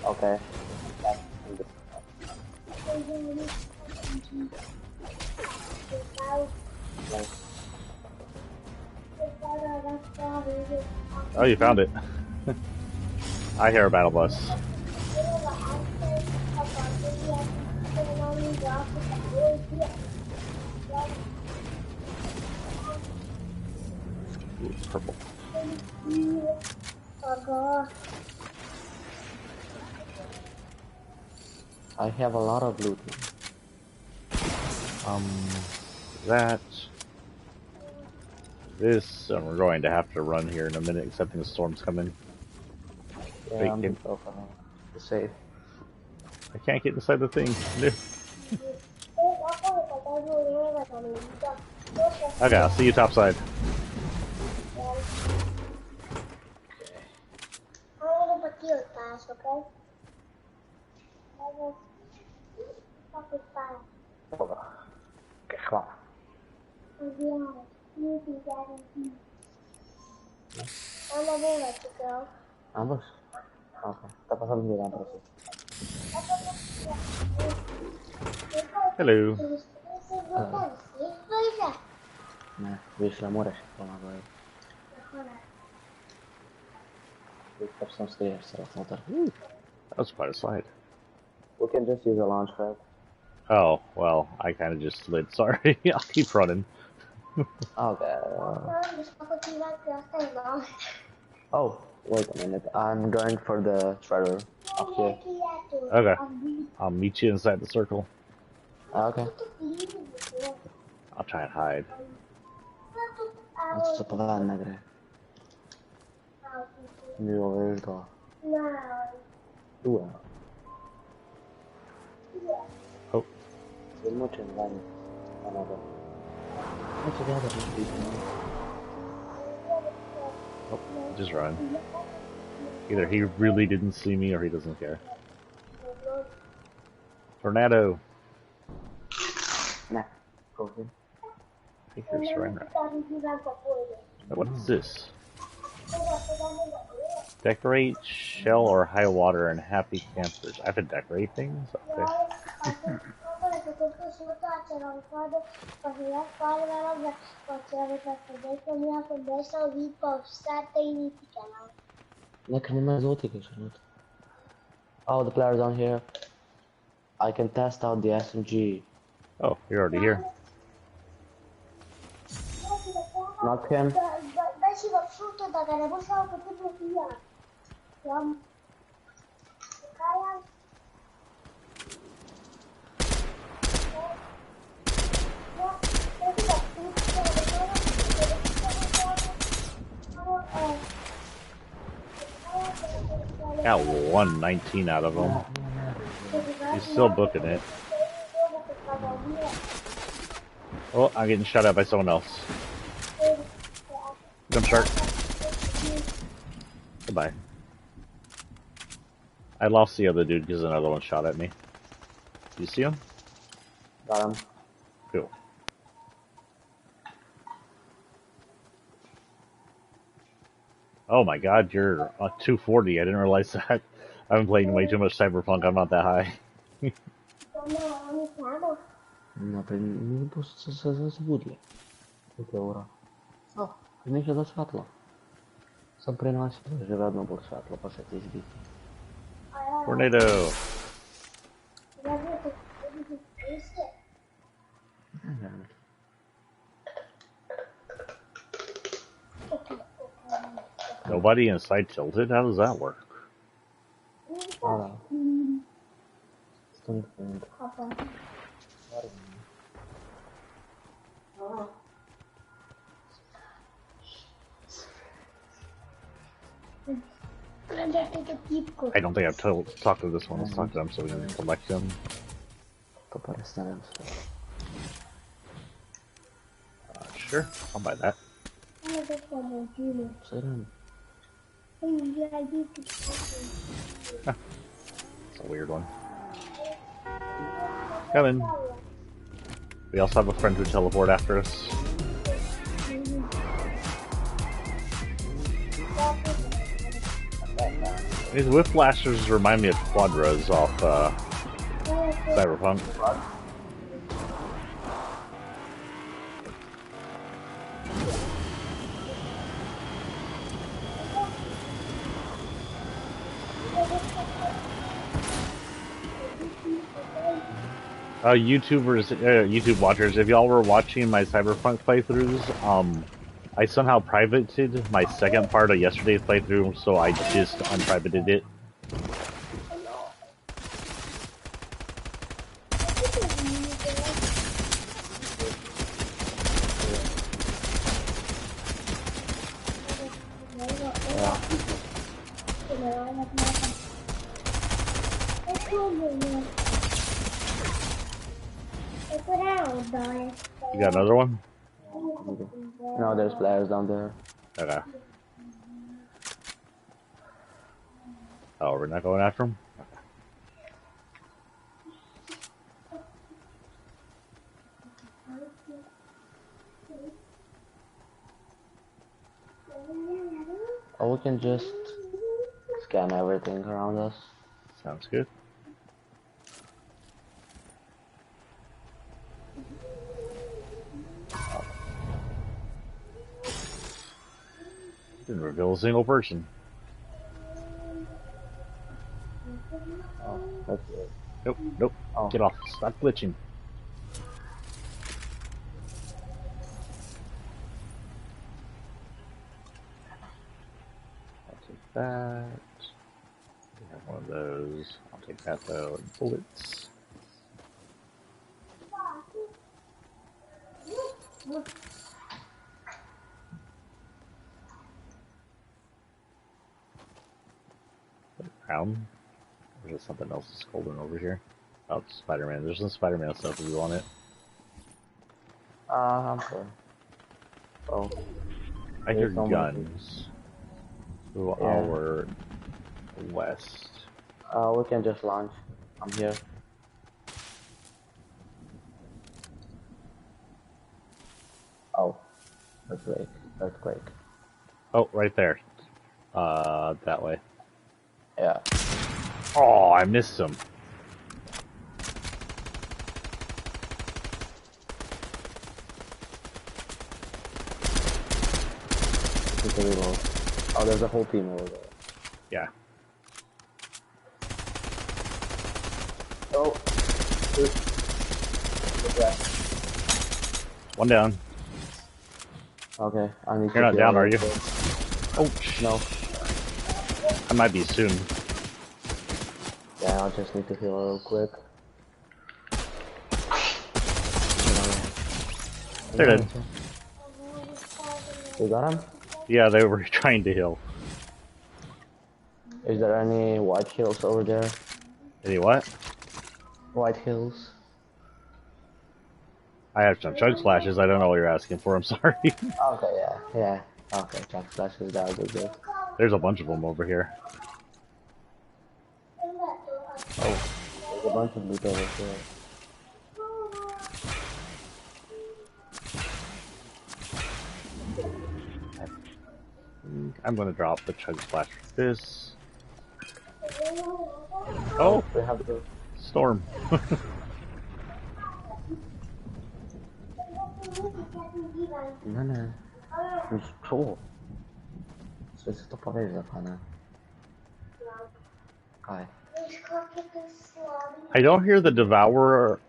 Okay. Oh, you found it. I hear a battle bus. Ooh, purple. I have a lot of loot. This, and we're going to have to run here in a minute, accepting the storm's coming. Yeah, I'm safe. I can't get inside the thing. Okay, I'll see you topside. Qué claro. Ambos. Ok, está pasando bien por aquí. Hello. Nah, wyślę mu resztę, pomagaj. There's some stairs, so it's not that. That was quite a slide. We can just use a launch pad. Oh, well, I kind of just slid. Sorry. I'll keep running. Okay. Oh, wait a minute. I'm going for the treasure up here. Okay. I'll meet you inside the circle. Okay. I'll try and hide. Adesso parlare gre. Io vedo. Due. Oh, Se non c'è vai. Another. Non c'è da oh, just run. Either he really didn't see me or he doesn't care. Tornado. Nah. Go in. I hear surrender. What is this? Decorate, shell, or high water and happy campers. I have to decorate things? Okay. Oh, the player's on here. I can test out the SMG. Oh, you're already here. Knock him. Got 119 out of him. He's still booking it. Oh, I'm getting shot at by someone else. Jump start. Goodbye. I lost the other dude because another one shot at me. You see him? Got him. Cool. Oh my god, you're 240. I didn't realize that. I've been playing way too much Cyberpunk. I'm not that high. No, nie posso zbudli. Jakie ora? O, zmniejszę za światło. Są prynasi, że wiadomo, bo światło poszedł zbity. Tornado. Nie wiem. Nobody inside tilted? How does that work? Dobra. Stąd punkt. I don't think I've talked to this one. Let's talk to them so we can collect them. To porozmawiam. Sure, I'll buy that. Co robię? It's a weird one. Coming. We also have a friend who teleport after us. These whiplashers remind me of Quadras off Cyberpunk. YouTube watchers, if y'all were watching my Cyberpunk playthroughs, I somehow privated my second part of yesterday's playthrough, so I just unprivated it. You got another one? No, there's players down there. Okay. Oh, we're not going after him? Or we can just scan everything around us. Sounds good. Didn't reveal a single person. Oh, that's good. Nope, nope. Oh. Get off. Stop glitching. I'll take that. We have one of those. I'll take that though. And bullets. Crown? Or is there something else that's golden over here? Oh, it's Spider-Man. There's some Spider-Man stuff if you want it. I'm sure. Oh. I hear There's so guns. To Yeah. our west. We can just launch. I'm here. Oh. Earthquake. Earthquake. Oh, right there. That way. Yeah. Oh, I missed him. It's a reload. Oh, there's a whole team over there. Yeah. Oh. Okay. One down. Okay, I need to You're not heal down, real are you? quick. Oh, No. I might be soon. Yeah, I just need to heal real quick. They're dead. You got him? Yeah, they were trying to heal. Is there any white hills over there? Any what? White hills? I have some chug splashes. I don't know what you're asking for. I'm sorry. Okay, yeah. Okay, Jack Flashes, that would be good. There's a bunch of them over here. Oh, there's a bunch of loot over here. I'm gonna drop the chug splash for this. Oh, We have to... storm. No. Już czuło. Co to powiedział, pana? Hi. I don't hear the Devourer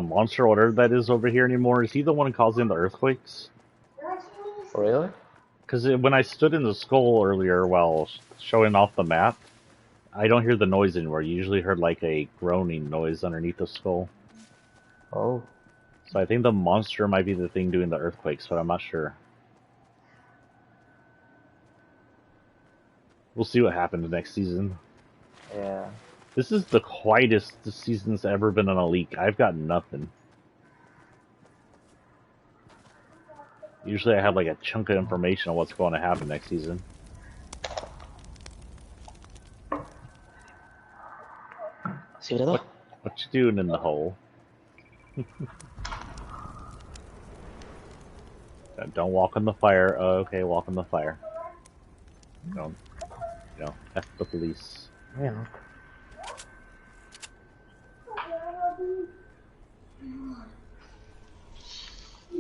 monster, whatever that is, over here anymore. Is he the one causing the earthquakes? Really? Because when I stood in the skull earlier while showing off the map, I don't hear the noise anymore. You usually heard like a groaning noise underneath the skull. Oh. So I think the monster might be the thing doing the earthquakes, but I'm not sure. We'll see what happens next season. Yeah. This is the quietest the season's ever been on a leak. I've got nothing. Usually I have like a chunk of information on what's going to happen next season. See that? What you doing in the hole? Don't walk on the fire. Oh, okay, walk on the fire. Don't, F the police. Yeah.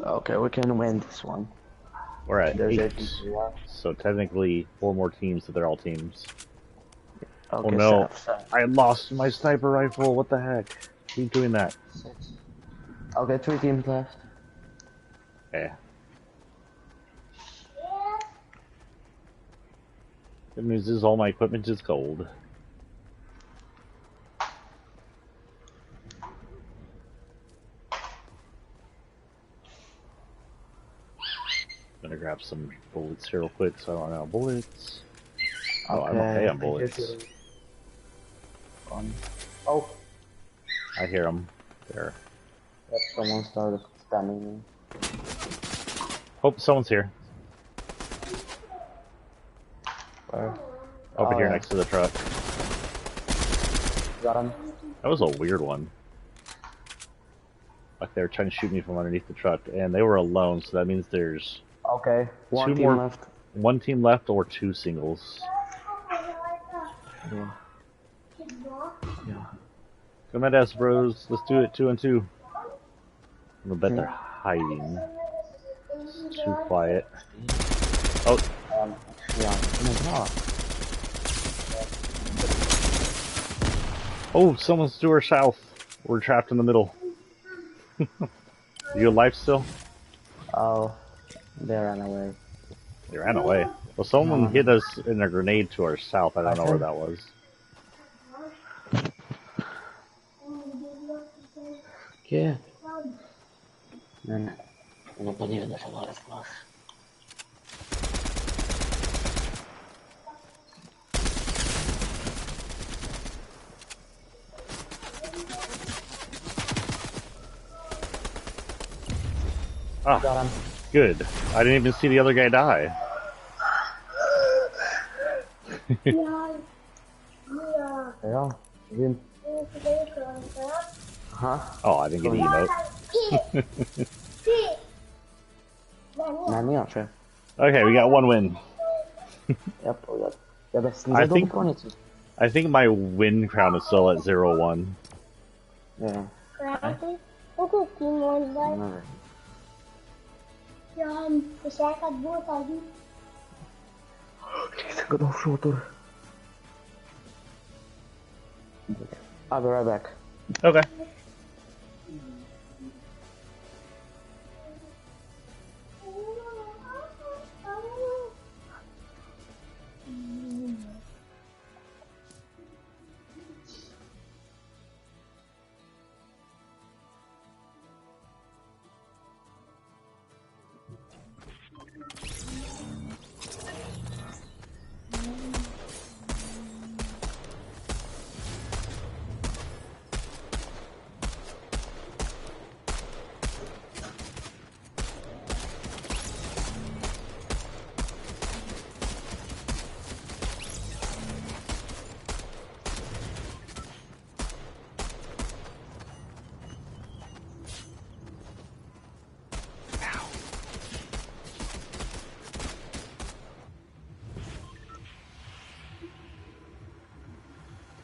Okay, we can win this one. We're at There's 8. 8 left. So technically 4 more teams, so they're all teams. Okay, Oh no, Seth. I lost my sniper rifle. What the heck? Keep doing that. Okay, 3 teams left. Okay. Good news is all my equipment is gold. Gonna grab some bullets here real quick, so I don't know bullets. Oh, I'm okay on bullets. Oh, I hear them. There. yep, someone started spamming me. Oh, someone's here. Where? Over Oh, here yeah. next to the truck. Got him. That was a weird one. Like they were trying to shoot me from underneath the truck, and they were alone, so that means there's Okay. One two team more, left. one team left or two singles. Yeah. Yeah. Come at us, bros. Let's do it 2 and 2. I bet they're hiding. It's too quiet. Oh, Yeah. Oh my god. oh, someone's to our south. We're trapped in the middle. You alive still? Oh. They ran away. They ran away. Well, someone No. hit us in a grenade to our south. I don't know where that was. ¿Qué? No podía salvar las más. Ah, Got him. good. I didn't even see the other guy die. Yeah. Again. Huh? Oh, I didn't get an emote. Nej, men jag tror. Okay, we got one win. Yep, jag bäst I think my win crown is still at 0-1. Yeah. Good off shooter. I'll be right back. Okay.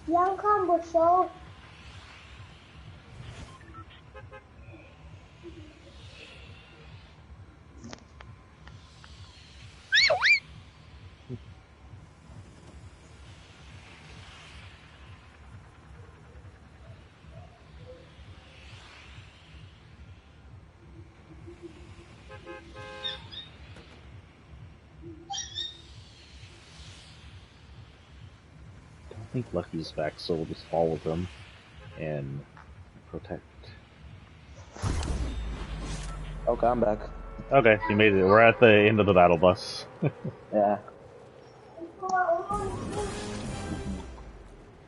Young combo show. I think Lucky's back, so we'll just follow them and protect. Okay, I'm back. Okay, you made it. We're at the end of the battle bus. Yeah.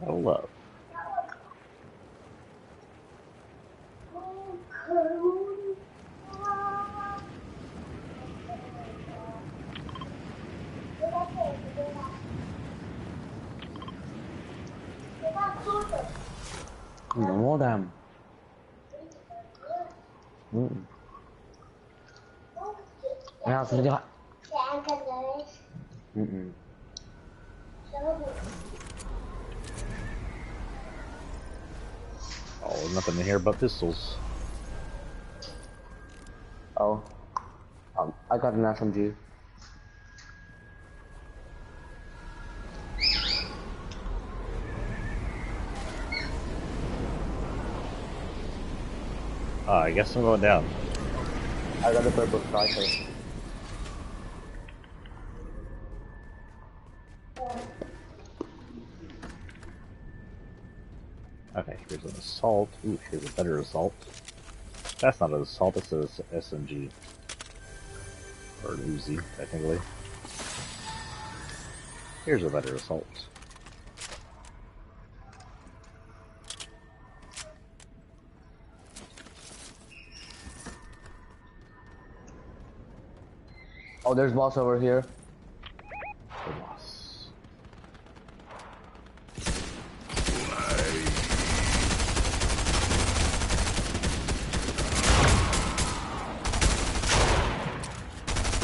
Hold up. No damn. Yeah, so yeah. Oh, nothing in here but pistols. Oh. I got an SMG. I guess I'm going down. I got a purple striker. Okay, here's an assault. Ooh, here's a better assault. That's not an assault, that's an SMG. Or an Uzi, technically. Here's a better assault. Oh, there's boss over here. The boss.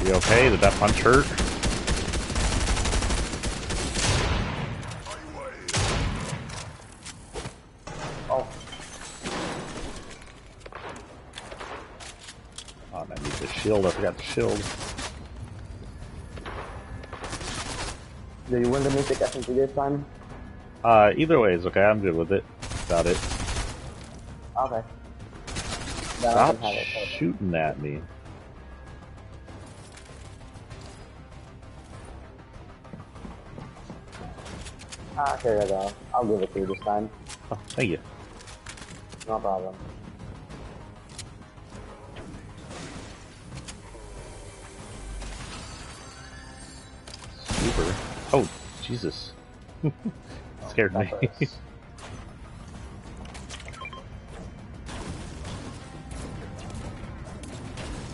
You okay? Did that punch hurt? Oh. Oh, I need the shield. I forgot the shield. Do you want the mythic SMG this time? Either way is okay. I'm good with it. Got it. Okay. Stop shooting at me. Ah, here you go. I'll give it to you this time. Oh, thank you. No problem. Super. Oh, Jesus. Scared me.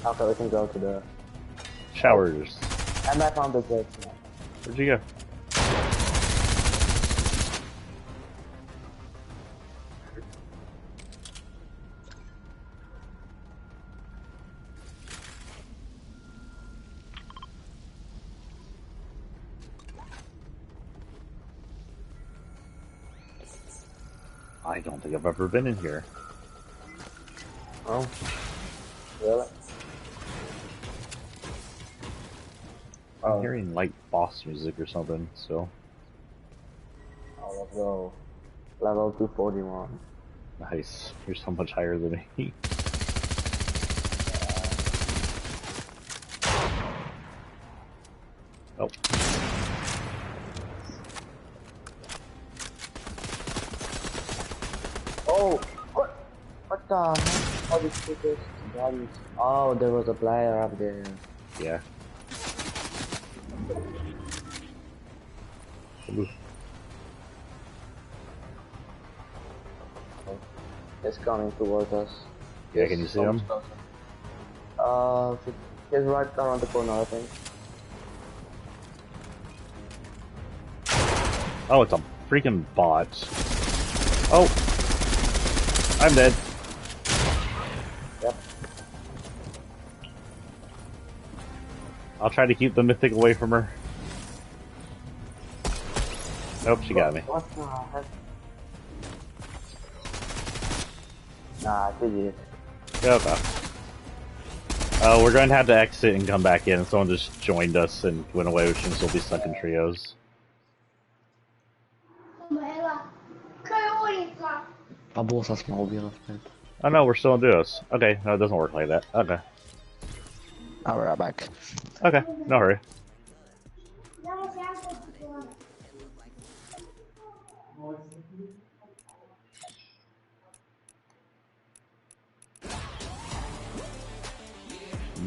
Okay, we can go to the Showers. and I found the glitch now. Where'd you go? I don't think I've ever been in here. Oh. Really? I'm hearing like boss music or something, so. Oh, let's go. Level 241. Nice. You're so much higher than me. Oh. Oh! What the heck? All these stickers, guns. Oh, there was a player up there. Yeah. Ooh. It's coming towards us. Yeah, can you see him? He's right around the corner, I think. Oh, it's a freaking bot. Oh! I'm dead. Yep. I'll try to keep the mythic away from her. Nope, she got me. What the heck? Nah, she did. Okay. We're going to have to exit and come back in. Someone just joined us and went away, which means we'll be stuck in trios. Oh no, we're still in duos. Okay, no, it doesn't work like that. Okay. I'll be right back. Okay, no hurry.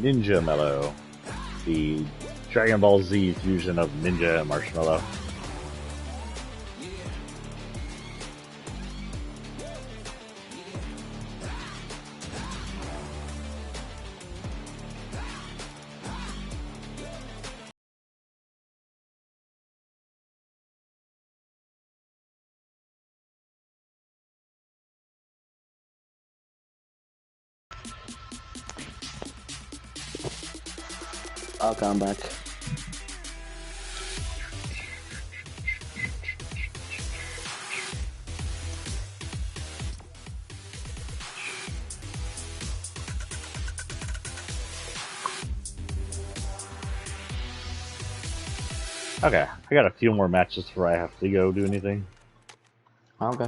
Ninja Mellow. The Dragon Ball Z fusion of Ninja and Marshmallow. I'll come back. Okay, I got a few more matches before I have to go do anything. Okay.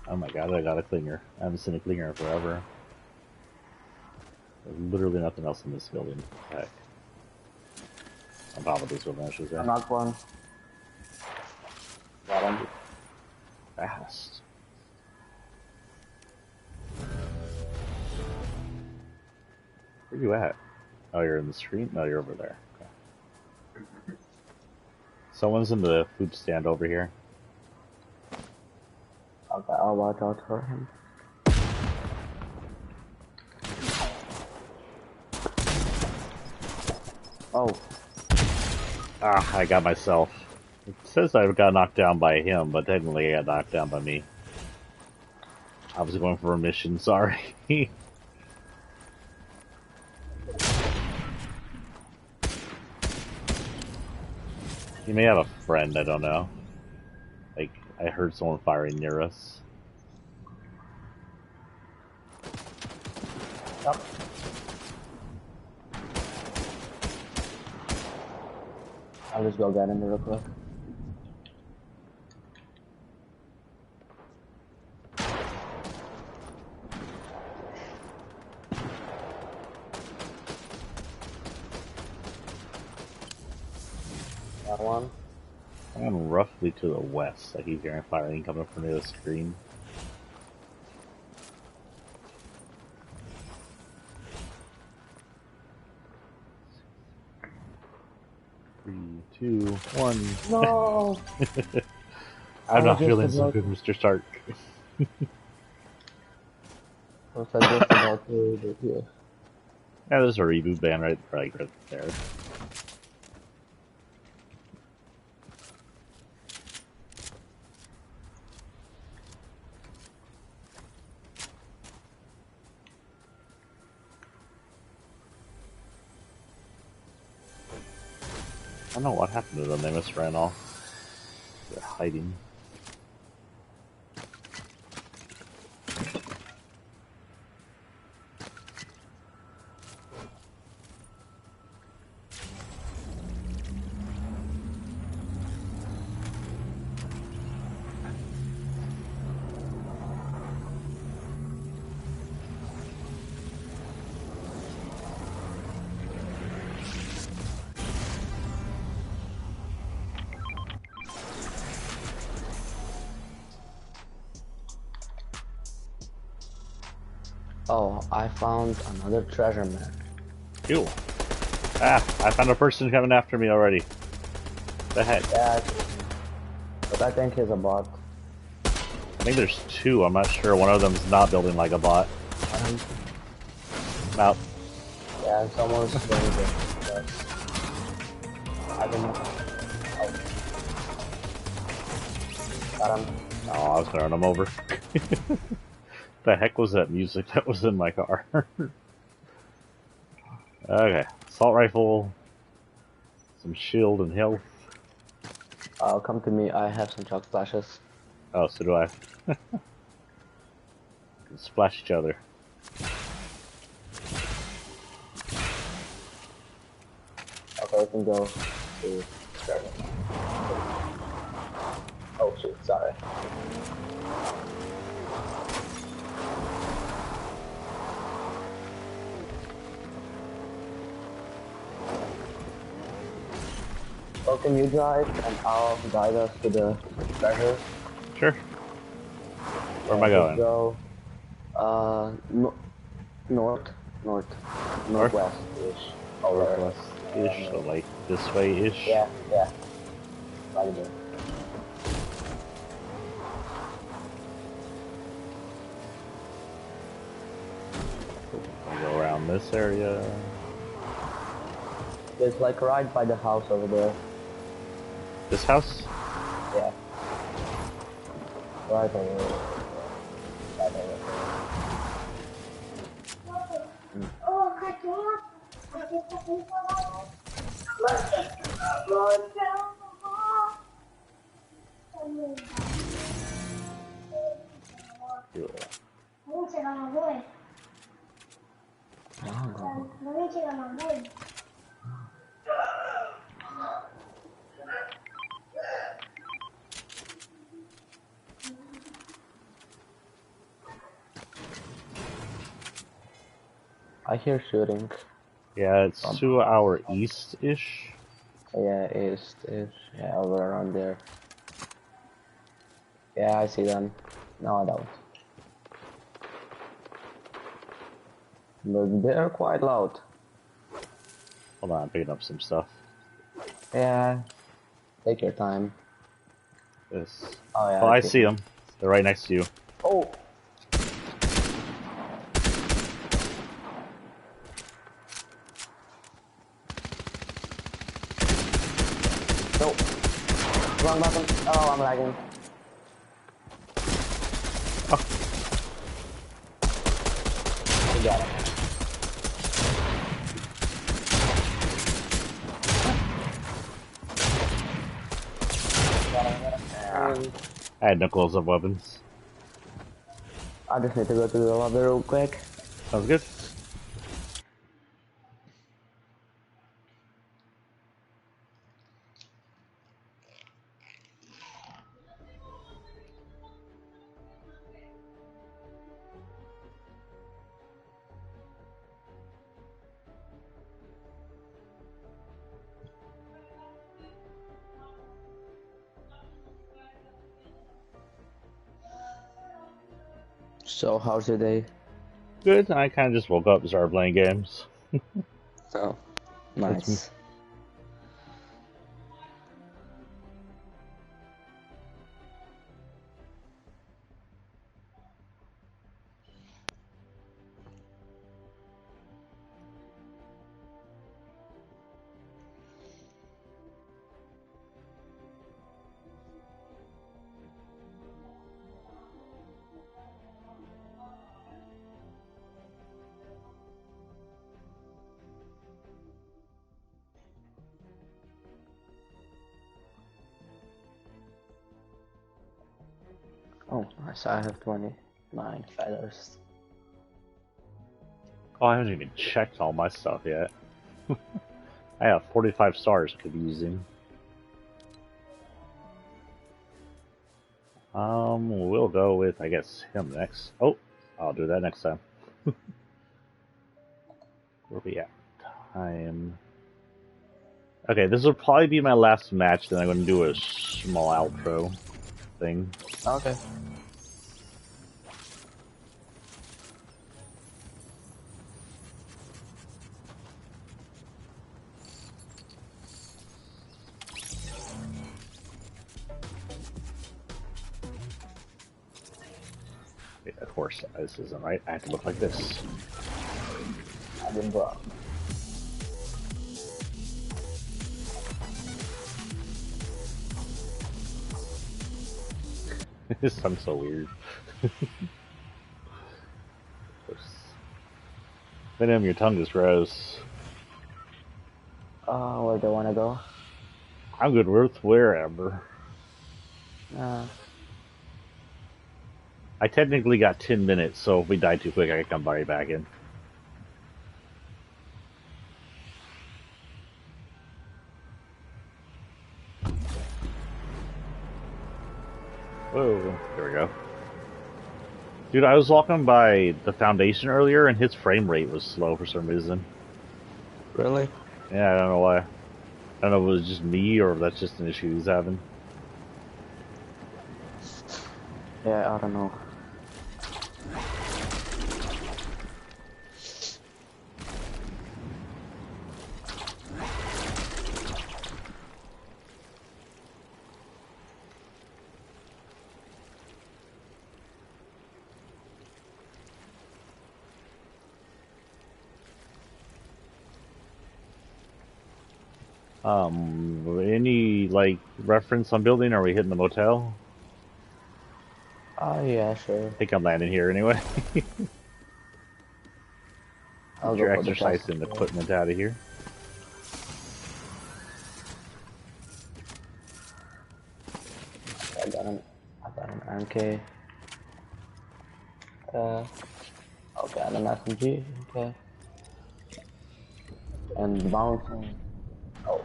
Oh my god, I got a clinger. I haven't seen a clinger in forever. There's literally nothing else in this building. Heck. On top of this building, I should say. I knocked one. Got him. Fast. Where you at? Oh, you're in the street? No, you're over there. Okay. Someone's in the food stand over here. Okay, I'll watch out for him. Oh. Ah, I got myself. It says I got knocked down by him, but technically I got knocked down by me. I was going for a mission, sorry. He may have a friend, I don't know. Like, I heard someone firing near us. Yep. I'll just go get him real quick. That one. I'm roughly to the west. I keep hearing firing coming from near the screen. Three, two, one. No! I'm not just feeling so about- good, Mr. Stark. I was just about to do here. Yeah, there's a reboot band right there. I don't know what happened to them. They must ran off. They're hiding. Oh, I found another treasure map. Cool. Ah, I found a person coming after me already. The heck? Yeah, but I think he's a bot. I think there's two. I'm not sure. One of them's not building like a bot. Out. Yeah, someone's going to get I don't know. Oh. Got him. Oh, I was throwing him over. The heck was that music that was in my car? Okay. Assault rifle. Some shield and health. Come to me. I have some chalk splashes. Oh, so do I. Splash each other. Okay, we can go to treasure. Oh shoot, sorry. Well, can you drive and I'll guide us to the treasure? Sure. Where am I going? Go, northwest-ish. Northwest-ish, so like this way-ish? Yeah. Right there. I go around this area. It's like right by the house over there. This house? Yeah. Right over. Right over. Oh, cartoon. Aquí está temporada. Yeah. I hear shooting. Yeah, it's 2 hour east-ish. Yeah, east. Yeah, over around there. Yeah, I see them. No, I don't. But they're quite loud. Hold on, I'm picking up some stuff. Yeah, take your time. This. Oh yeah, Oh, I I see see him. them. They're right next to you. Oh! No! Wrong button. Oh, I'm lagging. I got it. I had no close-up weapons. I just need to go to the lobby real quick. Sounds good. So, how's your day? Good. I kind of just woke up and started playing games. Oh, That's me. nice. Oh, nice. I have 29 feathers. Oh, I haven't even checked all my stuff yet. I have 45 stars I could be using. We'll go with, I guess, him next. Oh, I'll do that next time. Where we at? Time. Okay, this will probably be my last match, then I'm going to do a small outro thing. Okay. Yeah, of course, this isn't right. I have to look like this. I've been brought. This sounds so weird. Venom, your tongue is gross. Where do I wanna go? I'm good with wherever. I technically got 10 minutes, so if we die too quick, I can come right back in. Whoa, there we go. Dude, I was walking by the Foundation earlier, and his frame rate was slow for some reason. Really? Yeah, I don't know why. I don't know if it was just me, or if that's just an issue he's having. Yeah, I don't know. Any like reference on building? Are we hitting the motel? Oh yeah, sure. I think I'm landing here anyway. I'll Get your go for the exercising castle. equipment out of here. I got an MK. Okay, and an SMG. Okay. And bouncing. Oh,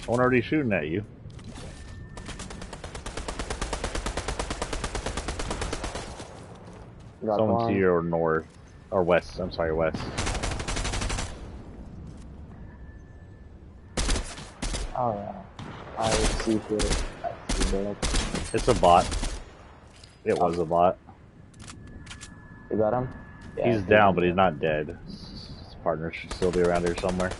Someone already shooting at you. got Someone one. to your north. Or west. I'm sorry, west. Oh yeah. I see here. I see bullet. It's a bot. It was a bot. You got him? Yeah, He's down, but he's not dead. His partner should still be around here somewhere.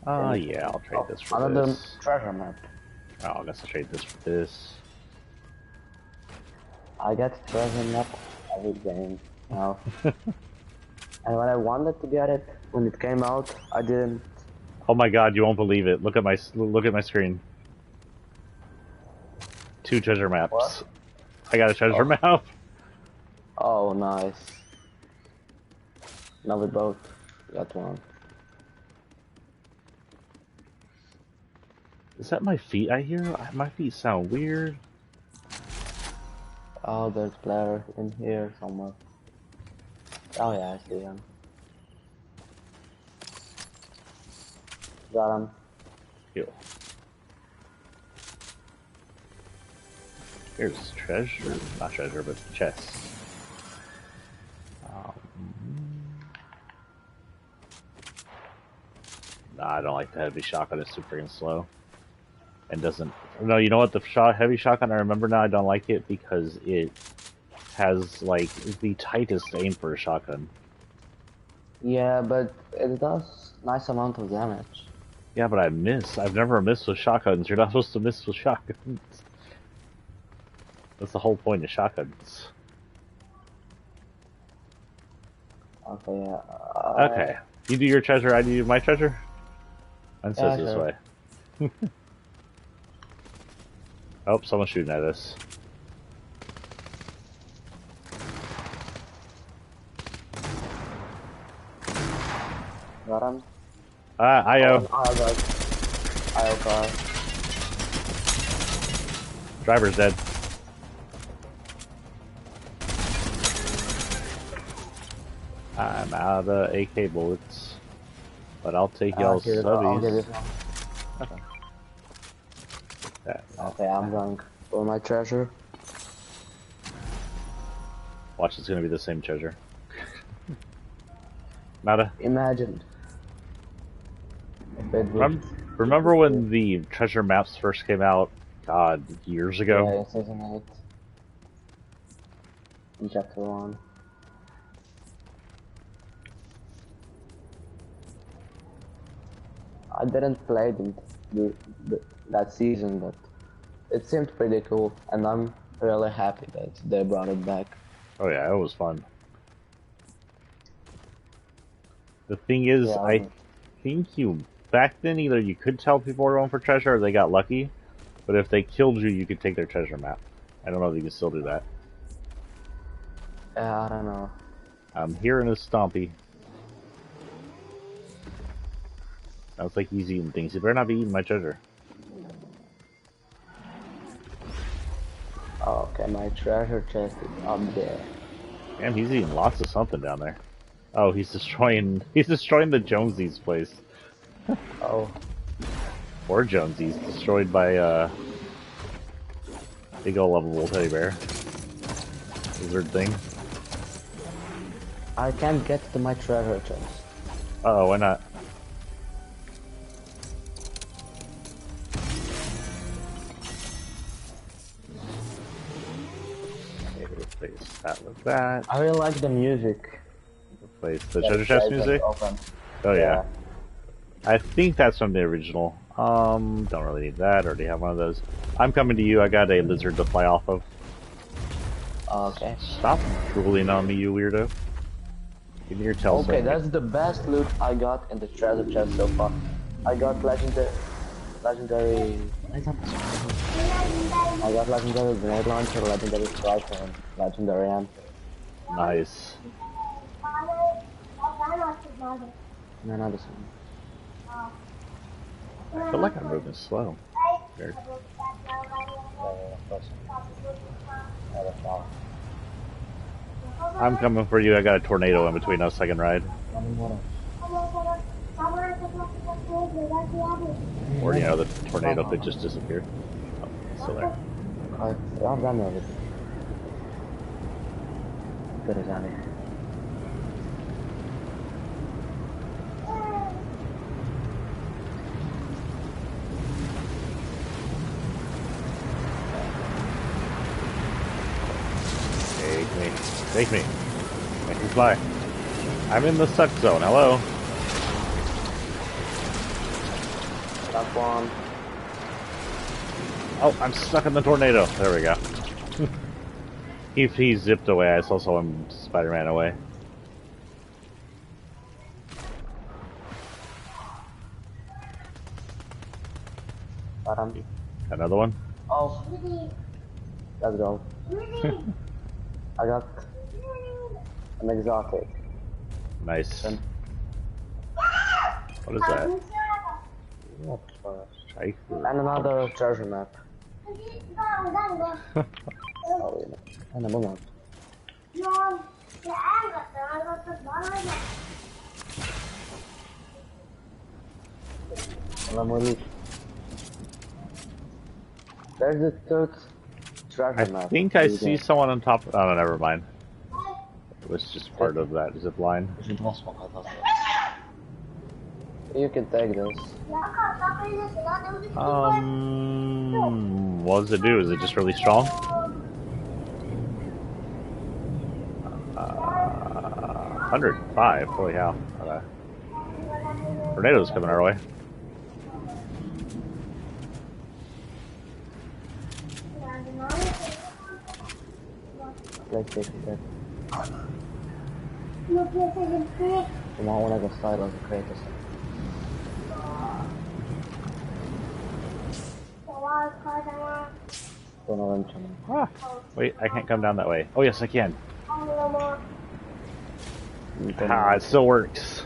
Oh, yeah, I'll trade this for another this. treasure map. Oh, I guess I'll trade this for this. I get treasure map every game now. And when I wanted to get it, when it came out, I didn't. Oh my god, you won't believe it. Look at my screen. 2 treasure maps. What? I got a treasure map. Oh, nice. Now we both got one. Is that my feet I hear? My feet sound weird. Oh, there's players in here somewhere. Oh yeah, I see him. Got him. Yo. Here's treasure. Not treasure, but chest. Nah, I don't like the heavy shotgun. It's super freaking slow. And doesn't... No, you know what? The heavy shotgun, I remember now I don't like it because it has, like, the tightest aim for a shotgun. Yeah, but it does nice amount of damage. Yeah, but I miss. I've never missed with shotguns. You're not supposed to miss with shotguns. That's the whole point of shotguns. Okay, yeah. Okay. You do your treasure, I do my treasure? Mine says this sure. way. Oh, someone's shooting at us. Got him. IO. IO car. Driver's dead. I'm out of AK bullets. But I'll take y'all's I'll give subbies. it one. Okay, I'm going for my treasure. Watch, it's gonna be the same treasure. Nada. Imagine. If it was, Remember when the treasure maps first came out? God, years ago? yeah, in season 8. In chapter 1. I didn't play that season, but it seemed pretty cool, and I'm really happy that they brought it back. Oh yeah, it was fun. The thing is, Yeah, I think back then either you could tell people were going for treasure or they got lucky, but if they killed you, you could take their treasure map. I don't know if you can still do that. I don't know. I'm hearing a stompy. Sounds like he's eating things. You better not be eating my treasure. Okay, my treasure chest is up there. Damn, he's eating lots of something down there. Oh, he's destroying the Jonesies place. Oh, Or Jonesies, destroyed by big ol' lovable teddy bear. Lizard thing. I can't get to my treasure chest. Uh oh, why not? Replace that with that. I really like the music. Replace the treasure chest music. Open. Oh yeah. I think that's from the original. Don't really need that. Already have one of those. I'm coming to you. I got a lizard to fly off of. Okay. Stop drooling on me, you weirdo. Give me your tail. Okay, that's the best loot I got in the treasure chest so far. I got legendary. I got legendary grenade launcher, legendary striker, and legendary answer. Nice. No, not this one. I feel like I'm moving slow. Weird. I'm coming for you. I got a tornado in between us. I can ride. Or, you know, the tornado could just disappear. Oh, it's still there. I've done everything. Good as any. Take me. Take me. Make me fly. I'm in the suck zone. Hello. That one. Oh, I'm stuck in the tornado. There we go. He zipped away. I saw him Spider-Man away. Another one? Oh. Let's go. I got an exotic. Nice. What is that? And another treasure map. Oh, another map. There's the third treasure map. I think I see someone on top. Oh, no, never mind. It was just part of that zip line. You can take this. What does it do? Is it just really strong? 105. Holy cow. Okay. Tornadoes coming our way. PlayStation dead. You might want to go style as a creator. Ah, wait, I can't come down that way. Oh, yes, I can. Ah, it still works.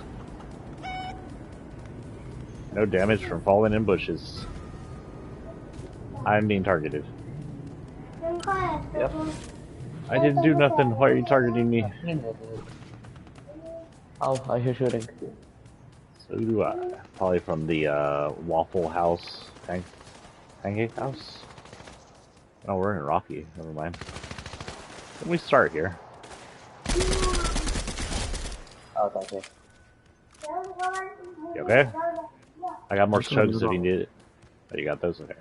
No damage from falling in bushes. I'm being targeted. Yep. I didn't do nothing. Why are you targeting me? Oh, I hear shooting. So do I. Probably from the Waffle House, Pancake House? Oh, we're in Rocky. Never mind. Can we start here? Oh, thank you. You okay? I got more chugs if you need it. Oh, you got those? Okay.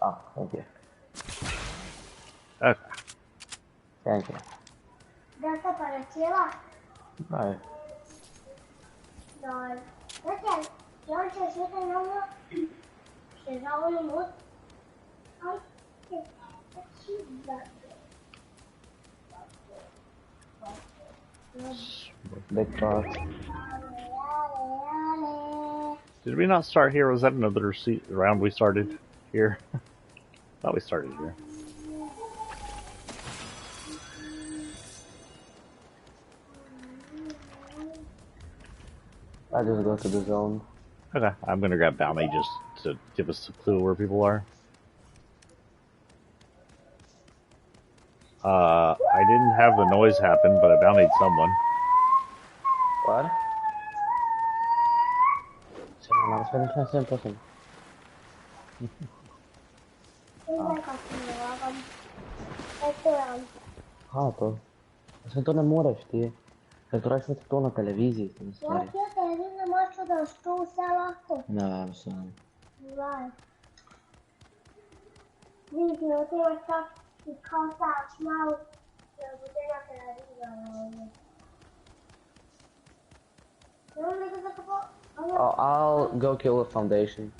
Oh, thank you. Okay. Thank you. Bye. Big talk. Did we not start here? Was that another round we started here? I thought we started here. I just go to the zone. Okay, I'm gonna grab Bounty just to give us a clue where people are. I didn't have the noise happen, but I bountied someone. What? Хато. Зачем то не можеш ти? Като речеш то на телевизии, не смотри. Да, все. Oh, I'll go kill a foundation.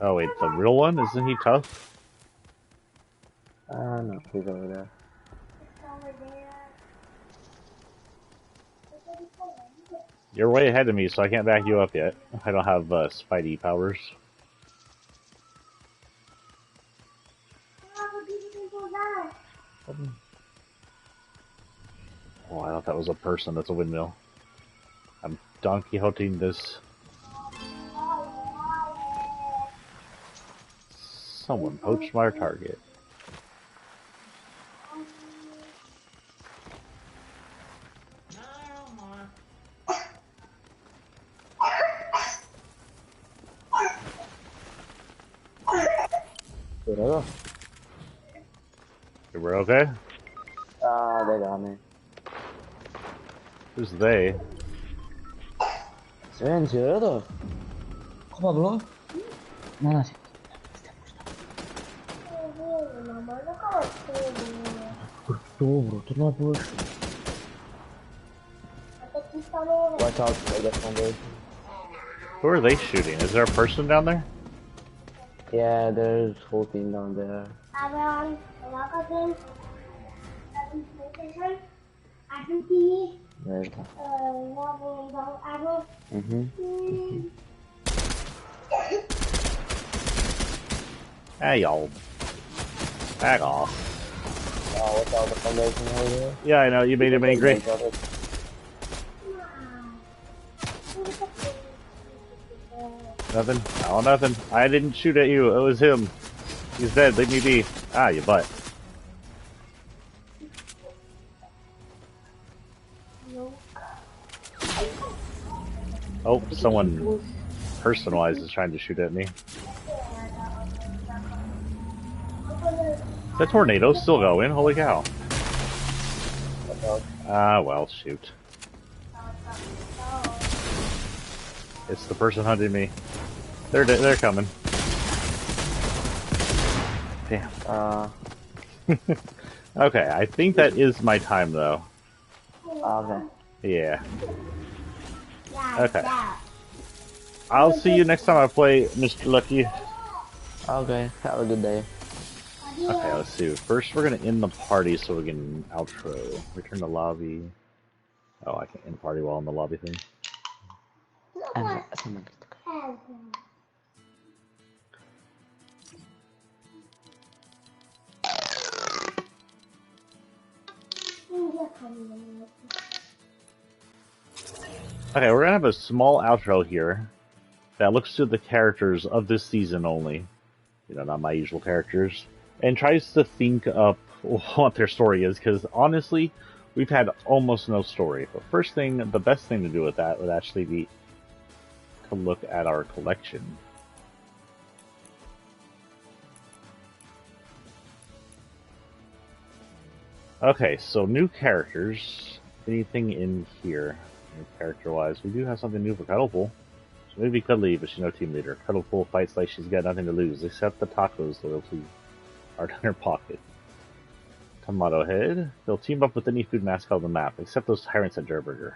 Oh wait, the real one? Isn't he tough? No, he's over there. You're way ahead of me, so I can't back you up yet. I don't have Spidey powers. Oh, I thought that was a person. That's a windmill. I'm Don Quixoting this. Someone poached my target. Pero, We're okay? they got me. Who's they? Sen cierto. ¿Cómo habló? Nada, sí. Bro, tú no puedes. Watch out, I guess one day. Who are they shooting? Is there a person down there? Yeah, there's whole team down there. There's Hey, y'all. Back off. Oh, what's all the foundation over there? Yeah, I know. You made him angry. Nothing. Oh, nothing. I didn't shoot at you. It was him. He's dead. Leave me be. Ah, you butt. Oh, someone person-wise is trying to shoot at me. The tornado's still going. Holy cow. Ah, well, shoot. It's the person hunting me. They're coming. Damn. Okay, I think that is my time though. Okay. Yeah. Okay. I'll see you next time I play Mr. Lucky. Okay, have a good day. Okay, let's see. First, we're gonna end the party so we can outro. Return to lobby. Oh, I can't end the party while in the lobby thing. Okay, we're gonna have a small outro here that looks to the characters of this season only. You know, not my usual characters. And tries to think up what their story is, because honestly, we've had almost no story. But first thing, the best thing to do with that would actually be to look at our collection. Okay, so new characters. Anything in here, character-wise? We do have something new for Cuddle. She may be cuddly, but she's no team leader. Cuddle fights like she's got nothing to lose, except the tacos loyalty are in her pocket. Tomato Head. They'll team up with any food mascot on the map, except those tyrants at Durburger.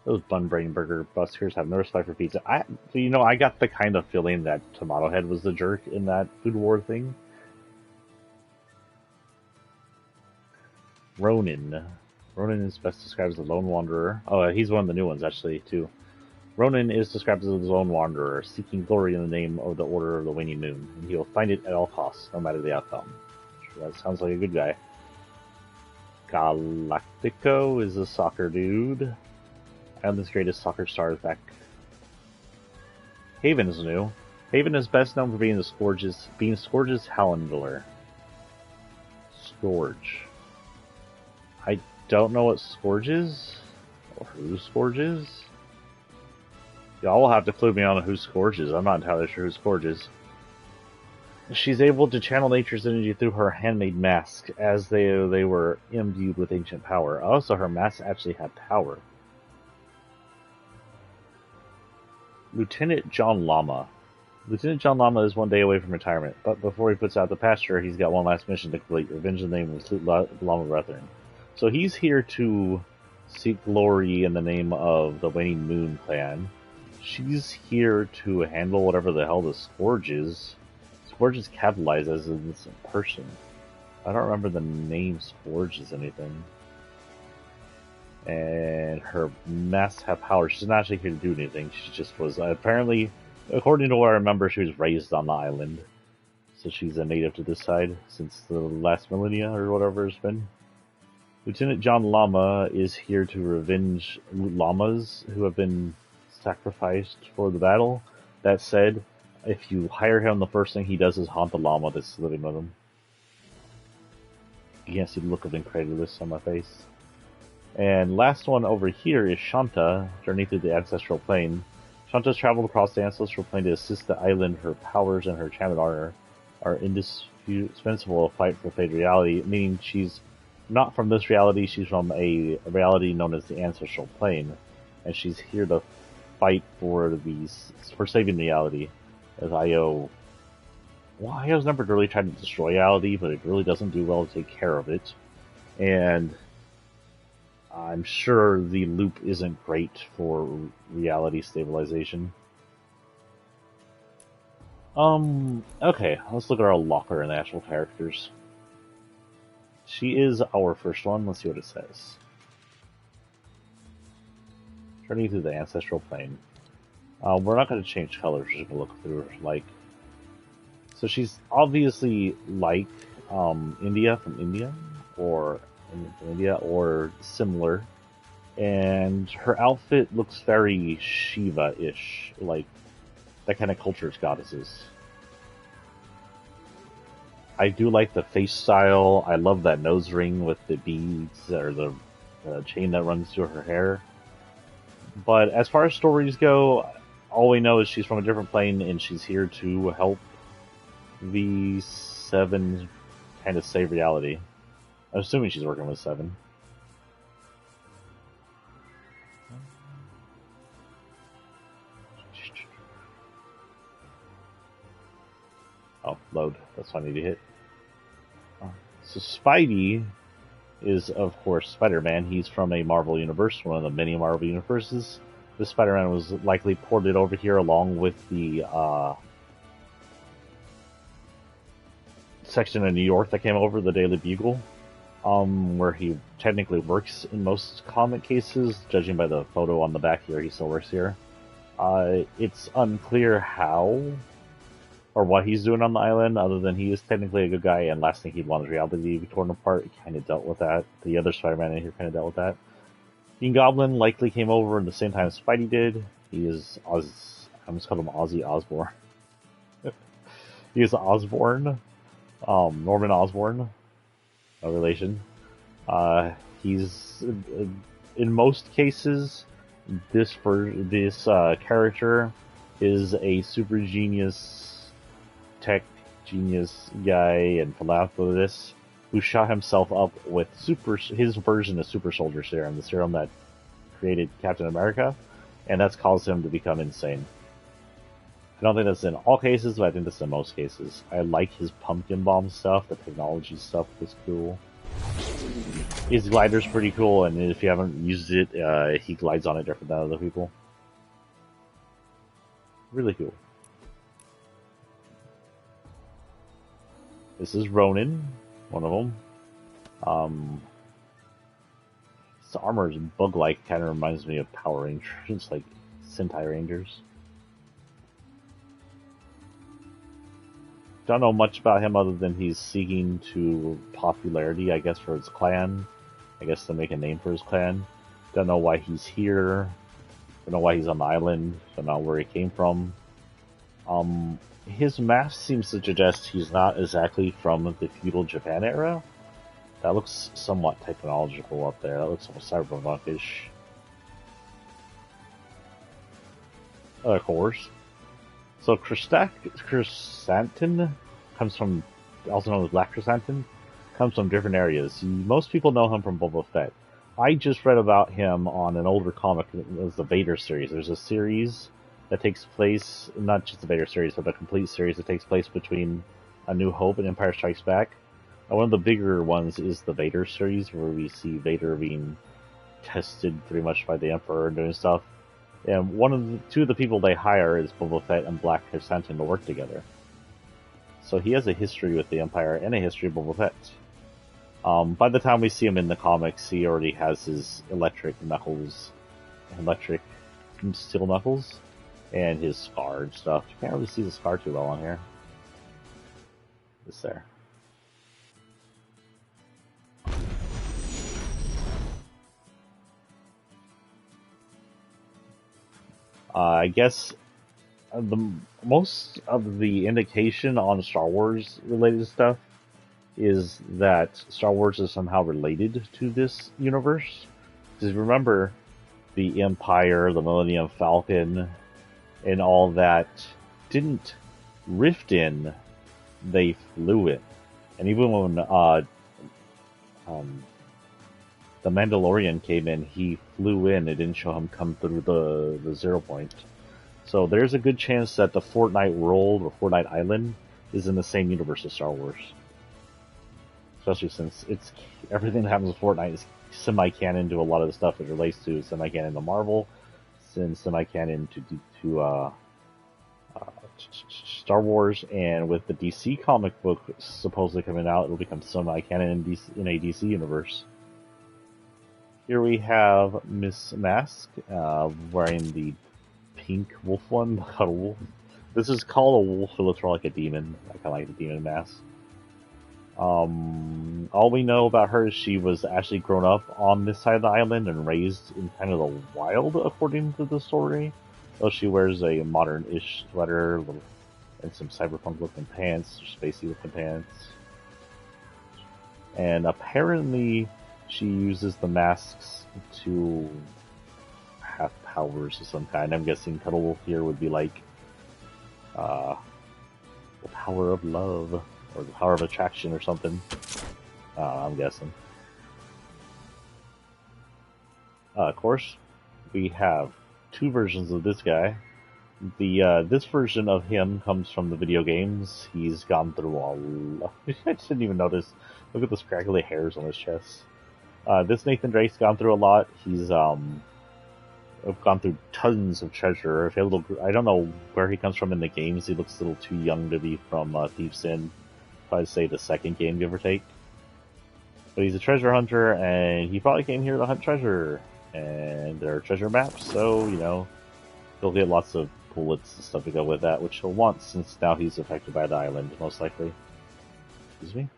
Those bun brain burger buskers have no respect for pizza. I got the kind of feeling that Tomato Head was the jerk in that food war thing. Ronin. Ronin is best described as a lone wanderer. Oh, he's one of the new ones, actually, too. Ronin is described as a lone wanderer, seeking glory in the name of the Order of the Waning Moon, and he will find it at all costs, no matter the outcome. Sure, that sounds like a good guy. Galactico is a soccer dude. Island's greatest soccer star is back. Haven is new. Haven is best known for being Scourge's handler. Scourge. I don't know what Scourge is, or who Scourge is. Y'all will have to clue me on who Scourge is. I'm not entirely sure who Scourge is. She's able to channel nature's energy through her handmade mask, as they were imbued with ancient power. Also, her masks actually have power. Lieutenant John Llama. Lieutenant John Llama is one day away from retirement, but before he puts out the pasture, he's got one last mission to complete: revenge in the name of his Llama brethren. So he's here to seek glory in the name of the Waning Moon clan. She's here to handle whatever the hell the Scourge is. Scourge is capitalized as an innocent person. I don't remember the names Forge as anything. And her masks have power. She's not actually here to do anything. She just was apparently, according to what I remember, she was raised on the island. So she's a native to this side since the last millennia or whatever it's been. Lieutenant John Llama is here to revenge llamas who have been sacrificed for the battle. That said, if you hire him, the first thing he does is haunt the llama that's living with him. You can't see the look of incredulous on my face. And last one over here is Shanta, journey through the ancestral plane. Shanta's traveled across the ancestral plane to assist the island. Her powers and her enchantment are indispensable to fight for fate reality, meaning she's not from this reality, she's from a reality known as the ancestral plane, and she's here to fight for saving reality. As Io's never really tried to destroy reality, but it really doesn't do well to take care of it. And I'm sure the loop isn't great for reality stabilization. Okay, let's look at our locker and the actual characters. She is our first one. Let's see what it says. Journey through the ancestral plane. We're not going to change colors. We're just going to look through her. So she's obviously like India from India, or similar. And her outfit looks very Shiva-ish, like that kind of culture's goddesses. I do like the face style. I love that nose ring with the beads or the chain that runs through her hair. But as far as stories go, all we know is she's from a different plane and she's here to help the Seven kind of save reality. I'm assuming she's working with Seven. Oh, load. That's what I need to hit. So Spidey is, of course, Spider-Man. He's from a Marvel universe, one of the many Marvel universes. This Spider-Man was likely ported over here along with the section in New York that came over, the Daily Bugle, where he technically works in most comic cases. Judging by the photo on the back here, he still works here. It's unclear how or what he's doing on the island, other than he is technically a good guy, and last thing he'd want is reality to be torn apart. He kind of dealt with that. The other Spider-Man in here kind of dealt with that. Green Goblin likely came over at the same time Spidey did. He is I'm just calling him Ozzy Osbourne. He is Osborn, Norman Osborn, no relation. He's in most cases this character is a super genius, tech genius guy and philanthropist who shot himself up with his version of super soldier serum, the serum that created Captain America, and that's caused him to become insane. I don't think that's in all cases, but I think that's in most cases. I like his pumpkin bomb stuff. The technology stuff is cool. His glider's pretty cool, and if you haven't used it, he glides on it different than other people. Really cool. This is Ronin, one of them. His armor is bug-like, kind of reminds me of Power Rangers. It's like Sentai Rangers. Don't know much about him other than he's seeking to popularity, I guess, for his clan. I guess to make a name for his clan. Don't know why he's here. Don't know why he's on the island. Don't know where he came from. His mask seems to suggest he's not exactly from the feudal Japan era. That looks somewhat technological up there. That looks almost cyberpunk-ish. Of course. So Chrysanthemum comes from, also known as Black Chrysanthemum, comes from different areas. Most people know him from Boba Fett. I just read about him on an older comic. It was the Vader series. There's a series that takes place, not just the Vader series, but the complete series that takes place between A New Hope and Empire Strikes Back. And one of the bigger ones is the Vader series, where we see Vader being tested pretty much by the Emperor and doing stuff. And two of the people they hire is Boba Fett and Black Chrysanthemum to work together. So he has a history with the Empire and a history of Boba Fett. By the time we see him in the comics, he already has his electric steel knuckles, and his scar and stuff. You can't really see the scar too well on here. It's there. I guess the most of the indication on Star Wars related stuff is that Star Wars is somehow related to this universe. Because remember, the Empire, the Millennium Falcon, and all that didn't rift in, they flew in. And even when the Mandalorian came in, he flew in. It didn't show him come through the 0 point. So there's a good chance that the Fortnite world or Fortnite Island is in the same universe as Star Wars. Especially since it's everything that happens with Fortnite is semi-canon to a lot of the stuff it relates to. Semi-canon to Marvel, and semi-canon to Star Wars, and with the DC comic book supposedly coming out, it'll become semi-canon in a DC universe. Here we have Miss Mask wearing the pink wolf one, the Cuddle wolf. This is called a wolf, it looks more like a demon. I kind of like the demon mask. All we know about her is she was actually grown up on this side of the island and raised in kind of the wild, according to the story. Though she wears a modern-ish sweater and some cyberpunk-looking pants, or spacey-looking pants. And apparently, she uses the masks to have powers of some kind. I'm guessing Cuddle Wolf here would be like the power of love, or the power of attraction or something. I'm guessing. Of course, we have two versions of this guy. This version of him comes from the video games. He's gone through all... I just didn't even notice. Look at the scraggly hairs on his chest. This Nathan Drake's gone through a lot. He's gone through tons of treasure. I don't know where he comes from in the games. He looks a little too young to be from Thief's End. Probably say the second game, give or take. But he's a treasure hunter, and he probably came here to hunt treasure. And there are treasure maps, so, you know, he'll get lots of bullets and stuff to go with that, which he'll want since now he's affected by the island, most likely. Excuse me?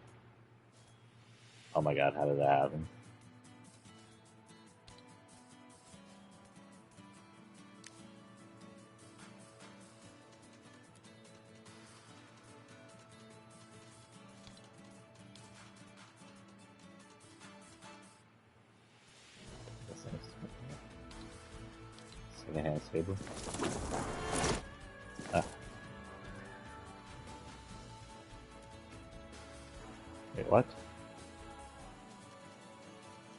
Oh my god, how did that happen? Second-hand saber. Wait, what?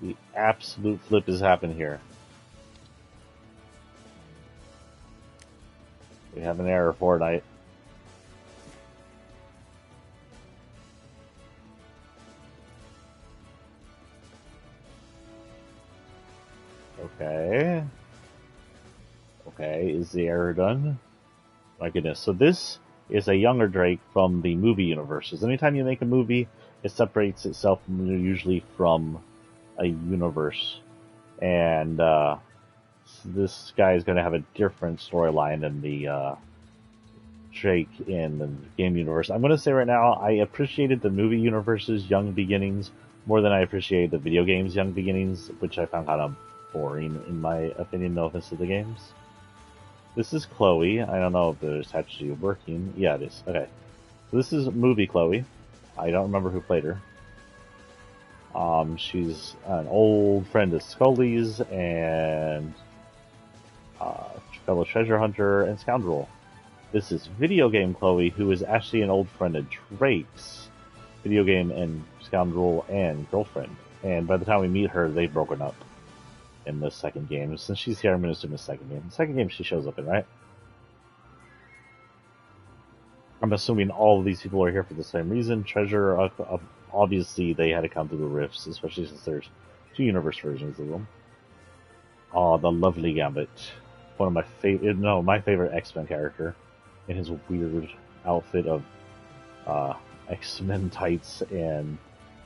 The absolute flip has happened here. We have an error, Fortnite. Okay. Okay, is the error done? My goodness. So this is a younger Drake from the movie universes. Anytime you make a movie, it separates itself usually from a universe. And this guy is going to have a different storyline than the Drake in the game universe. I'm going to say right now, I appreciated the movie universe's young beginnings more than I appreciated the video game's young beginnings, which I found kind of boring in my opinion, no offense to the games. This is Chloe. I don't know if it's actually working. Yeah, it is. Okay. So this is movie Chloe. I don't remember who played her. She's an old friend of Scully's and fellow treasure hunter and scoundrel. This is video game Chloe, who is actually an old friend of Drake's. Video game and scoundrel and girlfriend. And by the time we meet her, they've broken up in the second game. Since she's here, I'm going to assume the second game. The second game she shows up in, right? I'm assuming all of these people are here for the same reason. Treasure, obviously they had to come through the rifts, especially since there's two universe versions of them. Oh, the lovely Gambit. One of my favorite, no, my favorite X-Men character. In his weird outfit of X-Men tights and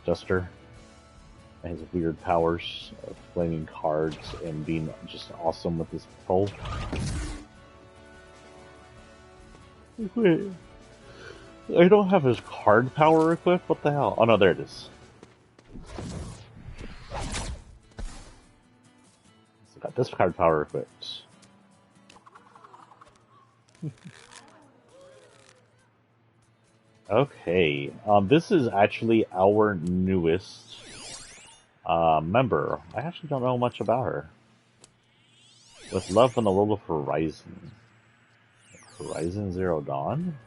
duster. And his weird powers of flaming cards and being just awesome with his pull. Wait. I don't have his card power equipped? What the hell? Oh no, there it is. So got this card power equipped. Okay, this is actually our newest member. I actually don't know much about her. With love from the world of Horizon. Horizon Zero Dawn?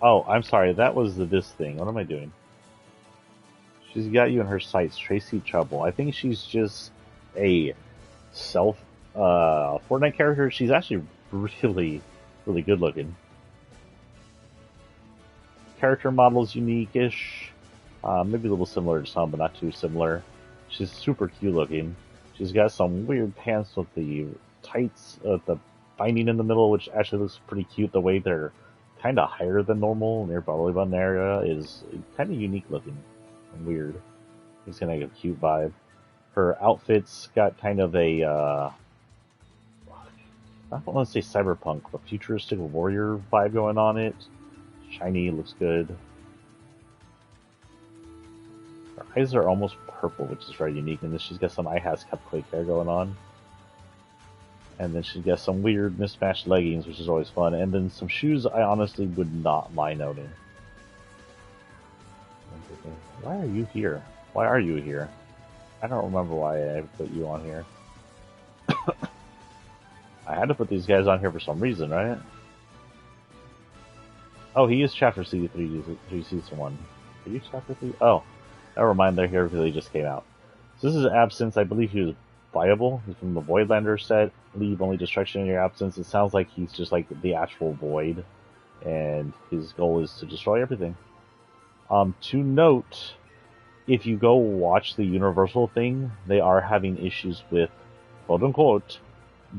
Oh, I'm sorry, that was this thing. What am I doing? She's got you in her sights, Tracy Trouble. I think she's just a Fortnite character. She's actually really good looking. Character model's unique-ish. Maybe a little similar to some, but not too similar. She's super cute looking. She's got some weird pants with the tights, the binding in the middle, which actually looks pretty cute. The way they're kind of higher than normal near belly button area is kind of unique looking and weird. It's got like a cute vibe. Her outfit's got kind of a, I don't want to say cyberpunk, but futuristic warrior vibe going on it. Shiny, looks good. Her eyes are almost purple, which is very unique, and then she's got some iHas cupcake hair going on. And then she's got some weird mismatched leggings, which is always fun, and then some shoes I honestly would not mind owning. Why are you here? Why are you here? I don't remember why I put you on here. I had to put these guys on here for some reason, right? Oh, he is Chapter 3, Season 1. Are you Chapter 3? Oh, never mind, they're here because they just came out. So this is Absence. I believe he was viable. He's from the Voidlander set. Leave only destruction in your absence. It sounds like he's just like the actual Void, and his goal is to destroy everything. To note, if you go watch the Universal thing, they are having issues with, quote unquote,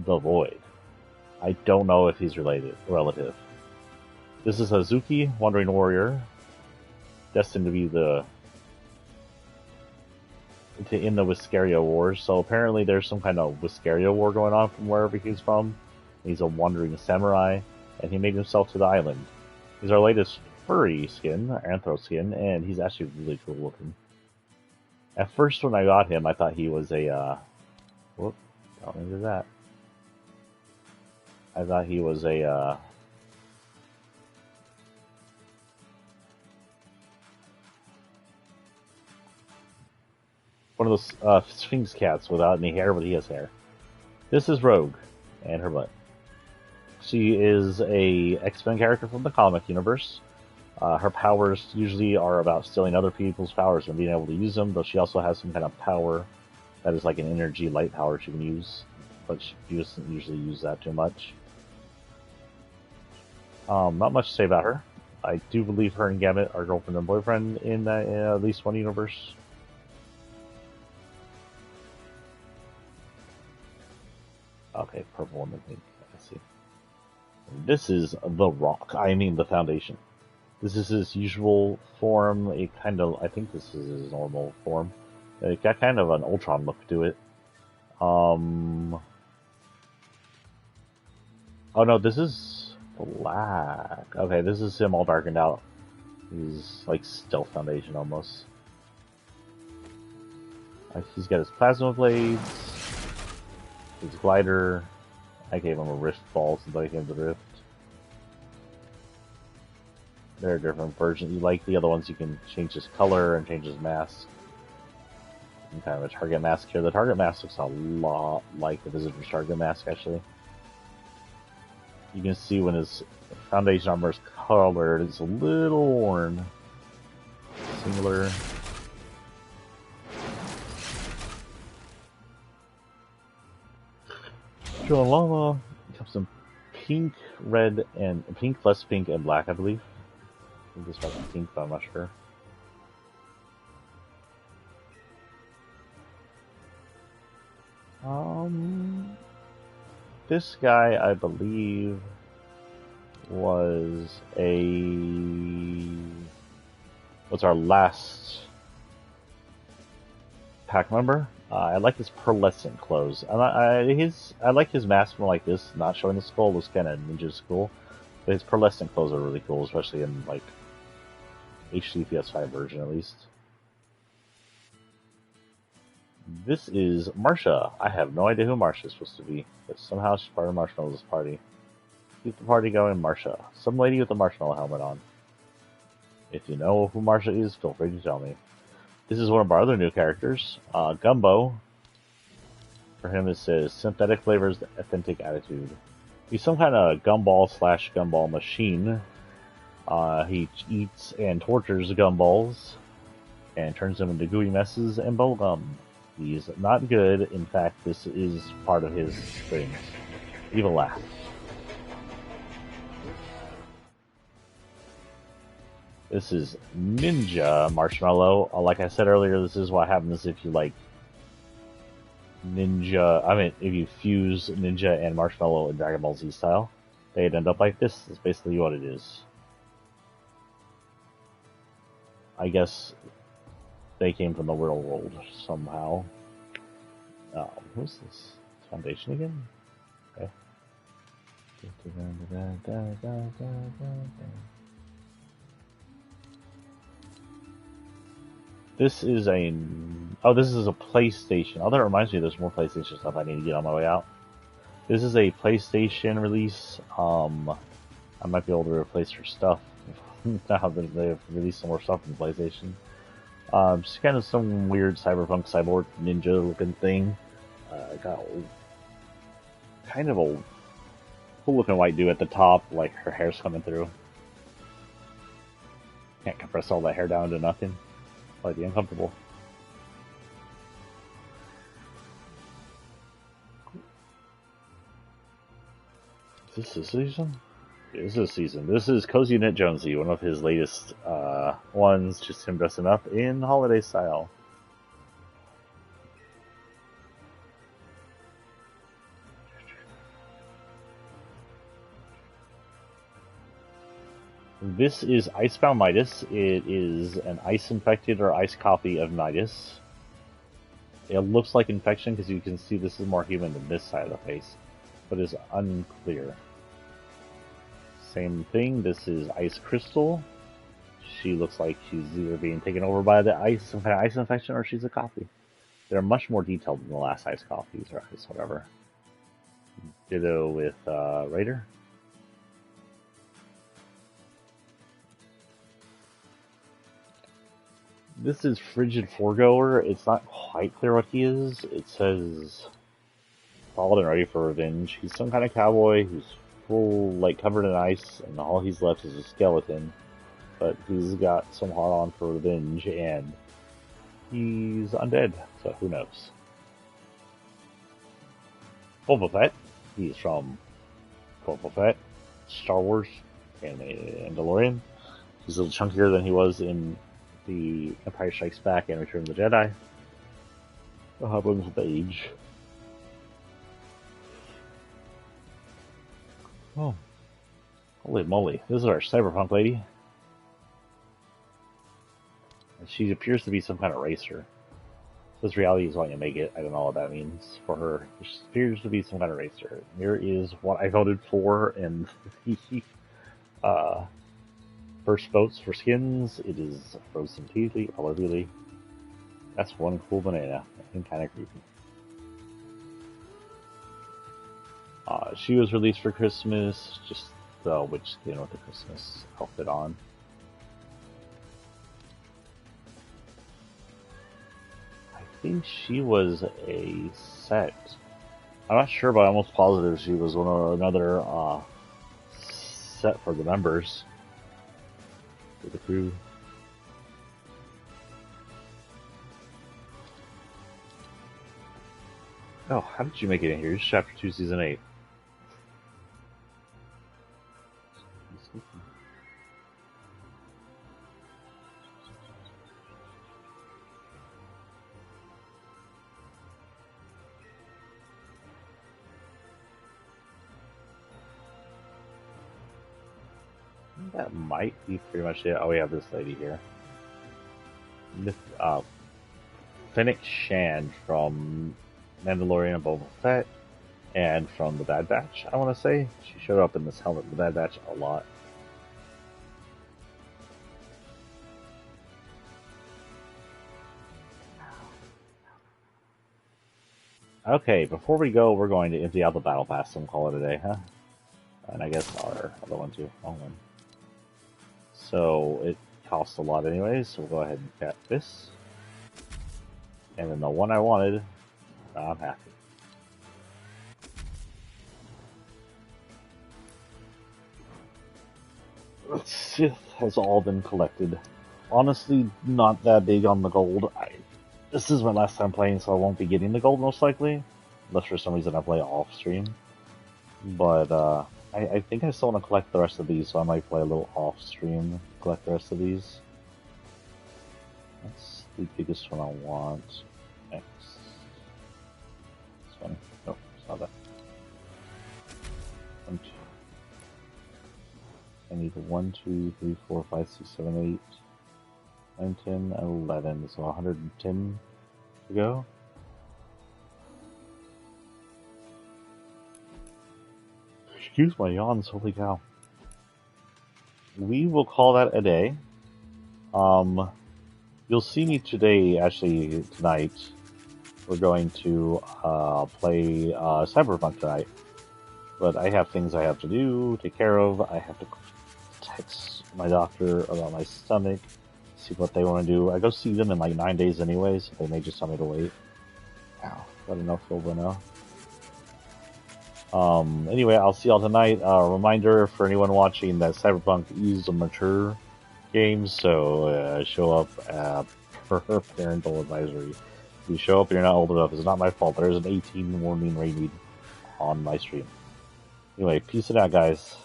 the Void. I don't know if he's relative. This is Hazuki, Wandering Warrior, destined to be in the Wiscaria Wars. So apparently there's some kind of Wiscaria War going on from wherever he's from. He's a wandering samurai, and he made himself to the island. He's our latest furry skin, anthro skin, and he's actually really cool looking. At first when I got him, I thought he was a, whoop, don't into that. I thought he was a, one of those Sphinx cats without any hair, but he has hair. This is Rogue, and her butt. She is a X-Men character from the comic universe. Her powers usually are about stealing other people's powers and being able to use them, though she also has some kind of power that is like an energy light power she can use, but she doesn't usually use that too much. Not much to say about her. I do believe her and Gambit are girlfriend and boyfriend in at least one universe. Okay, purple and pink. I see. This is the Rock. I mean the Foundation. This is his usual form. It kind of, I think this is his normal form. It got kind of an Ultron look to it. Oh no, this is black. Okay, this is him all darkened out. He's like Stealth Foundation almost. He's got his plasma blades, his glider. I gave him a rift ball since I came to Rift. There are different versions. You like the other ones, you can change his color and change his mask. And kind of a target mask here. The target mask looks a lot like the Visitor's target mask, actually. You can see when his Foundation armor is colored, it's a little worn. Singular. Llama comes in pink, red, and pink, less pink, and black, I believe. I think this was pink, but I'm not sure. This guy, I believe, was a was our last pack member. I like his pearlescent clothes. I like his mask more like this, not showing the skull. Was kind of ninja cool, but his pearlescent clothes are really cool, especially in like HD PS5 version at least. This is Marsha. I have no idea who Marsha is supposed to be, but somehow she's part of Marshmallow's party. Keep the party going, Marsha. Some lady with a marshmallow helmet on. If you know who Marsha is, feel free to tell me. This is one of our other new characters, Gumbo. For him it says, synthetic flavors, authentic attitude. He's some kind of gumball / gumball machine. He eats and tortures gumballs and turns them into gooey messes and bubblegum. He's not good. In fact, this is part of his things. Evil laugh. This is Ninja Marshmallow. Like I said earlier, this is what happens if you like Ninja. I mean, if you fuse Ninja and Marshmallow in Dragon Ball Z style, they'd end up like this. That's basically what it is. I guess they came from the real world somehow. Oh, who's this? Foundation again? Okay. This is a... Oh, this is a PlayStation. Oh, that reminds me there's more PlayStation stuff I need to get on my way out. This is a PlayStation release. I might be able to replace her stuff now that they've released some more stuff from PlayStation. Just kind of some weird cyberpunk cyborg ninja looking thing. Got kind of a cool looking white dude at the top, like her hair's coming through. Can't compress all that hair down to nothing. Might be uncomfortable. Is this a season? This is a season. This is Cozy Knit Jonesy, one of his latest ones, just him dressing up in holiday style. This is Icebound Midas. It is an ice-infected or ice copy of Midas. It looks like infection because you can see this is more human than this side of the face, but is unclear. Same thing, this is Ice Crystal. She looks like she's either being taken over by the ice, some kind of ice infection, or she's a copy. They're much more detailed than the last ice copies, or ice whatever. Ditto with Raider. This is Frigid Foregoer. It's not quite clear what he is. It says, followed and ready for revenge. He's some kind of cowboy who's full, like, covered in ice, and all he's left is a skeleton. But he's got some heart on for revenge, and he's undead, so who knows. Boba Fett. He's from Boba Fett, Star Wars, and Mandalorian. He's a little chunkier than he was in the Empire Strikes Back and Return of the Jedi. What happens with age? Oh, holy moly! This is our cyberpunk lady. And she appears to be some kind of racer. This reality is what you make it. I don't know what that means for her. She appears to be some kind of racer. Here is what I voted for in the first votes for skins. It is Frozen Teely, Allegedly. That's one cool banana and kind of creepy. She was released for Christmas, just the witch skin with the Christmas outfit on. I think she was a set. I'm not sure, but I'm almost positive she was one or another set for the members. For the crew. Oh, how did you make it in here? It's Chapter 2, Season 8. That might be pretty much it. Oh, we have this lady here. Fennec Shand from Mandalorian and Boba Fett, and from the Bad Batch, I want to say. She showed up in this helmet, the Bad Batch, a lot. Okay, before we go, we're going to empty out the Battle Pass and call it a day, huh? And I guess our other one too. Wrong one. So, it costs a lot anyways, so we'll go ahead and get this. And then the one I wanted, I'm happy. Sith has all been collected. Honestly, not that big on the gold. This is my last time playing, so I won't be getting the gold most likely. Unless for some reason I play off stream. But I think I still want to collect the rest of these, so I might play a little off stream, collect the rest of these. That's the biggest one I want. X. This one. Nope, it's not that. 1, 2. I need 1, 2, 3, 4, 5, 6, 7, 8, 9, 10, 11. So 110 to go. Excuse my yawns, holy cow. We will call that a day. You'll see me today, actually tonight. We're going to play Cyberpunk tonight. But I have things I have to do, take care of. I have to text my doctor about my stomach, see what they want to do. I go see them in like 9 days anyway, so they may just tell me to wait. Ow, got enough over now. Anyway, I'll see y'all tonight. Reminder for anyone watching that Cyberpunk is a mature game, so show up per parental advisory. If you show up and you're not old enough, it's not my fault. There's an 18 warning rating on my stream. Anyway, peace it out, guys.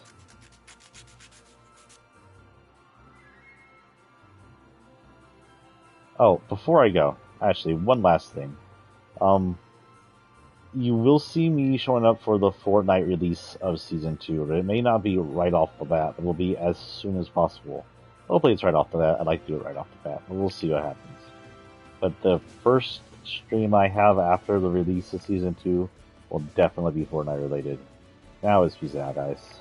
Oh, before I go, actually, one last thing. You will see me showing up for the Fortnite release of Season 2. It may not be right off the bat, but it will be as soon as possible. Hopefully it's right off the bat. I'd like to do it right off the bat, but we'll see what happens. But the first stream I have after the release of Season 2 will definitely be Fortnite related. Now it's peace out, guys.